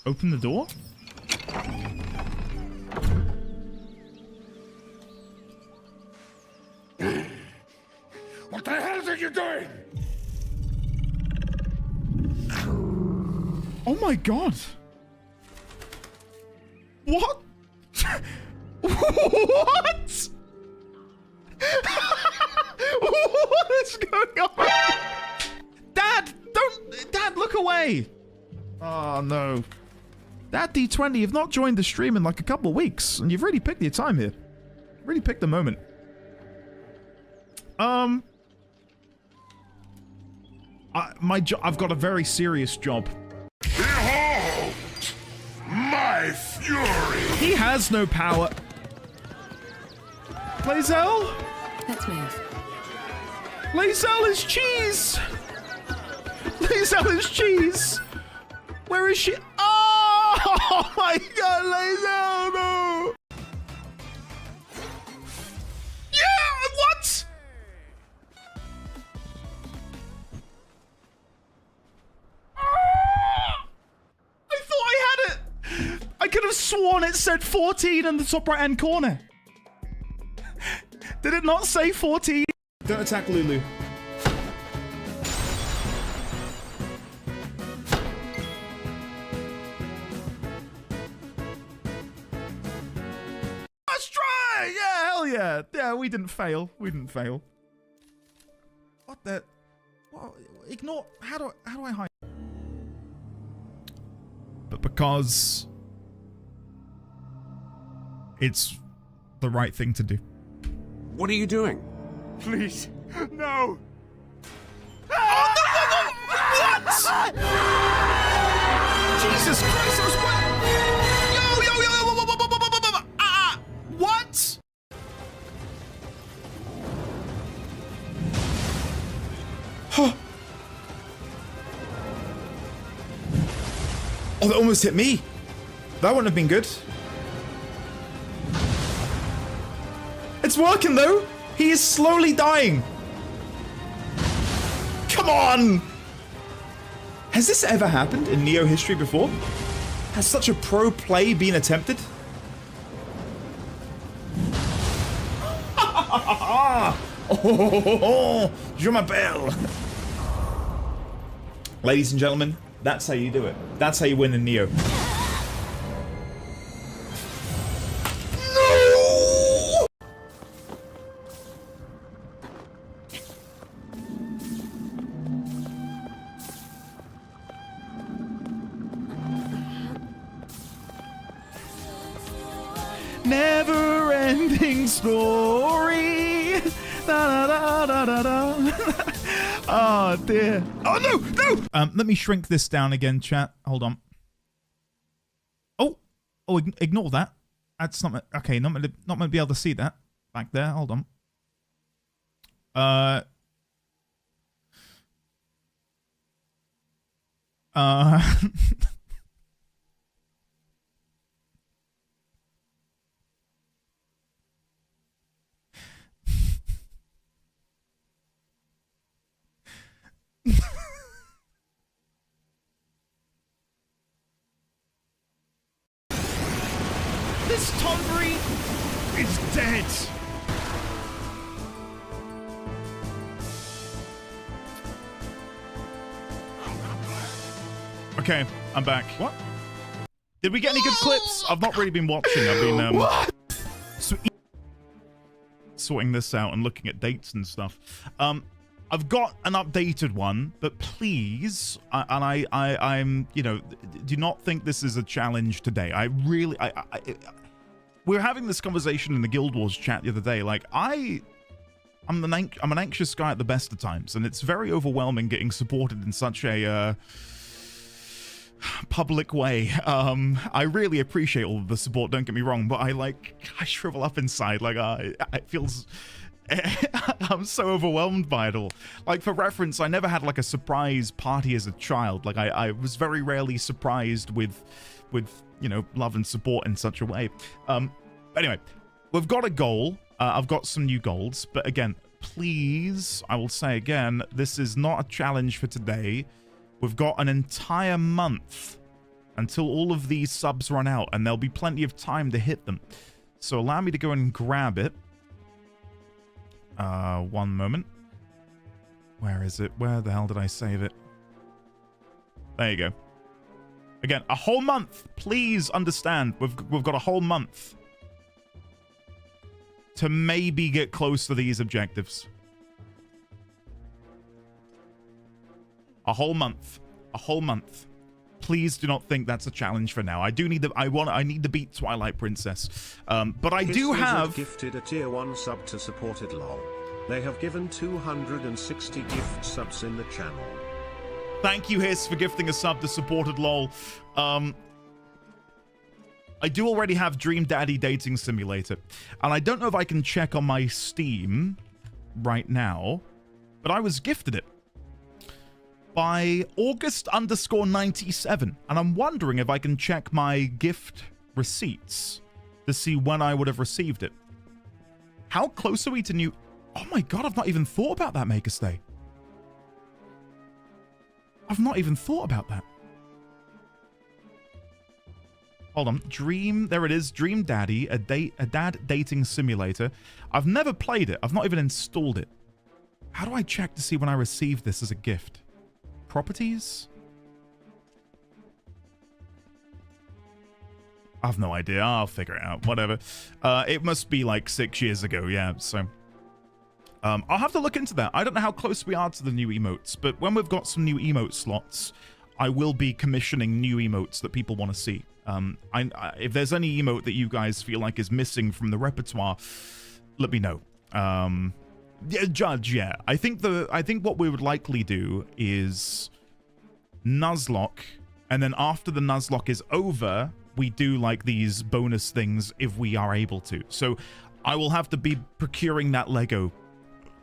Open the door? What the hell are you doing? Oh my God. What? What? What is going on? Dad, Dad, look away. Oh no. Dad D20, you've not joined the stream in like a couple of weeks, and you've really picked your time here. Really picked the moment. I've got a very serious job. Behold my fury! He has no power. Lae'zel? Let's move. Lae'zel is cheese! Lae'zel is cheese! Where is she? Oh my God, Lae'zel, no! sworn it said 14 in the top right-hand corner. Did it not say 14? Don't attack Lulu. Let's try! Yeah, hell yeah. Yeah, we didn't fail. We didn't fail. What the... Well, ignore... How do I hide? But because... it's the right thing to do. What are you doing? Please, no. Oh, no! What? Jesus Christ, I was what? What? Oh, that almost hit me. That wouldn't have been good. It's working though. He is slowly dying. Come on. Has this ever happened in Neo history before? Has such a pro play been attempted? Oh, je m'appelle. Ladies and gentlemen, that's how you do it. That's how you win in Neo. No! Never-ending story. Da, da, da, da, da. Oh dear. Oh no, no! Let me shrink this down again, chat. Hold on. Oh, ignore that. That's not okay. Not gonna be able to see that back there. Hold on. This Tombury is dead. Okay, I'm back. What? Did we get any good clips? I've not really been watching. I've been sorting this out and looking at dates and stuff. I've got an updated one, but please, I'm, you know, do not think this is a challenge today. I really, we were having this conversation in the Guild Wars chat the other day. Like, I'm an anxious guy at the best of times, and it's very overwhelming getting supported in such a public way. I really appreciate all of the support. Don't get me wrong, but I shrivel up inside. Like, it feels. I'm so overwhelmed by it all. Like, for reference, I never had like a surprise party as a child. Like, I was very rarely surprised with you know, love and support in such a way. Anyway, we've got a goal. I've got some new goals, but again, please, I will say again, this is not a challenge for today. We've got an entire month until all of these subs run out, and there'll be plenty of time to hit them. So allow me to go and grab it. One moment. Where is it? Where the hell did I save it? There you go. Again, a whole month. Please understand, we've got a whole month to maybe get close to these objectives. A whole month. A whole month. Please do not think that's a challenge for now. I do need I need to beat Twilight Princess. But I do have gifted a tier 1 sub to supported lol. They have given 260 gift subs in the channel. Thank you, Hiss, for gifting a sub to supported lol. I do already have Dream Daddy Dating Simulator, and I don't know if I can check on my Steam right now, but I was gifted it by August_97, and I'm wondering if I can check my gift receipts to see when I would have received it. How close are we to new... Oh my god, I've not even thought about that, Maker Stay. I've not even thought about that. Hold on. Dream. There it is. Dream Daddy, a dad dating simulator. I've never played it. I've not even installed it. How do I check to see when I received this as a gift? Properties? I've no idea. I'll figure it out. Whatever. It must be like 6 years ago. Yeah, so... I'll have to look into that. I don't know how close we are to the new emotes, but when we've got some new emote slots, I will be commissioning new emotes that people want to see. If there's any emote that you guys feel like is missing from the repertoire, let me know. Yeah, Judge, yeah. I think what we would likely do is Nuzlocke, and then after the Nuzlocke is over, we do like these bonus things if we are able to. So I will have to be procuring that Lego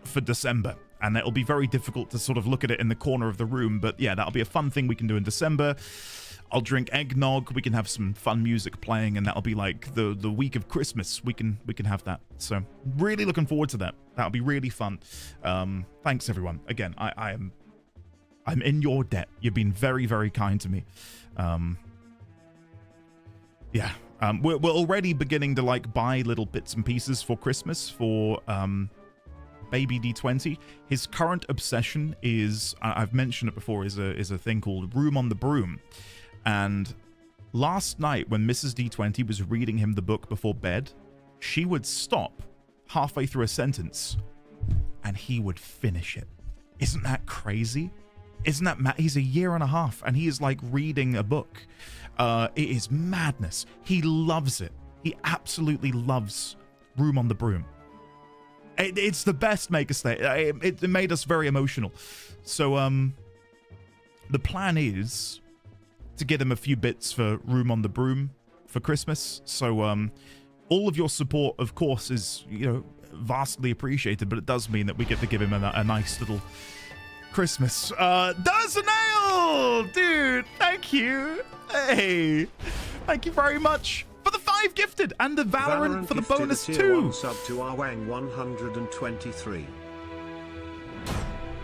for December, and it'll be very difficult to sort of look at it in the corner of the room, but yeah, that'll be a fun thing we can do in December. I'll drink eggnog, we can have some fun music playing, and that'll be like the week of Christmas. We can have that. So really looking forward to that. That'll be really fun. Thanks everyone. Again, I'm in your debt. You've been very, very kind to me. Yeah. We're already beginning to like buy little bits and pieces for Christmas for Baby D20. His current obsession is, I've mentioned it before, is a thing called Room on the Broom. And last night when Mrs. D20 was reading him the book before bed, she would stop halfway through a sentence and he would finish it. Isn't that crazy? Isn't that he's a year and a half and he is like reading a book. It is madness. He loves it. He absolutely loves Room on the Broom. It's the best Maker State. It made us very emotional. So, the plan is to get him a few bits for Room on the Broom for Christmas. So, all of your support, of course, is, vastly appreciated, but it does mean that we get to give him a nice little Christmas. Does a nail! Dude, thank you. Hey, thank you very much. For the 5 gifted and the Valorant for the bonus 2. Sub to Arwang 123.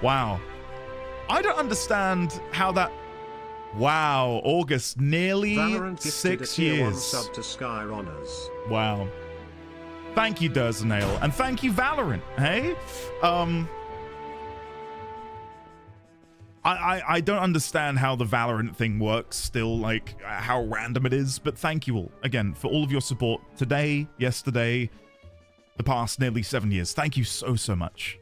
Wow. I don't understand how that... Wow, August, nearly Valorant 6 years. 1 years. sub to Sky Honors. Wow. Thank you, Durznail, and thank you, Valorant. Hey? I don't understand how the Valorant thing works still, like how random it is, but thank you all again for all of your support today, yesterday, the past nearly 7 years. Thank you so much.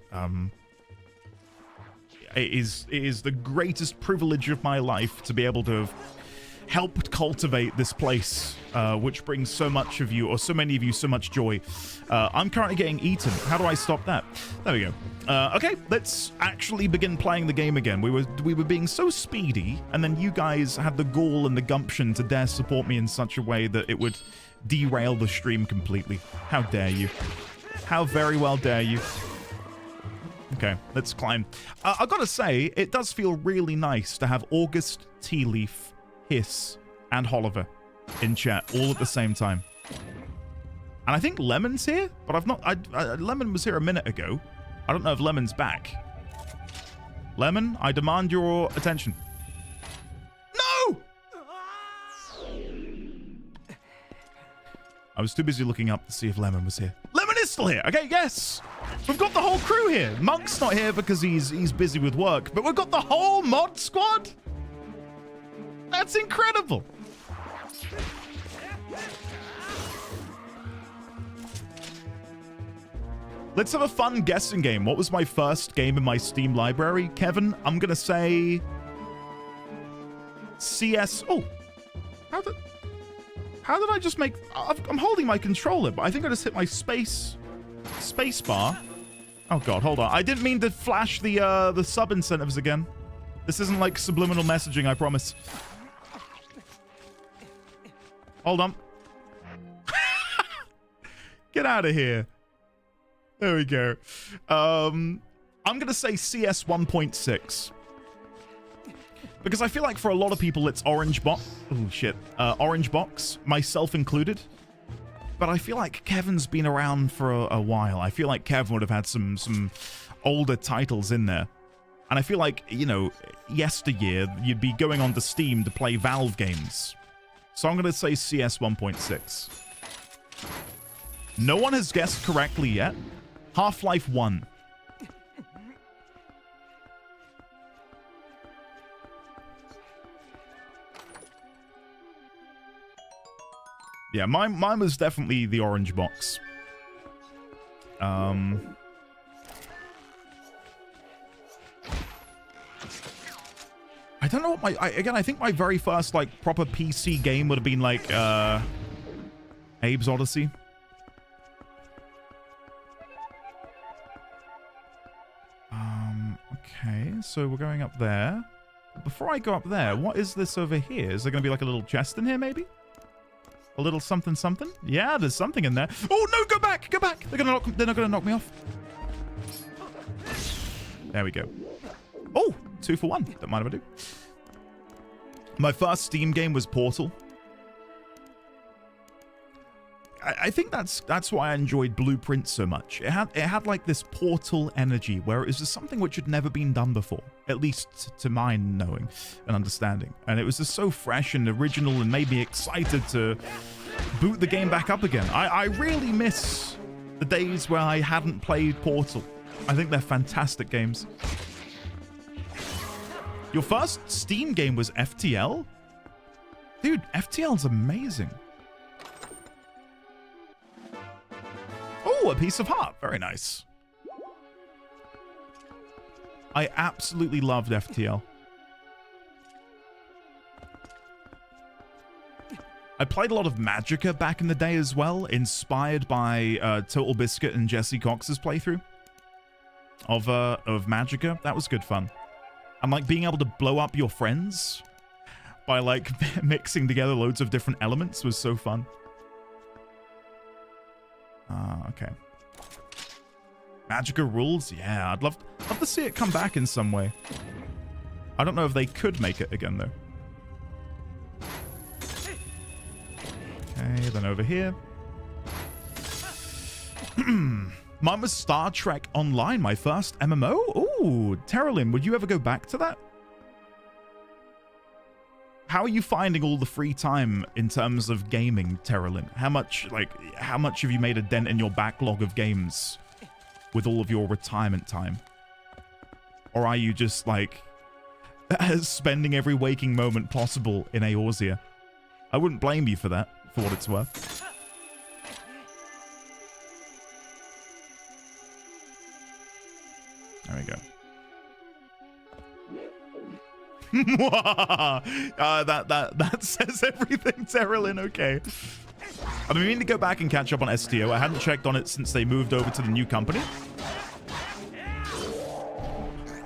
It is the greatest privilege of my life to be able to have helped cultivate this place, which brings so much of you, or so many of you, so much joy. I'm currently getting eaten. How do I stop that? There we go. Okay, let's actually begin playing the game again. We were being so speedy, and then you guys had the gall and the gumption to dare support me in such a way that it would derail the stream completely. How dare you? How very well dare you? Okay, let's climb. I gotta say, it does feel really nice to have August, Tea Leaf, Hiss, and Oliver in chat all at the same time. And I think Lemon's here, but I've not... Lemon was here a minute ago. I don't know if Lemon's back. Lemon, I demand your attention. No! I was too busy looking up to see if Lemon was here. Lemon is still here! Okay, yes! We've got the whole crew here. Monk's not here because he's busy with work, but we've got the whole mod squad? That's incredible! Let's have a fun guessing game. What was my first game in my Steam library? Kevin, I'm gonna say... CS... Oh! How did I just make... I'm holding my controller, but I think I just hit my space bar. Oh god, hold on. I didn't mean to flash the sub incentives again. This isn't like subliminal messaging, I promise. Hold on. Get out of here. There we go. I'm gonna say CS 1.6. Because I feel like for a lot of people it's Orange Box. Oh shit. Orange Box, myself included. But I feel like Kevin's been around for a while. I feel like Kevin would have had some older titles in there. And I feel like, yesteryear, you'd be going onto Steam to play Valve games. So I'm going to say CS 1.6. No one has guessed correctly yet. Half-Life 1. Yeah, mine was definitely the orange box. I don't know what my... again, I think my very first, like, proper PC game would have been, like, Abe's Odyssey. Okay, so we're going up there. Before I go up there, what is this over here? Is there going to be, like, a little chest in here, maybe? A little something something? Yeah, there's something in there. Oh, no, go back! Go back! They're not going to knock me off. There we go. Oh, 2 for 1. Don't mind if I do. My first Steam game was Portal. I think that's why I enjoyed Blueprint so much. It had like this Portal energy where it was just something which had never been done before, at least to my knowing and understanding. And it was just so fresh and original and made me excited to boot the game back up again. I really miss the days where I hadn't played Portal. I think they're fantastic games. Your first Steam game was FTL? Dude, FTL's amazing. Oh, a piece of heart. Very nice. I absolutely loved FTL. I played a lot of Magicka back in the day as well, inspired by Total Biscuit and Jesse Cox's playthrough of Magicka. That was good fun. And like being able to blow up your friends by like mixing together loads of different elements was so fun. Okay. Magicka rules? Yeah, I'd love to see it come back in some way. I don't know if they could make it again, though. Okay, then over here. Mine was Star Trek Online, my first MMO? Ooh, Terralyn, would you ever go back to that? How are you finding all the free time in terms of gaming, Terralyn? How much have you made a dent in your backlog of games with all of your retirement time? Or are you just, like, spending every waking moment possible in Eorzea? I wouldn't blame you for that, for what it's worth. There we go. That says everything, Terralyn. Okay. I've been meaning to go back and catch up on STO. I hadn't checked on it since they moved over to the new company.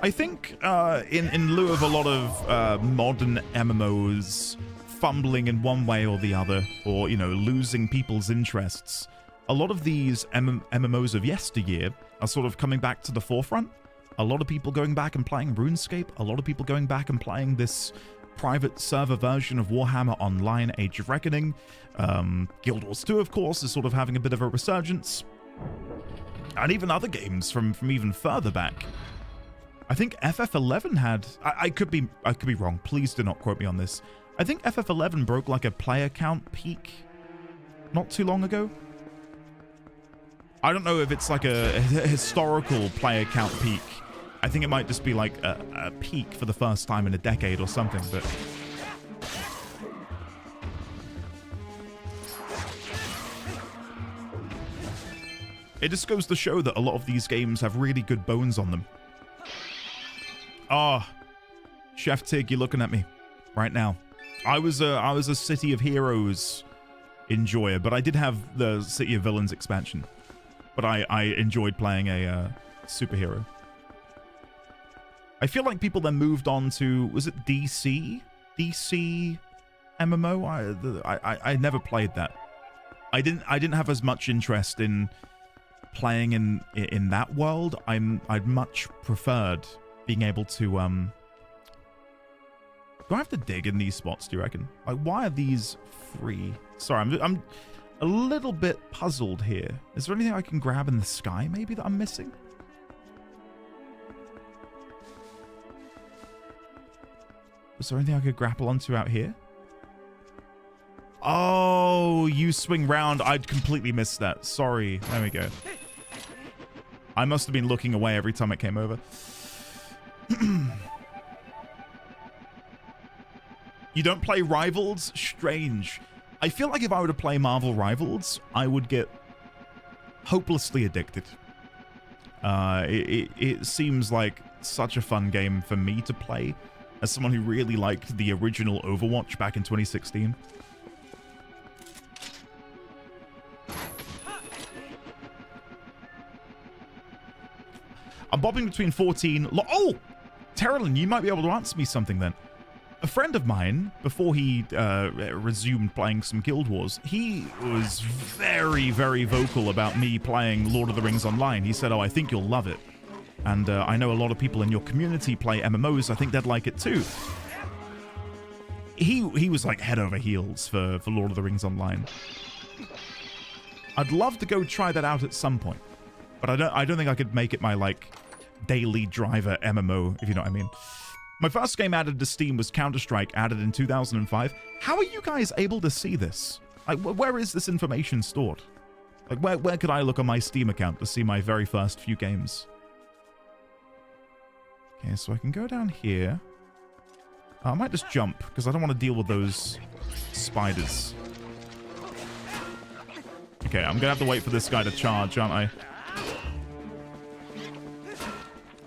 I think in lieu of a lot of modern MMOs fumbling in one way or the other, or, you know, losing people's interests, a lot of these MMOs of yesteryear are sort of coming back to the forefront. A lot of people going back and playing RuneScape. A lot of people going back and playing this private server version of Warhammer Online Age of Reckoning. Guild Wars 2, of course, is sort of having a bit of a resurgence. And even other games from even further back. I think FF11 had... I could be wrong. Please do not quote me on this. I think FF11 broke like a player count peak not too long ago. I don't know if it's like a historical player count peak. I think it might just be like a peak for the first time in a decade or something, but... It just goes to show that a lot of these games have really good bones on them. Ah, Chef Tig, you're looking at me right now. I was a City of Heroes enjoyer, but I did have the City of Villains expansion. But I enjoyed playing a superhero. I feel like people then moved on to, was it DC? DC MMO? I never played that. I didn't have as much interest in playing in that world. I'd much preferred being able to do I have to dig in these spots, do you reckon? Like, why are these free? Sorry, I'm a little bit puzzled here. Is there anything I can grab in the sky maybe that I'm missing? Is there anything I could grapple onto out here? Oh, you swing round. I'd completely missed that. Sorry. There we go. I must have been looking away every time it came over. You don't play Rivals? Strange. I feel like if I were to play Marvel Rivals, I would get hopelessly addicted. It seems like such a fun game for me to play as someone who really liked the original Overwatch back in 2016. I'm bobbing between 14... Oh! Terrelin, you might be able to answer me something then. A friend of mine, before he resumed playing some Guild Wars, he was very, very vocal about me playing Lord of the Rings Online. He said, oh, I think you'll love it. And I know a lot of people in your community play MMOs. I think they'd like it too. He was like head over heels for Lord of the Rings Online. I'd love to go try that out at some point. But I don't think I could make it my, like, daily driver MMO, if you know what I mean. My first game added to Steam was Counter-Strike, added in 2005. How are you guys able to see this? Like, where is this information stored? Like, where could I look on my Steam account to see my very first few games? Okay, so I can go down here. I might just jump, because I don't want to deal with those spiders. Okay, I'm going to have to wait for this guy to charge, aren't I?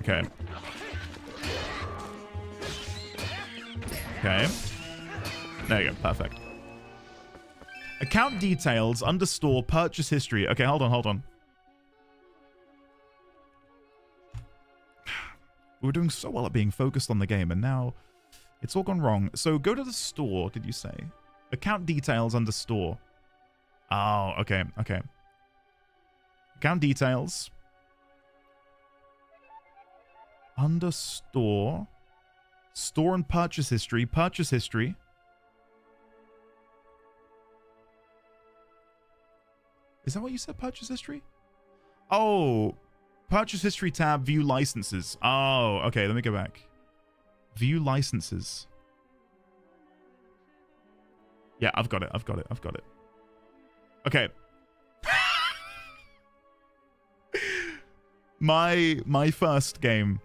Okay. Okay. There you go. Perfect. Account details, under store, purchase history. Okay, hold on. We were doing so well at being focused on the game, and now it's all gone wrong. So go to the store, did you say? Account details under store. Oh, okay. Account details. Under store. Store and purchase history. Purchase history. Is that what you said? Purchase history? Oh. Purchase history tab. View licenses. Oh, okay. Let me go back. View licenses. Yeah, I've got it. Okay. My first game.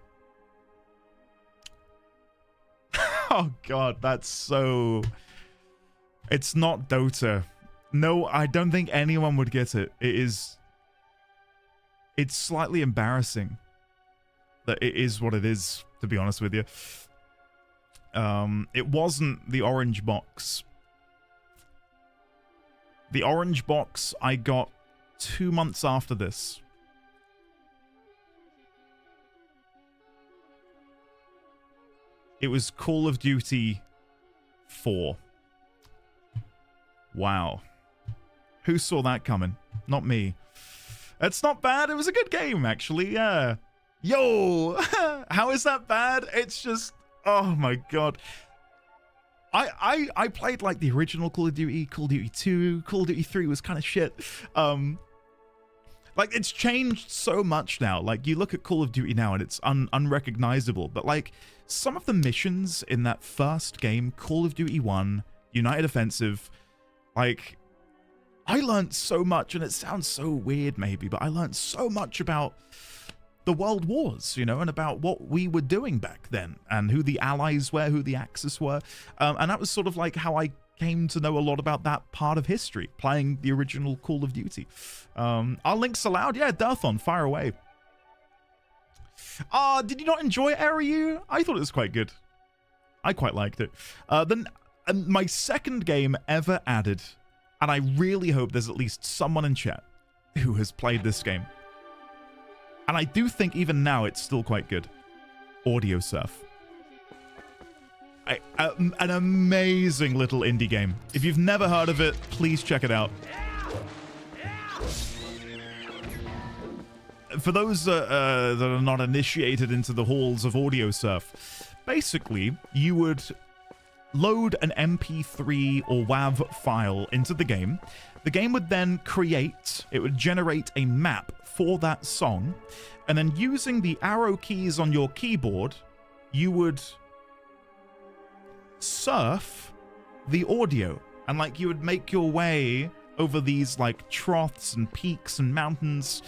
Oh god, that's so... It's not Dota. No, I don't think anyone would get it. It's slightly embarrassing that it is what it is, to be honest with you. It wasn't the orange box. The orange box I got 2 months after this. It was Call of Duty 4. Wow. Who saw that coming? Not me. It's not bad. It was a good game, actually. Yeah. Yo! How is that bad? It's just... Oh my god. I played like the original Call of Duty, Call of Duty 2, Call of Duty 3 was kind of shit. Like, it's changed so much now. Like, you look at Call of Duty now and it's unrecognizable. But, like, some of the missions in that first game, Call of Duty 1, United Offensive, like, I learned so much, and it sounds so weird maybe, but I learned so much about the World Wars, you know, and about what we were doing back then, and who the Allies were, who the Axis were. And that was sort of like how I came to know a lot about that part of history, playing the original Call of Duty. Our links allowed? Yeah, Dirthon, fire away. Did you not enjoy Aeryu? I thought it was quite good. I quite liked it. Then my second game ever added, and I really hope there's at least someone in chat who has played this game. And I do think even now it's still quite good. Audio Surf. An amazing little indie game. If you've never heard of it, please check it out. For those that are not initiated into the halls of Audio Surf, basically, you would load an MP3 or WAV file into the game. The game would then it would generate a map for that song, and then using the arrow keys on your keyboard, you would surf the audio And like you would make your way over these like troughs and peaks and mountains.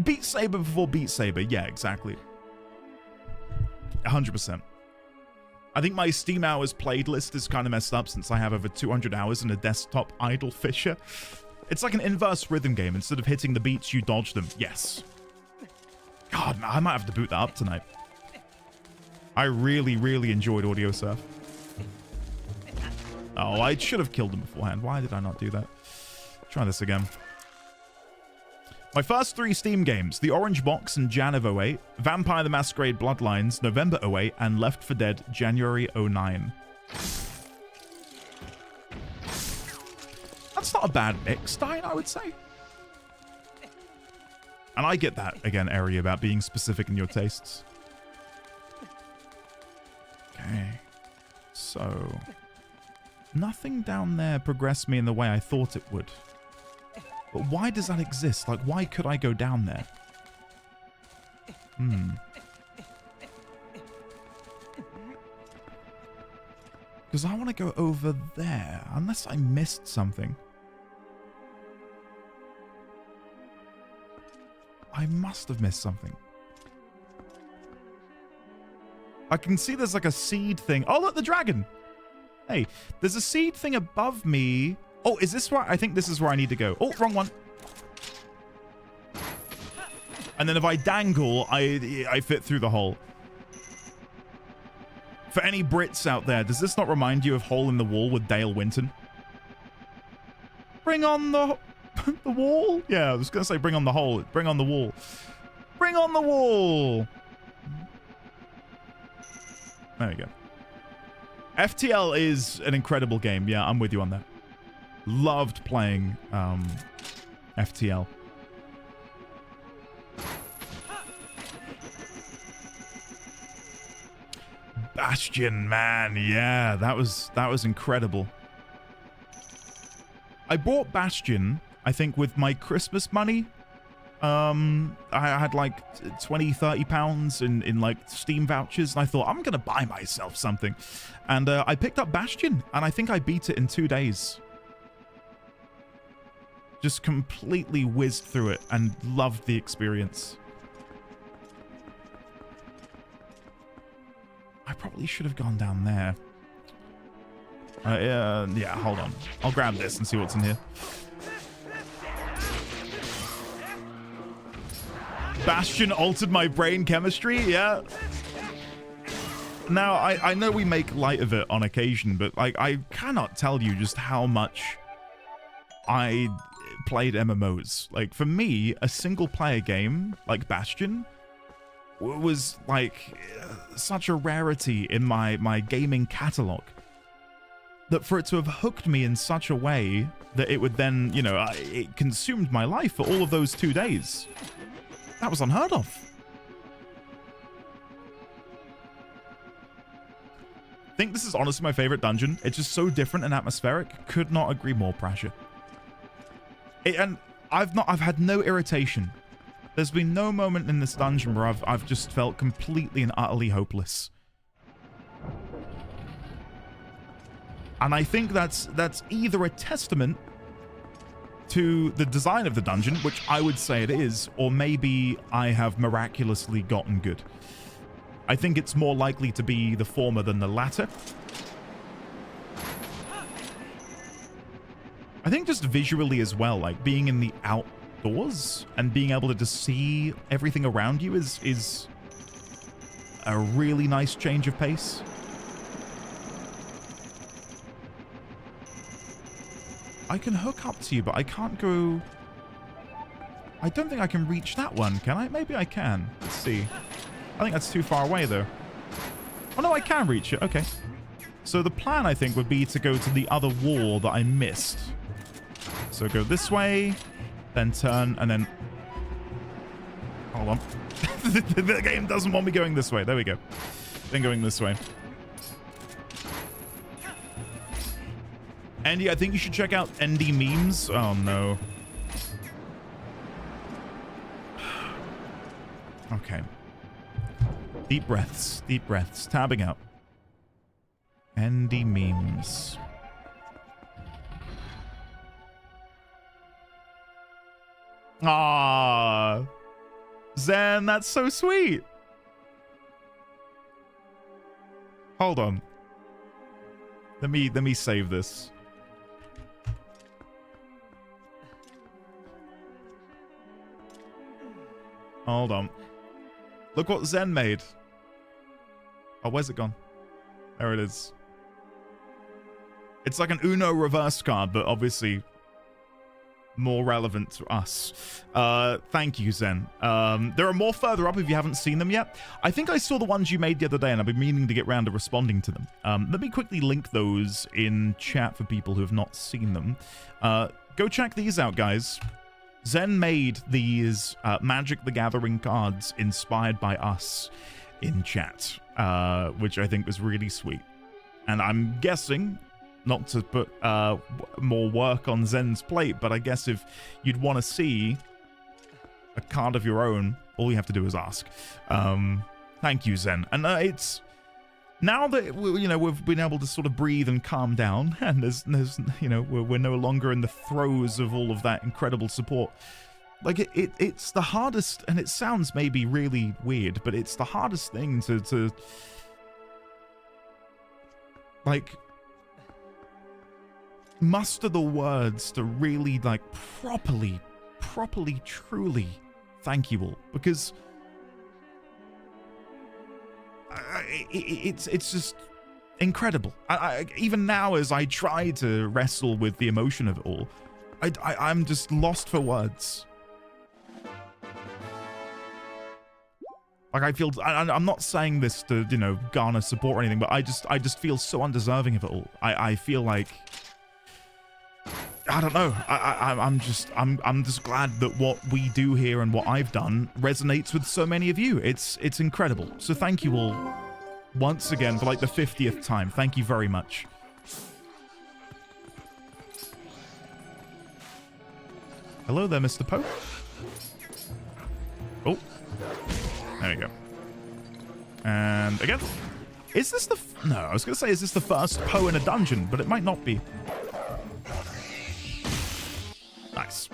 Beat Saber before Beat Saber. Yeah, exactly. 100%. I think my Steam hours played list is kind of messed up since I have over 200 hours in a desktop idle Fisher. It's like an inverse rhythm game. Instead of hitting the beats, you dodge them. Yes. God, I might have to boot that up tonight. I really, really enjoyed Audio Surf. Oh, I should have killed him beforehand. Why did I not do that? Try this again. My first 3 Steam games, The Orange Box in Jan of 08, Vampire the Masquerade Bloodlines, November 08, and Left 4 Dead, January 09. That's not a bad mix, Stein, I would say. And I get that, again, Eri, about being specific in your tastes. Okay. So, nothing down there progressed me in the way I thought it would. But why does that exist? Like, why could I go down there? Because I want to go over there, unless I missed something. I must have missed something. I can see there's like a seed thing. Oh, look, the dragon. Hey, there's a seed thing above me. Oh, is this where? I think this is where I need to go. Oh, wrong one. And then if I dangle, I fit through the hole. For any Brits out there, does this not remind you of Hole in the Wall with Dale Winton? Bring on the wall? Yeah, I was going to say bring on the hole. Bring on the wall. Bring on the wall. There we go. FTL is an incredible game. Yeah, I'm with you on that. Loved playing FTL. Bastion, man, yeah, that was incredible. I bought Bastion, I think, with my Christmas money. I had like 20, 30 pounds in like Steam vouchers, and I thought, I'm gonna buy myself something. And I picked up Bastion, and I think I beat it in 2 days. Just completely whizzed through it and loved the experience. I probably should have gone down there. Yeah, hold on. I'll grab this and see what's in here. Bastion altered my brain chemistry, yeah. Now, I know we make light of it on occasion, but like I cannot tell you just how much I played MMOs. Like, for me, a single-player game like Bastion was like such a rarity in my gaming catalog, that for it to have hooked me in such a way that it would then, you know, it consumed my life for all of those 2 days. That was unheard of. I think this is honestly my favorite dungeon. It's just so different and atmospheric. Could not agree more, Prasha. And I've had no irritation. There's been no moment in this dungeon where I've just felt completely and utterly hopeless. And I think that's either a testament to the design of the dungeon, which I would say it is, or maybe I have miraculously gotten good. I think it's more likely to be the former than the latter. I think just visually as well, like being in the outdoors and being able to just see everything around you is a really nice change of pace. I can hook up to you, but I can't go... I don't think I can reach that one, can I? Maybe I can. Let's see. I think that's too far away, though. Oh, no, I can reach it. Okay. So the plan, I think, would be to go to the other wall that I missed. So go this way, then turn, and then... Hold on. The game doesn't want me going this way. There we go. Then going this way. Andy, I think you should check out ND Memes. Oh, no. Okay. Deep breaths. Deep breaths. Tabbing out. ND Memes. Ah, Zen, that's so sweet. Hold on. Let me save this. Hold on. Look what Zen made. Oh, where's it gone? There it is. It's like an Uno reverse card, but obviously more relevant to us. Thank you, Zen. There are more further up if you haven't seen them yet. I think I saw the ones you made the other day, and I've been meaning to get round to responding to them. Let me quickly link those in chat for people who have not seen them. Go check these out, guys. Zen made these Magic the Gathering cards inspired by us in chat, which I think was really sweet. And I'm guessing, not to put more work on Zen's plate, but I guess if you'd want to see a card of your own, all you have to do is ask. Thank you, Zen. And it's now that we've been able to sort of breathe and calm down, and there's we're no longer in the throes of all of that incredible support. Like it's the hardest, and it sounds maybe really weird, but it's the hardest thing to like muster the words to really like properly, truly thank you all, because it's just incredible. Even now, as I try to wrestle with the emotion of it all, I'm just lost for words. Like I feel, I'm not saying this to garner support or anything, but I just feel so undeserving of it all. I feel like, I don't know. I'm just glad that what we do here and what I've done resonates with so many of you. It's incredible. So thank you all once again for like the 50th time. Thank you very much. Hello there, Mr. Poe. Oh, there we go. And again, is this the? No, I was gonna say, is this the first Poe in a dungeon? But it might not be. Nice.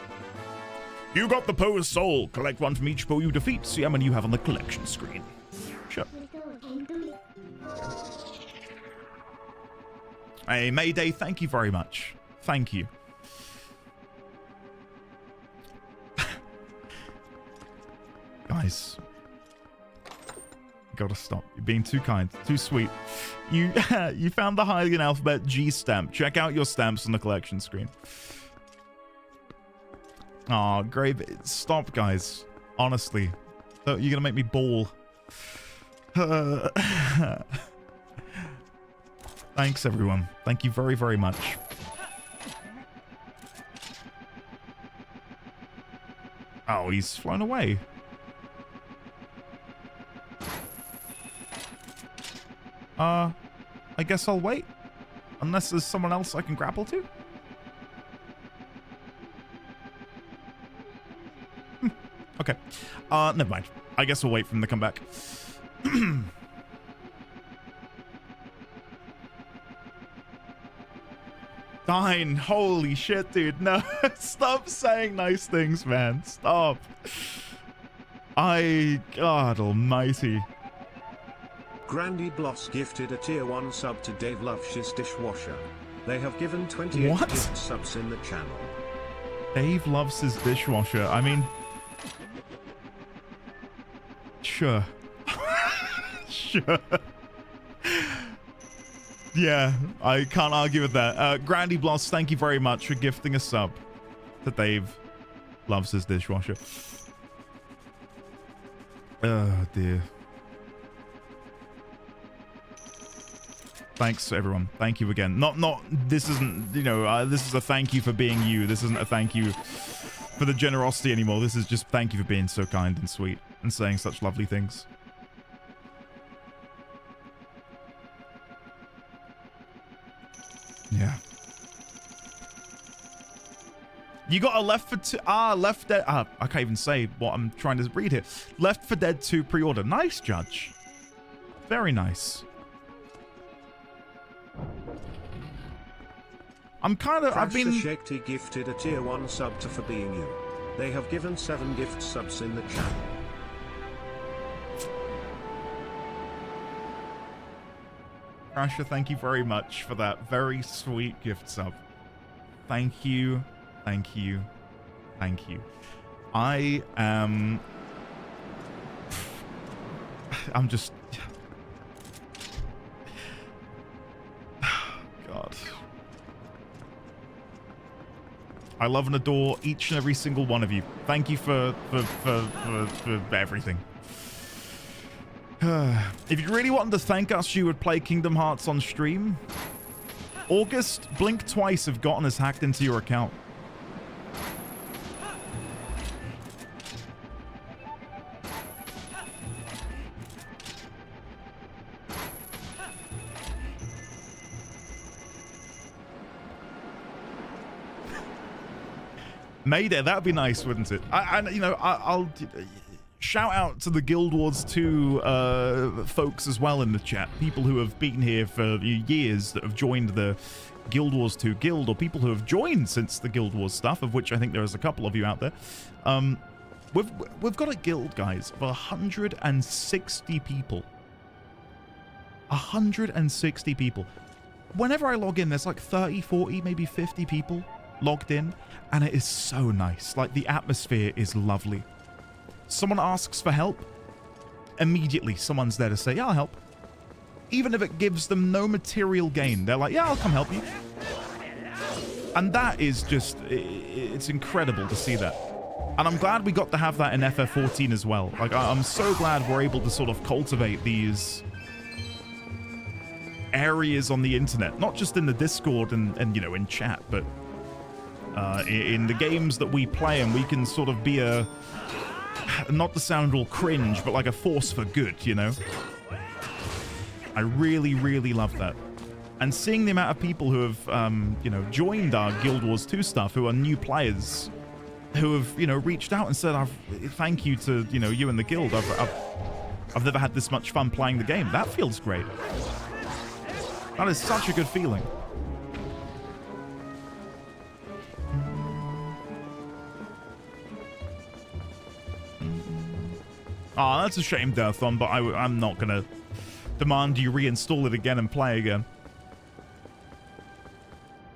You got the Poe's soul. Collect one from each Poe you defeat. See how many you have on the collection screen. Sure. Hey, Mayday, thank you very much. Thank you. Guys. Gotta stop. You're being too kind. Too sweet. You found the Hylian alphabet G stamp. Check out your stamps on the collection screen. Aw, Grave, stop, guys. Honestly. You're gonna make me bawl. Thanks, everyone. Thank you very, very much. Oh, he's flown away. I guess I'll wait. Unless there's someone else I can grapple to. Okay. Never mind. I guess we'll wait for him to come back. Fine. Holy shit, dude. No. Stop saying nice things, man. Stop. God almighty. Grandy Bloss gifted a tier 1 sub to Dave Loves Dishwasher. They have given 28 gift subs in the channel. Dave loves his dishwasher. I mean, sure. Sure. Yeah, I can't argue with that. Grandy Bloss, thank you very much for gifting a sub to Dave loves his dishwasher. Oh, dear. Thanks, everyone. Thank you again. This isn't, this is a thank you for being you. This isn't a thank you for the generosity anymore. This is just thank you for being so kind and sweet and saying such lovely things. Yeah. You got a Left 4 Dead. I can't even say what I'm trying to read here. Left 4 Dead 2 pre-order. Nice, Judge. Very nice. I've been Shakti gifted a tier 1 sub to For Being You. They have given 7 gift subs in the channel. Crasher, thank you very much for that very sweet gift sub. Thank you, thank you, thank you. I'm just... God. I love and adore each and every single one of you. Thank you for everything. If you really wanted to thank us, you would play Kingdom Hearts on stream. August, blink twice if Gotten is hacked into your account. Mayday, that'd be nice, wouldn't it? I'll shout out to the Guild Wars 2 folks as well in the chat. People who have been here for years that have joined the Guild Wars 2 guild, or people who have joined since the Guild Wars stuff, of which I think there is a couple of you out there. We've got a guild, guys, of 160 people. 160 people. Whenever I log in, there's like 30, 40, maybe 50 people logged in, and it is so nice. Like, the atmosphere is lovely. Someone asks for help, immediately someone's there to say, yeah, I'll help. Even if it gives them no material gain, they're like, yeah, I'll come help you. And that is just, it's incredible to see that. And I'm glad we got to have that in FF14 as well. Like, I'm so glad we're able to sort of cultivate these areas on the internet, not just in the Discord and you know, in chat, but in the games that we play, and we can sort of be a, not to sound all cringe, but like a force for good, you know? I really, really love that. And seeing the amount of people who have, you know, joined our Guild Wars 2 stuff, who are new players, who have, you know, reached out and said, thank you to, you know, you and the guild. I've never had this much fun playing the game. That feels great. That is such a good feeling. Oh, that's a shame, Deathon, but I'm not going to demand you reinstall it again and play again.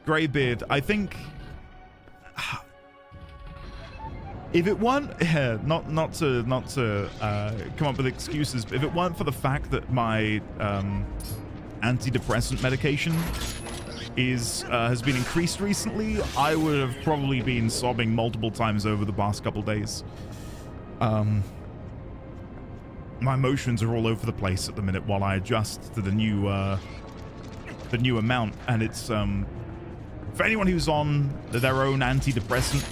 Greybeard, I think... If it weren't... not to come up with excuses, but if it weren't for the fact that my antidepressant medication has been increased recently, I would have probably been sobbing multiple times over the past couple days. My emotions are all over the place at the minute while I adjust to the new amount, and it's for anyone who's on their own antidepressant,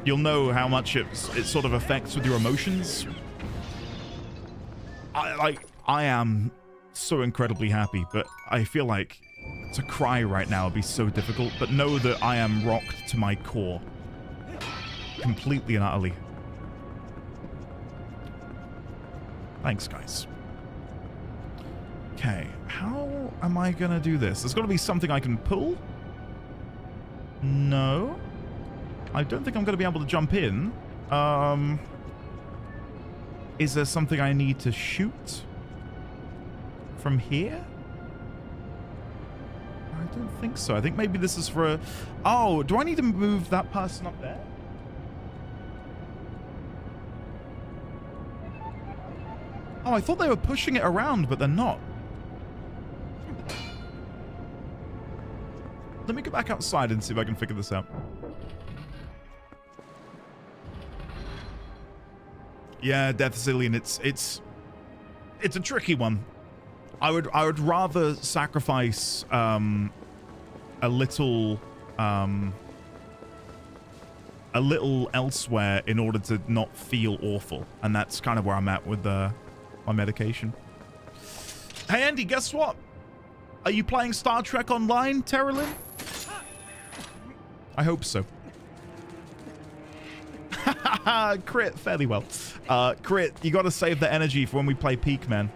you'll know how much it sort of affects with your emotions. I am so incredibly happy, but I feel like to cry right now would be so difficult. But know that I am rocked to my core, completely and utterly. Thanks, guys. Okay, how am I gonna do this? There's gotta be something I can pull? No. I don't think I'm gonna be able to jump in. Is there something I need to shoot from here? I don't think so. I think maybe this is for a... Oh, do I need to move that person up there? Oh, I thought they were pushing it around, but they're not. Let me go back outside and see if I can figure this out. Yeah, Death Zillion, it's a tricky one. I would rather sacrifice a little elsewhere in order to not feel awful, and that's kind of where I'm at with my medication. Hey Andy, guess what? Are you playing Star Trek Online, Terralyn? I hope so. Crit, fairly well. Crit, you gotta save the energy for when we play Peak, man.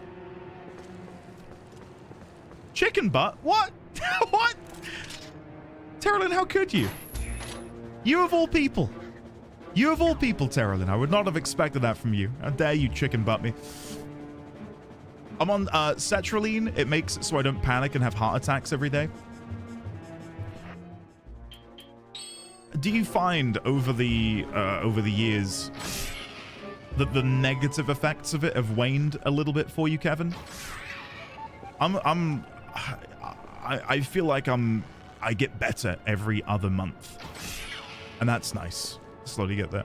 Chicken butt? What? What? Terralyn, how could you? You of all people. You of all people, Terralyn. I would not have expected that from you. How dare you chicken butt me. I'm on sertraline. It makes it so I don't panic and have heart attacks every day. Do you find over the years that the negative effects of it have waned a little bit for you, Kevin? I feel like I get better every other month, and that's nice. Slowly get there.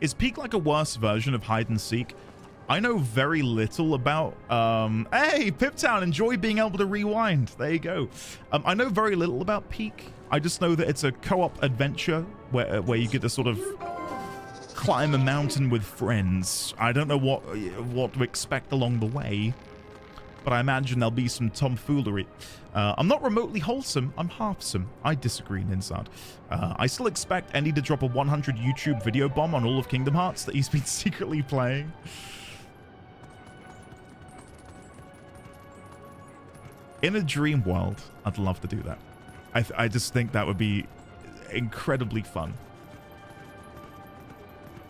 Is Peak like a worse version of hide and seek? I know very little about hey Piptown, enjoy being able to rewind. There you go. I know very little about Peak. I just know that it's a co-op adventure where you get to sort of climb a mountain with friends. I don't know what to expect along the way, but I imagine there'll be some tomfoolery. I'm not remotely wholesome, I'm halfsome. I disagree, Ninsard. I still expect Andy to drop a 100 YouTube video bomb on all of Kingdom Hearts that he's been secretly playing. In a dream world, I'd love to do that. I just think that would be incredibly fun.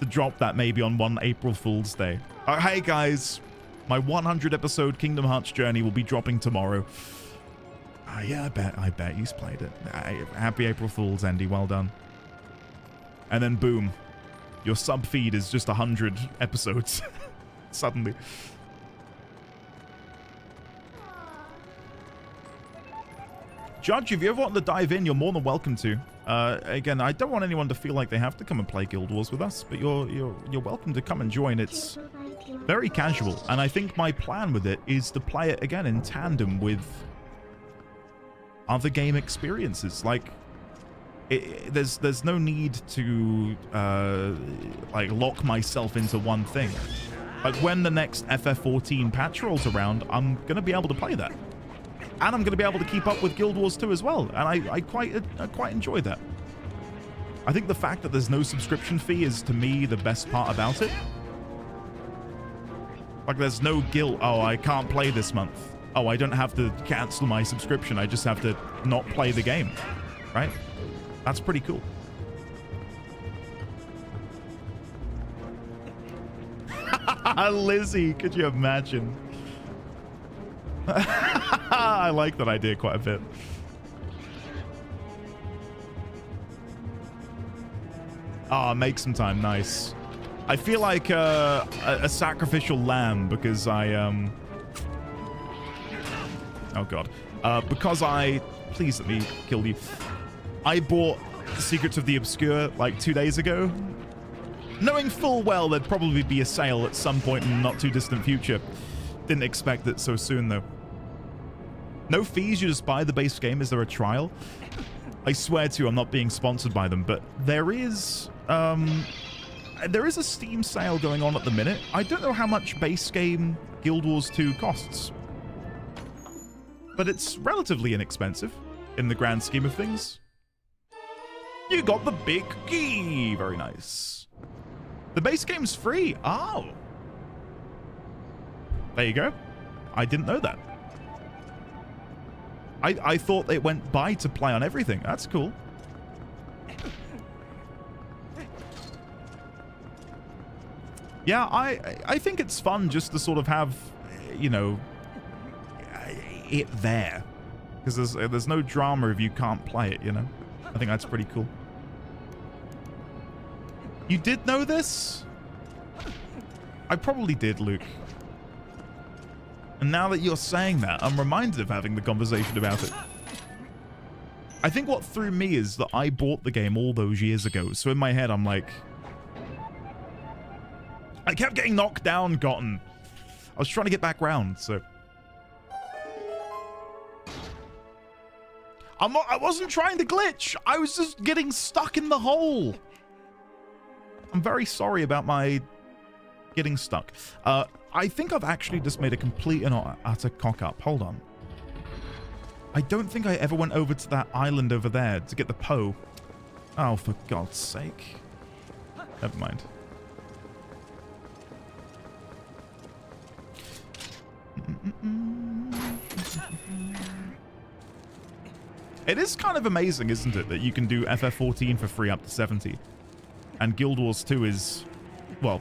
To drop that maybe on one April Fool's Day. Hey guys, my 100 episode Kingdom Hearts journey will be dropping tomorrow. Yeah, I bet he's played it. Happy April Fool's, Andy. Well done. And then boom, your sub feed is just 100 episodes suddenly. Judge, if you ever want to dive in, you're more than welcome to. Again, I don't want anyone to feel like they have to come and play Guild Wars with us, but you're welcome to come and join. It's very casual, and I think my plan with it is to play it again in tandem with other game experiences. Like, there's no need to like lock myself into one thing. Like when the next FF14 patch rolls around, I'm gonna be able to play that. And I'm going to be able to keep up with Guild Wars 2 as well. And I quite enjoy that. I think the fact that there's no subscription fee is, to me, the best part about it. Like, there's no guilt. Oh, I can't play this month. Oh, I don't have to cancel my subscription. I just have to not play the game. Right? That's pretty cool. Lizzie, could you imagine? I like that idea quite a bit. Make some time. Nice. I feel like a sacrificial lamb because I oh god. Because please let me kill you. I bought Secrets of the Obscure like 2 days ago, knowing full well there'd probably be a sale at some point in the not too distant future. Didn't expect it so soon though. No fees, you just buy the base game. Is there a trial? I swear to you, I'm not being sponsored by them, but there is a Steam sale going on at the minute. I don't know how much base game Guild Wars 2 costs, but it's relatively inexpensive in the grand scheme of things. You got the big key. Very nice. The base game's free. Oh. There you go. I didn't know that. I thought it went by to play on everything. That's cool. Yeah, I think it's fun just to sort of have, you know, it there. Because there's no drama if you can't play it, you know? I think that's pretty cool. You did know this? I probably did, Luke. And now that you're saying that, I'm reminded of having the conversation about it. I think what threw me is that I bought the game all those years ago. So in my head, I'm like... I kept getting knocked down, Gotten. I was trying to get back round, so... I wasn't trying to glitch. I was just getting stuck in the hole. I'm very sorry about my getting stuck. I think I've actually just made a complete and utter cock-up. Hold on. I don't think I ever went over to that island over there to get the Poe. Oh, for God's sake. Never mind. It is kind of amazing, isn't it, that you can do FF14 for free up to 70. And Guild Wars 2 is, well,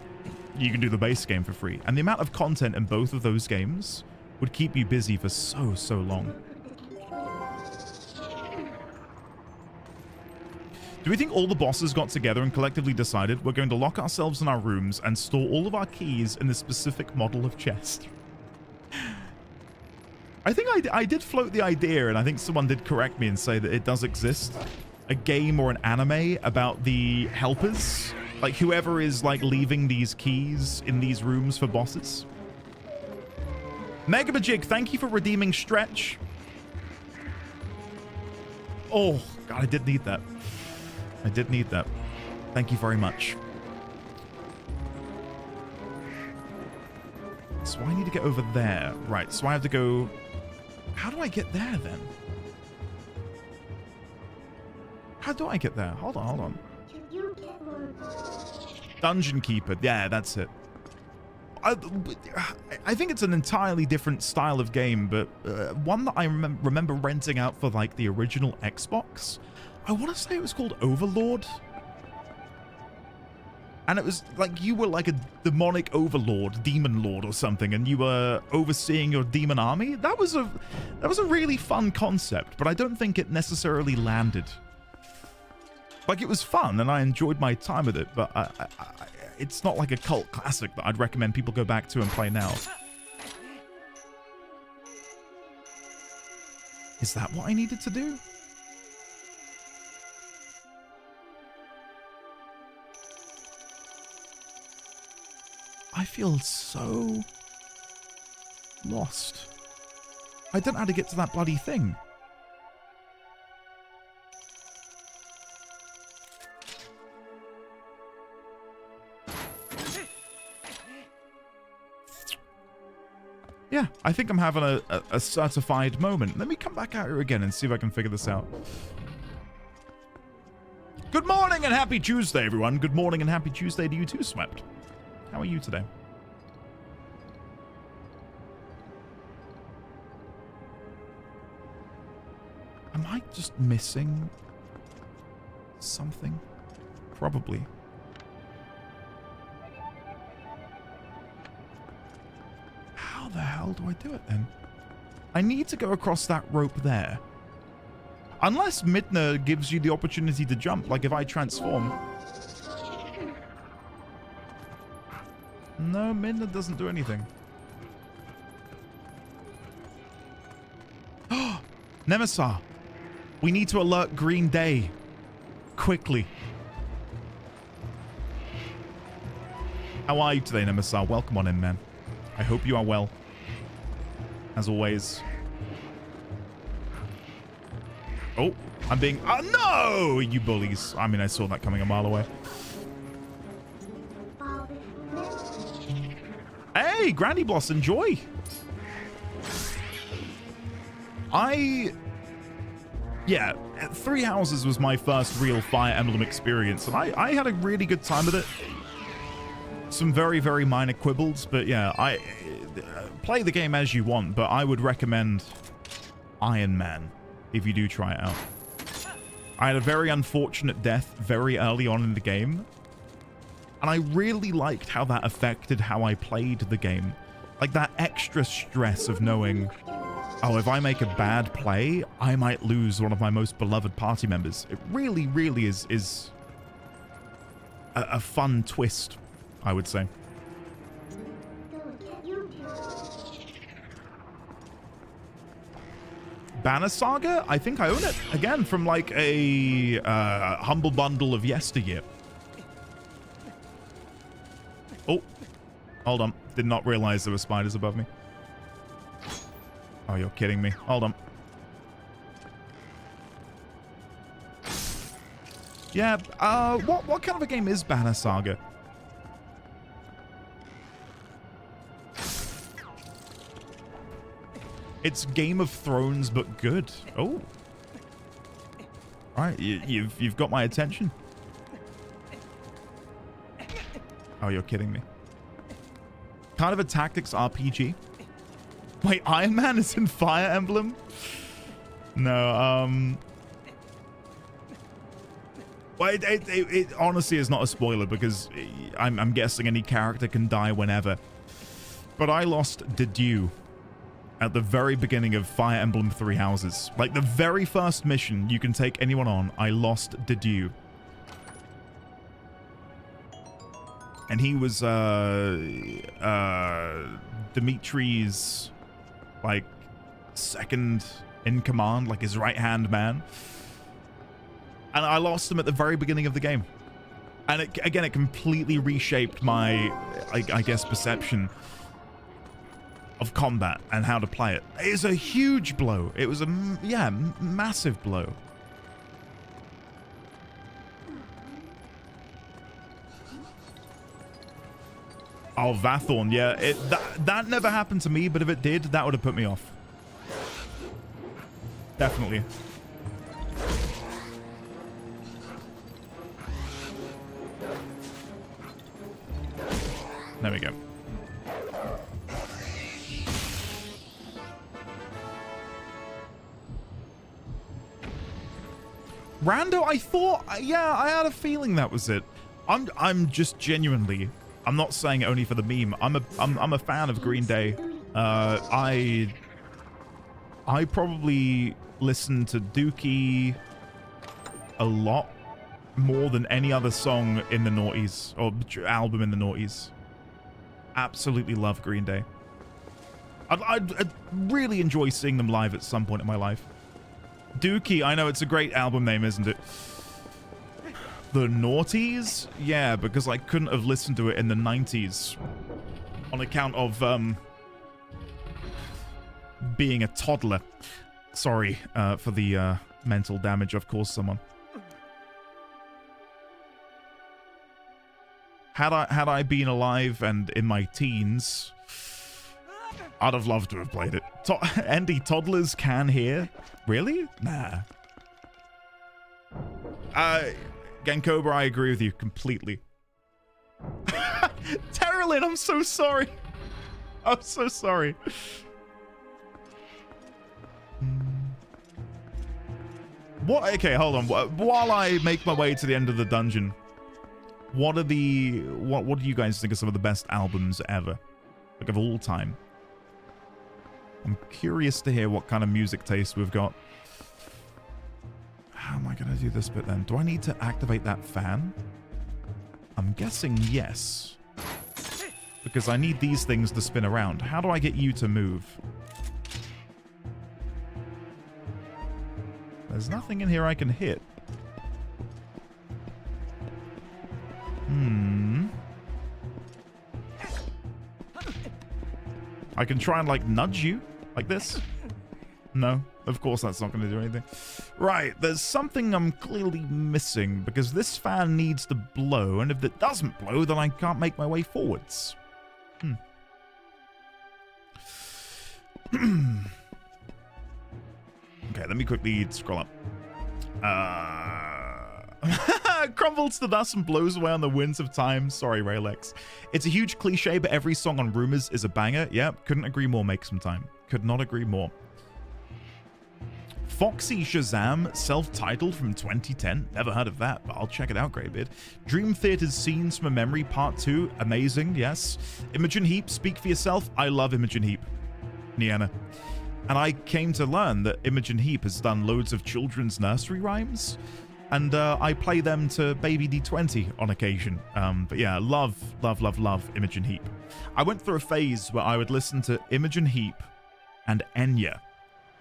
you can do the base game for free. And the amount of content in both of those games would keep you busy for so, so long. Do we think all the bosses got together and collectively decided we're going to lock ourselves in our rooms and store all of our keys in this specific model of chest? I think I did float the idea, and I think someone did correct me and say that it does exist. A game or an anime about the helpers. Like whoever is like leaving these keys in these rooms for bosses. Megabajig, thank you for redeeming Stretch. Oh, God, I did need that. I did need that. Thank you very much. So I need to get over there. Right, so I have to go... How do I get there, then? How do I get there? Hold on, hold on. Dungeon Keeper. Yeah, that's it. I think it's an entirely different style of game, but one that I remember renting out for, like, the original Xbox. I want to say it was called Overlord. And it was like you were like a demonic overlord, demon lord or something, and you were overseeing your demon army. That was a really fun concept, but I don't think it necessarily landed. Like, it was fun, and I enjoyed my time with it, but it's not like a cult classic that I'd recommend people go back to and play now. Is that what I needed to do? I feel so lost. I don't know how to get to that bloody thing. Yeah, I think I'm having a certified moment. Let me come back out here again and see if I can figure this out. Good morning and happy Tuesday, everyone. Good morning and happy Tuesday to you too, Swept. How are you today? Am I just missing something? Probably. How the hell do I do it then? I need to go across that rope there. Unless Midna gives you the opportunity to jump, like if I transform. No, Midna doesn't do anything. Nemesis, we need to alert Green Day. Quickly. How are you today, Nemesis? Welcome on in, man. I hope you are well. As always. Oh, I'm being... Oh, no! You bullies. I mean, I saw that coming a mile away. Hey, Granny Bloss, enjoy. Yeah, Three Houses was my first real Fire Emblem experience, and I had a really good time with it. Some very, very minor quibbles, but yeah, play the game as you want, but I would recommend Iron Man if you do try it out. I had a very unfortunate death very early on in the game, and I really liked how that affected how I played the game. Like that extra stress of knowing, oh, if I make a bad play, I might lose one of my most beloved party members. It really, really is a fun twist, I would say. Banner Saga? I think I own it. Again, from like a humble bundle of yesteryear. Oh, hold on. Did not realize there were spiders above me. Oh, you're kidding me. Hold on. Yeah, what kind of a game is Banner Saga? It's Game of Thrones, but good. Oh. All right, you've got my attention. Oh, you're kidding me. Kind of a tactics RPG. Wait, Iron Man is in Fire Emblem? No, Well, it honestly is not a spoiler because I'm guessing any character can die whenever. But I lost Dedue at the very beginning of Fire Emblem Three Houses. Like the very first mission you can take anyone on, I lost Dedue. And he was Dimitri's like second in command, like his right-hand man. And I lost him at the very beginning of the game. And it completely reshaped my, I guess, perception of combat and how to play it. It was a huge blow. It was a, yeah, massive blow. Oh, Vathorn, yeah. That never happened to me, but if it did, that would have put me off. Definitely. There we go. Rando, I thought, yeah, I had a feeling that was it. I'm just genuinely, I'm not saying it only for the meme. I'm a fan of Green Day. I probably listen to Dookie a lot more than any other song in the noughties or album in the noughties. Absolutely love Green Day. I'd really enjoy seeing them live at some point in my life. Dookie, I know it's a great album name, isn't it? The Naughties? Yeah, because I couldn't have listened to it in the 90s on account of being a toddler. Sorry for the mental damage I've caused someone. Had I been alive and in my teens, I'd have loved to have played it. Andy, toddlers can hear? Really? Nah. Genkobra, I agree with you completely. Terralyn, I'm so sorry. I'm so sorry. What? Okay, hold on. While I make my way to the end of the dungeon, what do you guys think are some of the best albums ever? Like of all time? I'm curious to hear what kind of music taste we've got. How am I going to do this bit then? Do I need to activate that fan? I'm guessing yes. Because I need these things to spin around. How do I get you to move? There's nothing in here I can hit. I can try and, like, nudge you. Like this? No, of course that's not going to do anything. Right, there's something I'm clearly missing, because this fan needs to blow, and if it doesn't blow, then I can't make my way forwards. Okay, let me quickly scroll up. Crumbles to dust and blows away on the winds of time. Sorry, Raylex. It's a huge cliche, but every song on Rumors is a banger. Yep, couldn't agree more. Make some time. Could not agree more. Foxy Shazam, self-titled from 2010. Never heard of that, but I'll check it out, Greybeard. Dream Theater's Scenes from a Memory Part 2. Amazing, yes. Imogen Heap, Speak for Yourself. I love Imogen Heap. Niana. And I came to learn that Imogen Heap has done loads of children's nursery rhymes. And I play them to Baby D20 on occasion. But yeah, love Imogen Heap. I went through a phase where I would listen to Imogen Heap and Enya.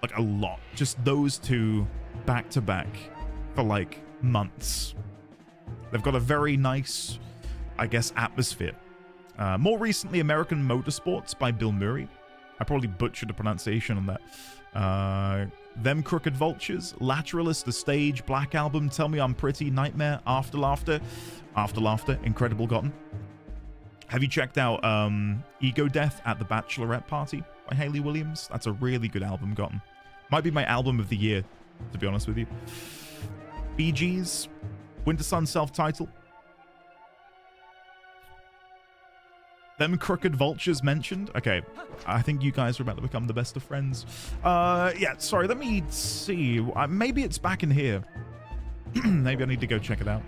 Like a lot. Just those two back to back for like months. They've got a very nice, I guess, atmosphere. More recently, American Motorsports by Bill Murray. I probably butchered the pronunciation on that. Them Crooked Vultures, Lateralist, The Stage, Black Album, Tell Me I'm Pretty, Nightmare, After Laughter, Incredible Gotten. Have you checked out Ego Death at the Bachelorette Party by Hayley Williams? That's a really good album, Gotten. Might be my album of the year, to be honest with you. Bee Gees, Winter Sun self-title. Them Crooked Vultures mentioned. Okay, I think you guys are about to become the best of friends. Yeah, sorry, let me see. Maybe it's back in here. Maybe I need to go check it out.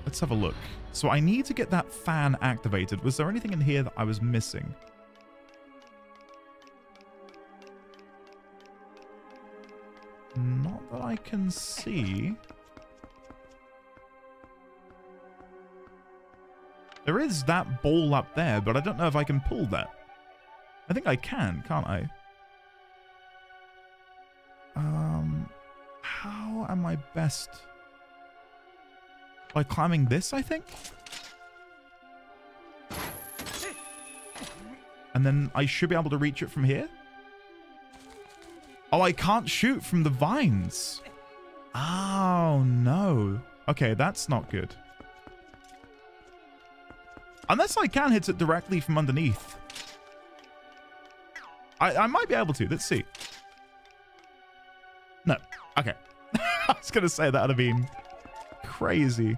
Let's have a look. So I need to get that fan activated. Was there anything in here that I was missing? Not that I can see. There is that ball up there, but I don't know if I can pull that. I think I can, can't I? How am I best? By climbing this, I think? And then I should be able to reach it from here? Oh, I can't shoot from the vines. Oh, no. Okay, that's not good. Unless I can hit it directly from underneath. I might be able to. Let's see. No. Okay. I was going to say that would have been crazy.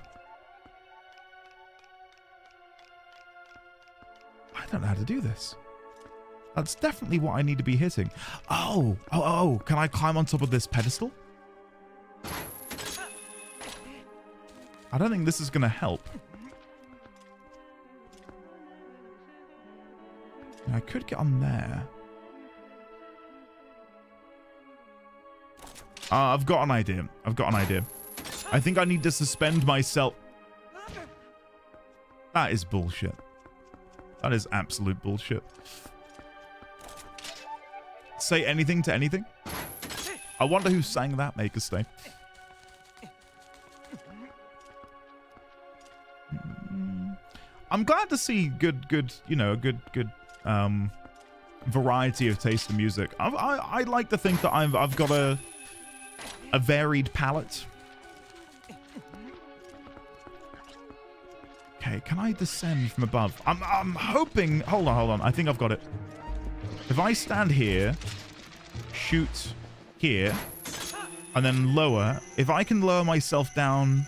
I don't know how to do this. That's definitely what I need to be hitting. Oh. Can I climb on top of this pedestal? I don't think this is going to help. I could get on there. I've got an idea. I think I need to suspend myself. That is bullshit. That is absolute bullshit. Say anything to anything? I wonder who sang that, Maker Stay. I'm glad to see good, you know, good variety of taste in music. I like to think that I've got a varied palette. Okay, can I descend from above? I'm hoping. Hold on. I think I've got it. If I stand here, shoot here, and then lower. If I can lower myself down,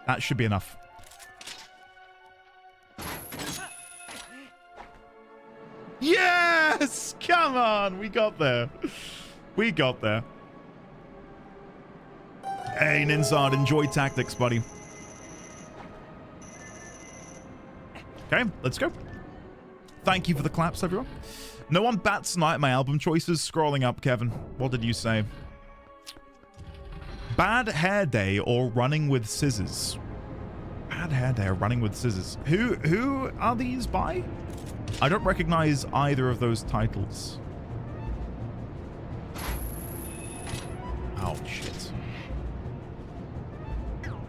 that should be enough. Yes! Come on! We got there. We got there. Hey, Ninsard, enjoy tactics, buddy. Okay, let's go. Thank you for the claps, everyone. No one bats an eye at my album choices. Scrolling up, Kevin. What did you say? Bad Hair Day or Running with Scissors? Bad Hair Day or Running with Scissors. Who are these by? I don't recognize either of those titles. Oh, shit.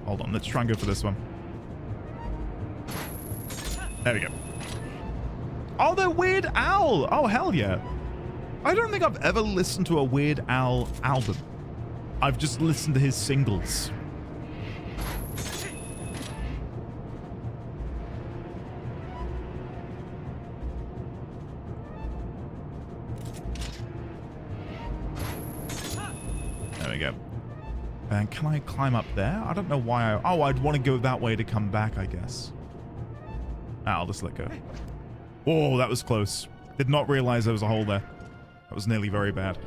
Hold on, let's try and go for this one. There we go. Oh, they're Weird Al! Oh, hell yeah. I don't think I've ever listened to a Weird Al album. I've just listened to his singles. There we go. And can I climb up there? I don't know why I... Oh, I'd want to go that way to come back, I guess. I'll just let go. Oh, that was close. Did not realize there was a hole there. That was nearly very bad.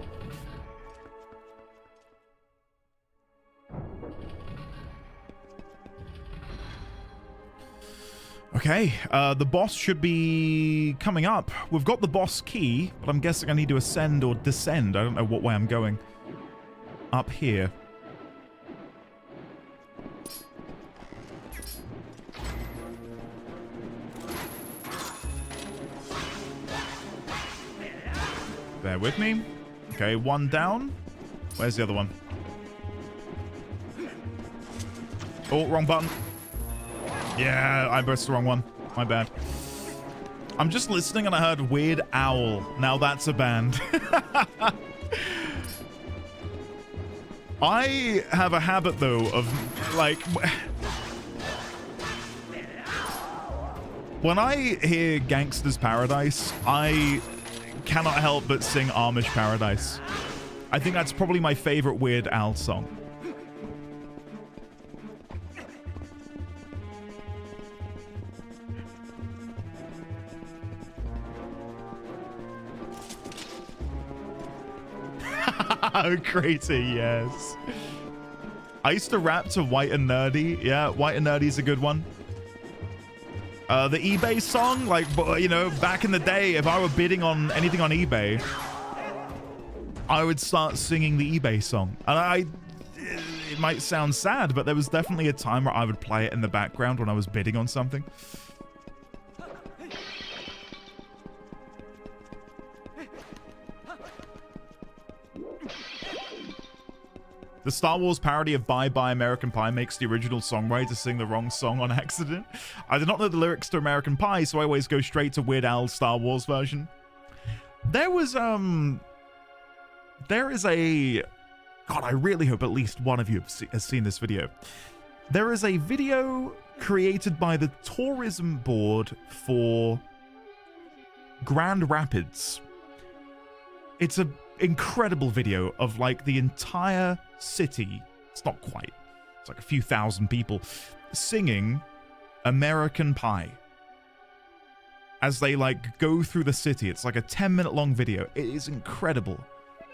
Okay, the boss should be coming up. We've got the boss key, but I'm guessing I need to ascend or descend. I don't know what way I'm going. Up here. Bear with me. Okay, one down. Where's the other one? Oh, wrong button. Yeah, I pressed the wrong one. My bad. I'm just listening and I heard Weird Owl. Now that's a band. I have a habit, though, of, like... When I hear Gangsta's Paradise, I cannot help but sing Amish Paradise. I think that's probably my favorite Weird Al song. Crazy, yes. I used to rap to White and Nerdy. Yeah, White and Nerdy is a good one. The eBay song, like, you know, back in the day, if I were bidding on anything on eBay, I would start singing the eBay song. And it might sound sad, but there was definitely a time where I would play it in the background when I was bidding on something. The Star Wars parody of Bye Bye American Pie makes the original songwriter sing the wrong song on accident. I did not know the lyrics to American Pie, so I always go straight to Weird Al's Star Wars version. There is a... God, I really hope at least one of you has seen this video. There is a video created by the tourism board for Grand Rapids. It's an incredible video of like the entire city. It's not quite. It's like a few thousand people singing American Pie as they like go through the city. It's like a 10-minute long video. It is incredible.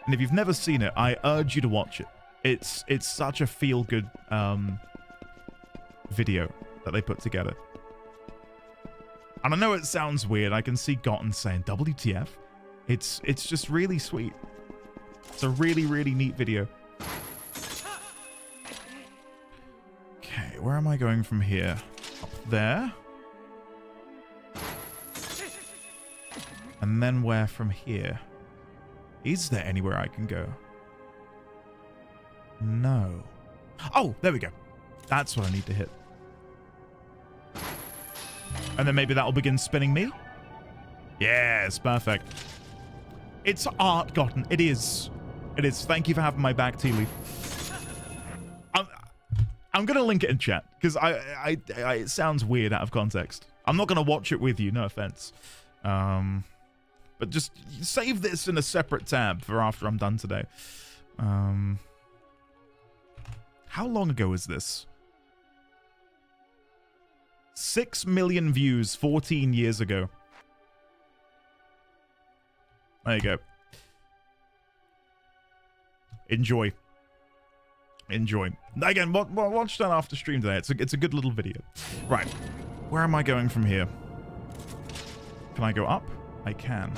And if you've never seen it, I urge you to watch it. It's such a feel-good video that they put together. And I know it sounds weird. I can see Gotten saying WTF. It's just really sweet. It's a really, really neat video. Okay, where am I going from here? Up there. And then where from here? Is there anywhere I can go? No. Oh, there we go. That's what I need to hit. And then maybe that'll begin spinning me? Yes, perfect. It's art, Gotten. It is. It is. Thank you for having my back, Tea Leaf. I'm going to link it in chat, because it sounds weird out of context. I'm not going to watch it with you, no offense. But just save this in a separate tab for after I'm done today. How long ago is this? 6 million views 14 years ago. There you go. Enjoy. Enjoy. Again, watch that after stream today. It's a good little video. Right. Where am I going from here? Can I go up? I can.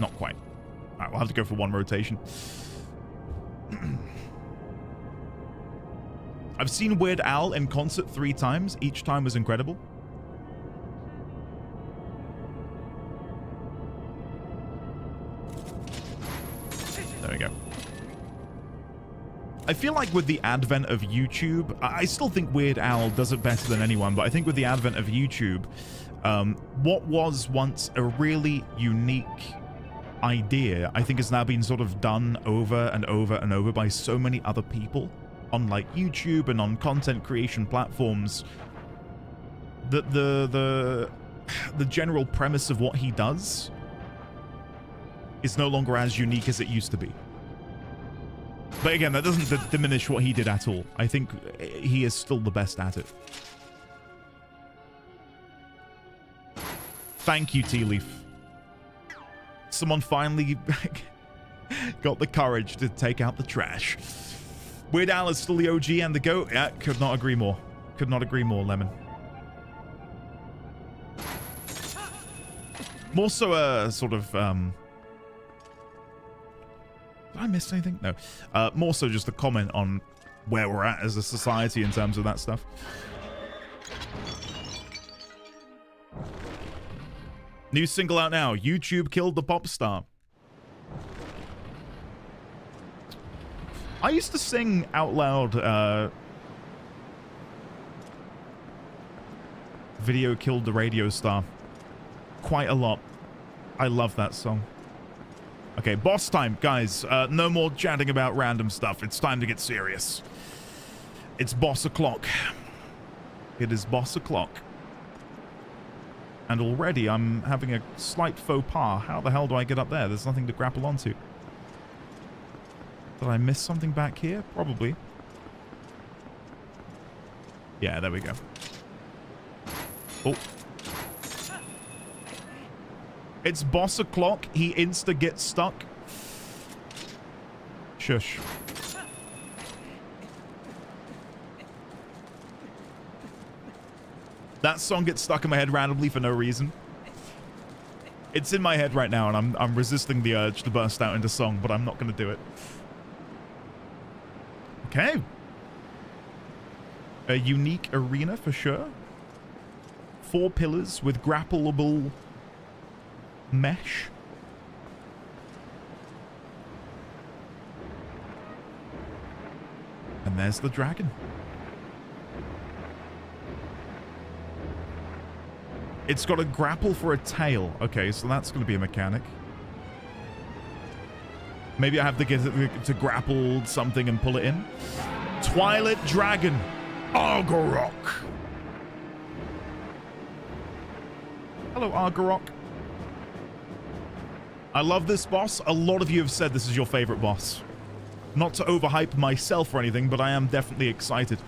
Not quite. All right, we'll have to go for one rotation. I've seen Weird Al in concert 3 times. Each time was incredible. There we go. I feel like with the advent of YouTube, I still think Weird Al does it better than anyone, but I think with the advent of YouTube, what was once a really unique idea, I think has now been sort of done over and over and over by so many other people on like YouTube and on content creation platforms, that the general premise of what he does is no longer as unique as it used to be. But again, that doesn't diminish what he did at all. I think he is still the best at it. Thank you, Tea Leaf. Someone finally got the courage to take out the trash. Weird Al is still the OG and the GOAT. Yeah, could not agree more. Could not agree more, Lemon. More so a sort of... Did I miss anything? No. More so just a comment on where we're at as a society in terms of that stuff. New single out now. YouTube killed the pop star. I used to sing out loud, Video Killed the Radio Star quite a lot. I love that song. Okay, boss time, guys. No more chatting about random stuff. It's time to get serious. It's boss o'clock. It is boss o'clock. And already I'm having a slight faux pas. How the hell do I get up there? There's nothing to grapple onto. Did I miss something back here? Probably. Yeah, there we go. Oh. It's boss o'clock. He insta gets stuck. Shush. That song gets stuck in my head randomly for no reason. It's in my head right now, and I'm resisting the urge to burst out into song, but I'm not going to do it. Okay. A unique arena for sure. 4 pillars with grappleable mesh. And there's the dragon. It's got a grapple for a tail. Okay, so that's going to be a mechanic. Maybe I have to get it to grapple something and pull it in. Twilight Dragon. Argorok. Hello, Argorok. I love this boss. A lot of you have said this is your favorite boss. Not to overhype myself or anything, but I am definitely excited.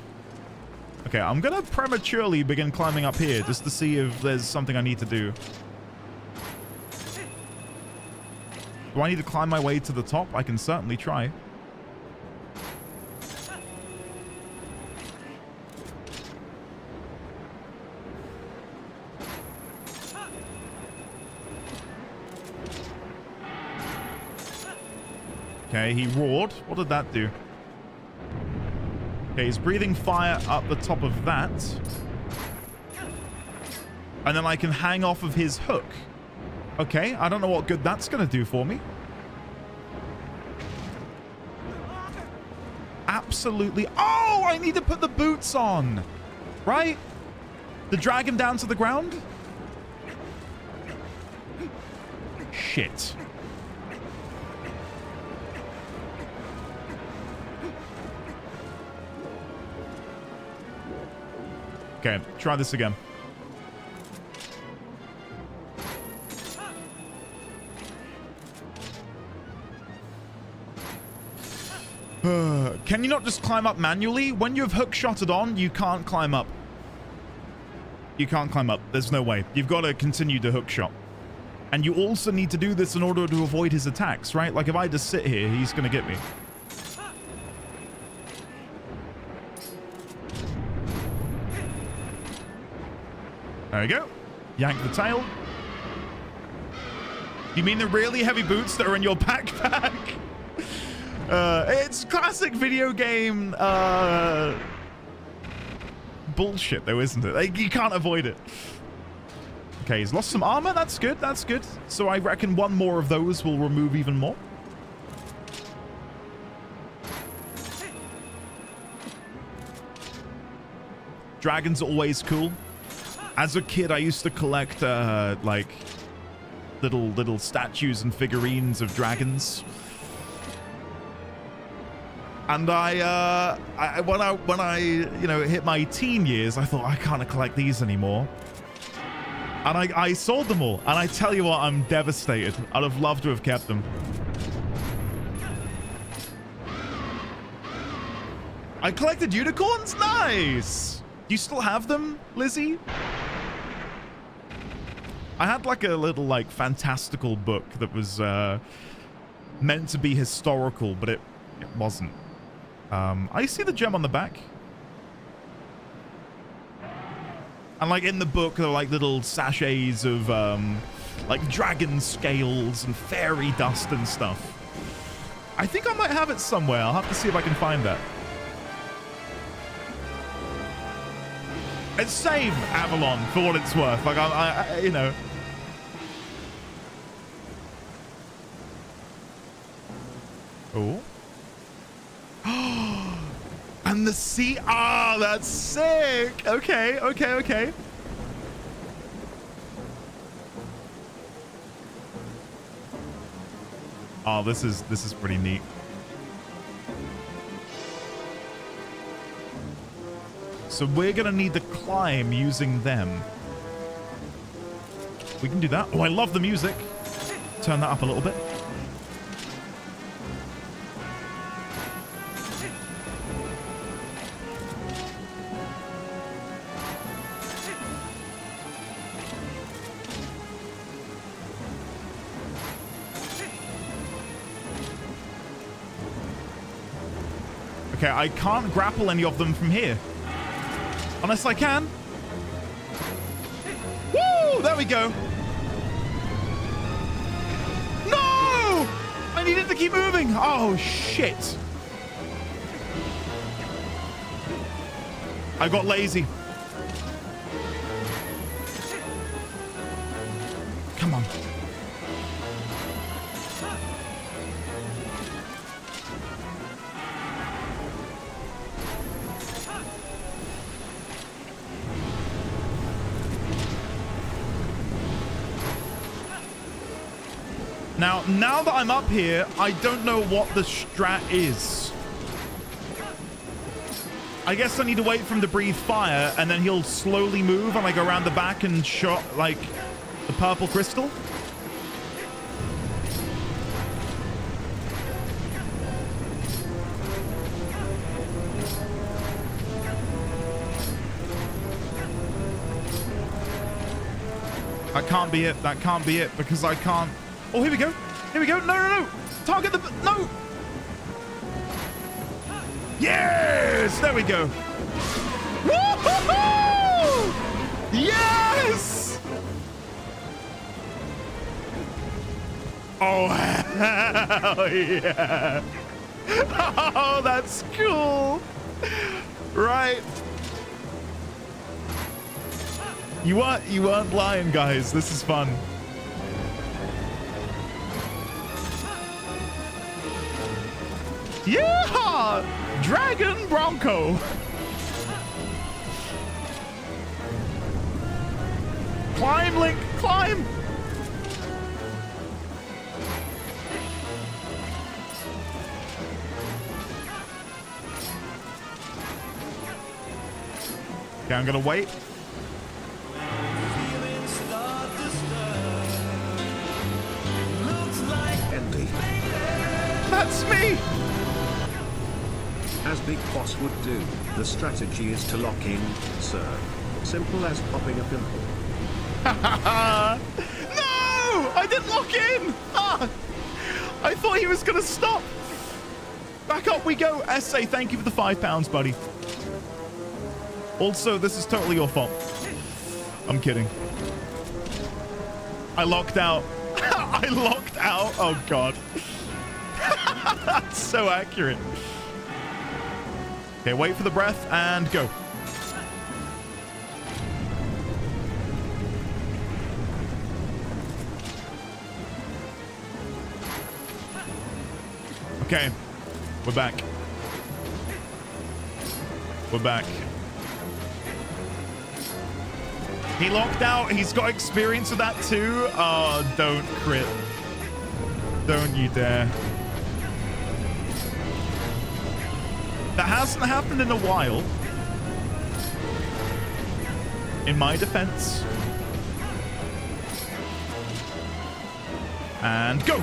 Okay, I'm gonna prematurely begin climbing up here just to see if there's something I need to do. Do I need to climb my way to the top? I can certainly try. Okay, he roared. What did that do? Okay, he's breathing fire up the top of that. And then I can hang off of his hook. Okay, I don't know what good that's going to do for me. Absolutely. Oh, I need to put the boots on. Right? The drag him down to the ground? Shit. Okay, try this again. Can you not just climb up manually? When you've hook-shotted on, you can't climb up. You can't climb up. There's no way. You've got to continue to hook-shot. And you also need to do this in order to avoid his attacks, right? Like, if I just sit here, he's going to get me. There we go. Yank the tail. You mean the really heavy boots that are in your backpack? It's classic video game bullshit, though, isn't it? Like, you can't avoid it. Okay, he's lost some armor. That's good. That's good. So I reckon one more of those will remove even more. Dragons are always cool. As a kid, I used to collect like little statues and figurines of dragons. And when I you know, hit my teen years, I thought I can't collect these anymore. And I sold them all. And I tell you what, I'm devastated. I'd have loved to have kept them. I collected unicorns? Nice! Do you still have them, Lizzie? I had like a little like fantastical book that was meant to be historical, but it wasn't. I see the gem on the back. And like in the book, there are like little sachets of like dragon scales and fairy dust and stuff. I think I might have it somewhere. I'll have to see if I can find that. It's same Avalon for what it's worth. Like I you know. Oh. And the sea. Ah, that's sick. Okay, okay, okay. Oh, this is pretty neat. So we're gonna need to climb using them. We can do that. Oh, I love the music. Turn that up a little bit. Okay, I can't grapple any of them from here. Unless I can. Woo! There we go. No! I needed to keep moving. Oh, shit. I got lazy. Come on. Now that I'm up here, I don't know what the strat is. I guess I need to wait for him to breathe fire, and then he'll slowly move and I go around the back and shot, like, the purple crystal. That can't be it. That can't be it because I can't. Oh, here we go. Here we go. No, no, no. Target the... No. Yes. There we go. Woo-hoo-hoo! Yes. Oh, hell yeah. Oh, that's cool. Right. You weren't lying, guys. This is fun. Yeah! Dragon Bronco. Climb, Link, climb. Okay, I'm gonna wait. That's me! As Big Boss would do, the strategy is to lock in, sir. Simple as popping a pimple. No! I didn't lock in! Ah, I thought he was gonna stop. Back up we go. SA, thank you for the £5, buddy. Also, this is totally your fault. I'm kidding. I locked out. I locked out. Oh, God. That's so accurate. Okay, wait for the breath and go. Okay, we're back. We're back. He locked out. He's got experience with that too. Oh, don't crit. Don't you dare. That hasn't happened in a while. In my defense. And go.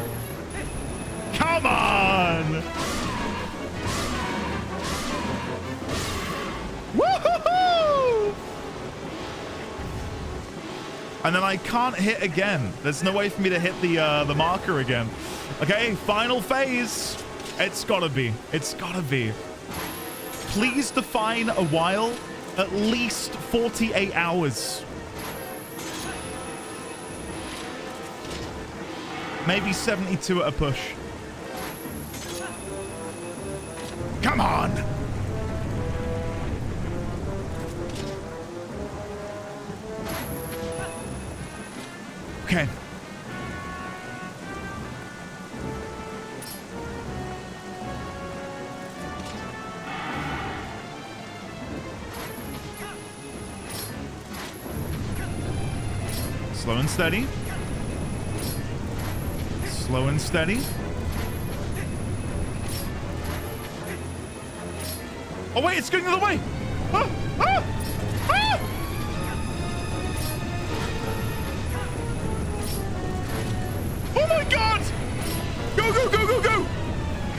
Come on. Woohoo! And then I can't hit again. There's no way for me to hit the marker again. Okay, final phase. It's gotta be. It's gotta be. Please define a while. At least 48 hours. Maybe 72 at a push. Come on. Okay. Slow and steady. Slow and steady. Oh wait, it's going the other way. Ah! Ah! Ah! Oh my God! Go, go, go, go, go!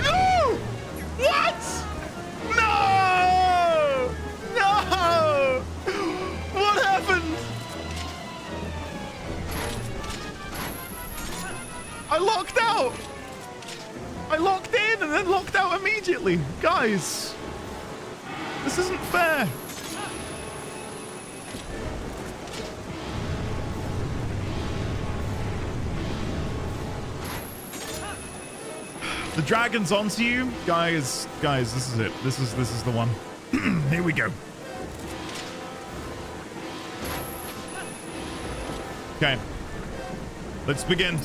No! What? No! No! What happened? I locked out. I locked in and then locked out immediately. Guys, fair. The dragon's onto you. Guys, this is it. This is the one. Here we go. Okay. Let's begin.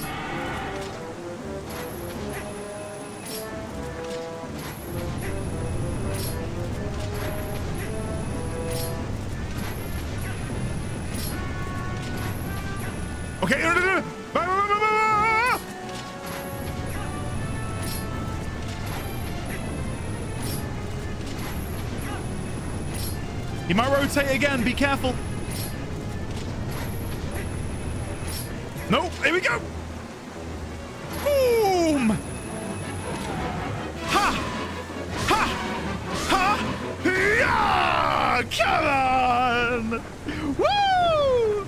Okay, no. He might rotate again, be careful. Nope, here we go. Boom! Ha! Ha! Ha! Yeah! Come on! Woo!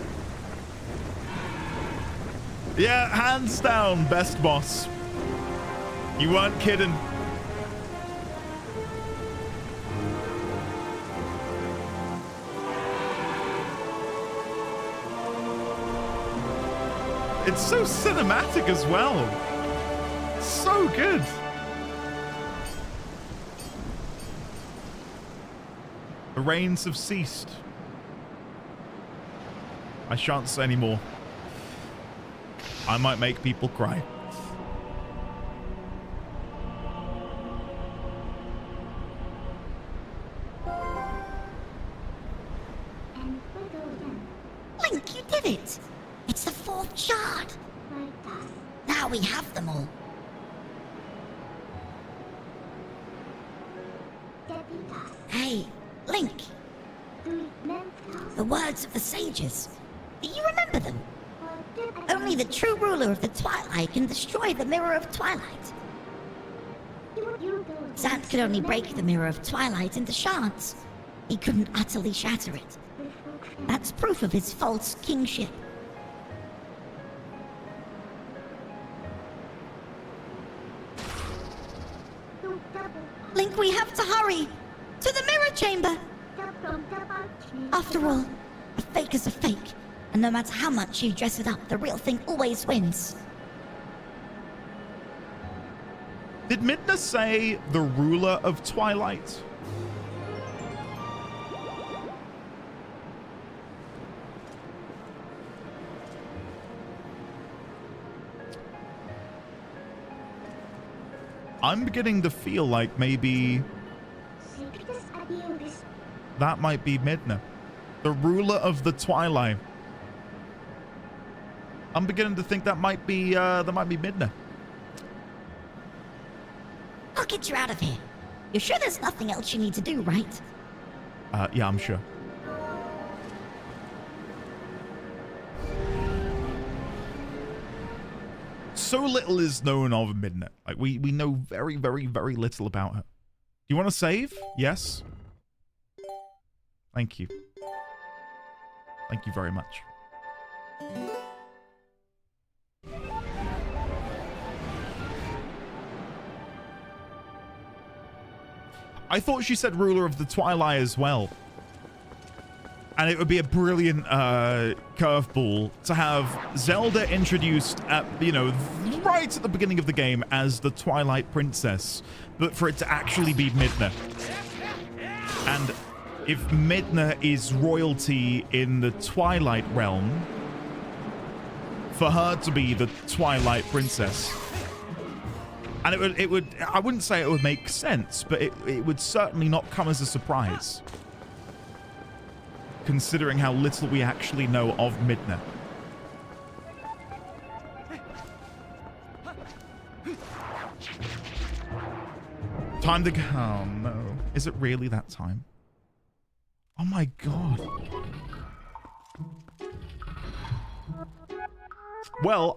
Yeah, hands down, best boss. You weren't kidding. It's so cinematic as well. So good. The rains have ceased. I shan't say any more. I might make people cry. Link, you did it! It's the 4th shard! Now we have them all. Hey, Link! The words of the sages. Do you remember them? Only the true ruler of the Twilight can destroy the Mirror of Twilight. Zant could only break the Mirror of Twilight into shards. He couldn't utterly shatter it. That's proof of his false kingship. Link, we have to hurry! To the mirror chamber! After all, a fake is a fake. And no matter how much you dress it up, the real thing always wins. Did Midna say the ruler of Twilight? I'm beginning to feel like maybe that might be Midna, the ruler of the Twilight. I'm beginning to think that might be Midna. I'll get you out of here. You're sure there's nothing else you need to do, right? Yeah, I'm sure. So little is known of Midna. Like, we know very, very, very little about her. Do you want to save? Yes? Thank you. Thank you very much. I thought she said ruler of the Twilight as well. And it would be a brilliant curveball to have Zelda introduced at, you know, right at the beginning of the game as the Twilight Princess, but for it to actually be Midna. And if Midna is royalty in the Twilight realm, for her to be the Twilight Princess. And it would, I wouldn't say it would make sense, but it would certainly not come as a surprise, considering how little we actually know of Midna. Time to go. Oh no. Is it really that time? Oh my god. Well,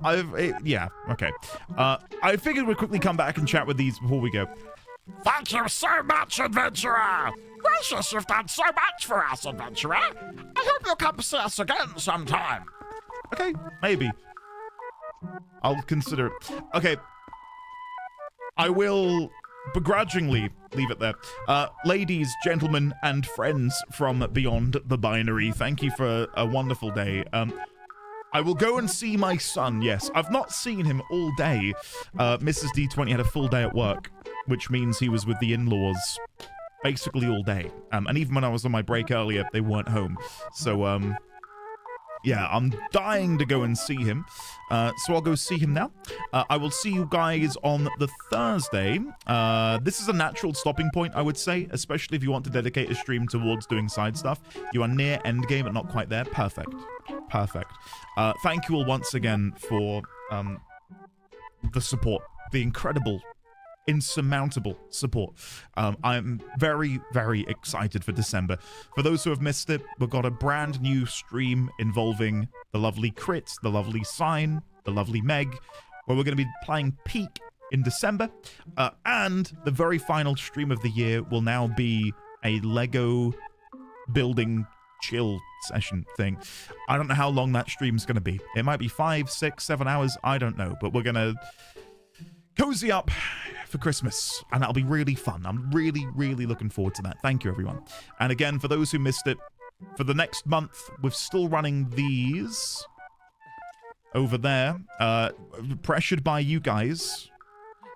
yeah, okay. I figured we'd quickly come back and chat with these before we go. Thank you so much, adventurer! Gracious, you've done so much for us, adventurer! I hope you'll come see us again sometime. Okay, maybe. I'll consider it. Okay. I will begrudgingly leave it there. Ladies, gentlemen, and friends from beyond the binary, thank you for a wonderful day. I will go and see my son, yes. I've not seen him all day. Mrs. D20 had a full day at work, which means he was with the in-laws basically all day. And even when I was on my break earlier, they weren't home. So, yeah, I'm dying to go and see him. So I'll go see him now. I will see you guys on the Thursday. This is a natural stopping point, I would say, especially if you want to dedicate a stream towards doing side stuff. You are near endgame but not quite there. Perfect. Perfect. Thank you all once again for the support. The incredible, insurmountable support. I'm very, very excited for December. For those who have missed it, we've got a brand new stream involving the lovely Crit, the lovely Sign, the lovely Meg, where we're going to be playing Peak in December. And the very final stream of the year will now be a Lego building chill session thing. I don't know how long that stream's going to be. It might be 5, 6, 7 hours. I don't know. But we're going to cozy up for Christmas, and that'll be really fun. I'm really, really looking forward to that. Thank you, everyone. And again, for those who missed it, for the next month, we're still running these over there. Pressured by you guys.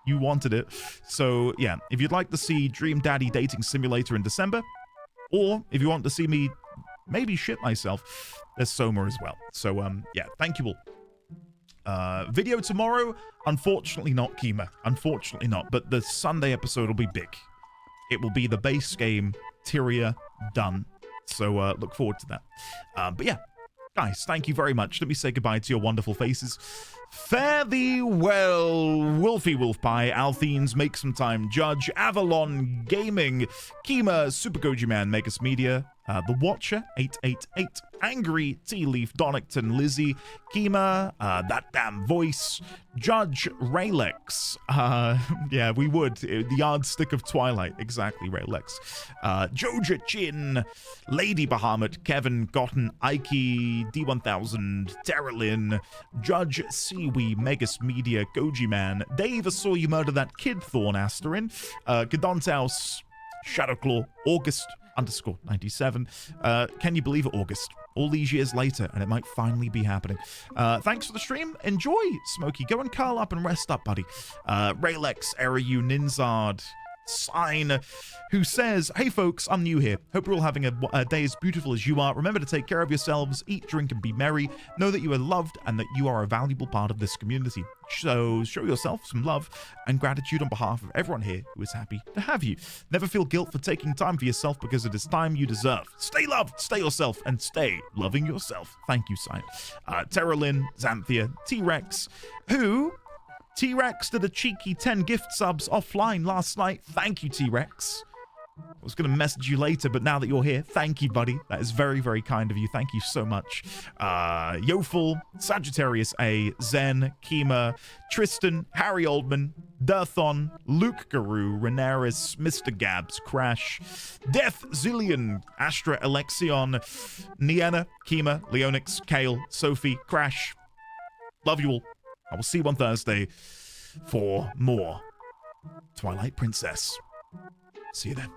You wanted it. So, yeah, if you'd like to see Dream Daddy Dating Simulator in December, or if you want to see me maybe shit myself, there's Soma as well. So, yeah, thank you all. Video tomorrow, unfortunately not, Kima. Unfortunately not, but the Sunday episode will be big. It will be the base game, Tyria, done. So, look forward to that. But yeah, guys, thank you very much. Let me say goodbye to your wonderful faces. Fare thee well, Wolfie Wolfpie, Althenes, Make Some Time Judge, Avalon Gaming, Kima, Super Goji Man, Magus Media, The Watcher, 888, Angry, Tea Leaf, Donington, Lizzie, Kima, That Damn Voice, Judge, Raylex, yeah, we would, the yardstick of Twilight, exactly, Raylex, Joja Chin, Lady Bahamut, Kevin, Gotten, Ike, D1000, Terralyn, Judge, Seaweed, Megas Media, Goji Man, Dave, I Saw You Murder That Kid, Thorn Asterin, Gadontaus, Shadowclaw, August, _97. Can you believe it, August? All these years later, and it might finally be happening. Thanks for the stream. Enjoy, Smokey. Go and curl up and rest up, buddy. Raylex, Eriu, Ninzard, Sign, who says, hey folks, I'm new here. Hope you're all having a day as beautiful as you are. Remember to take care of yourselves, eat, drink, and be merry. Know that you are loved and that you are a valuable part of this community. So show yourself some love and gratitude on behalf of everyone here who is happy to have you. Never feel guilt for taking time for yourself because it is time you deserve. Stay loved, stay yourself, and stay loving yourself. Thank you, Sign. Terralyn, Xanthia, T-Rex, who... T-Rex did a cheeky 10 gift subs offline last night. Thank you, T-Rex. I was going to message you later, but now that you're here, thank you, buddy. That is very, very kind of you. Thank you so much. Yoful, Sagittarius A, Zen, Kima, Tristan, Harry Oldman, Durthon, Luke Guru, Renaris, Mr. Gabs, Crash, Death Zillion, Astra Alexion, Niena, Kima, Leonix, Kale, Sophie, Crash. Love you all. I will see you on Thursday for more Twilight Princess. See you then.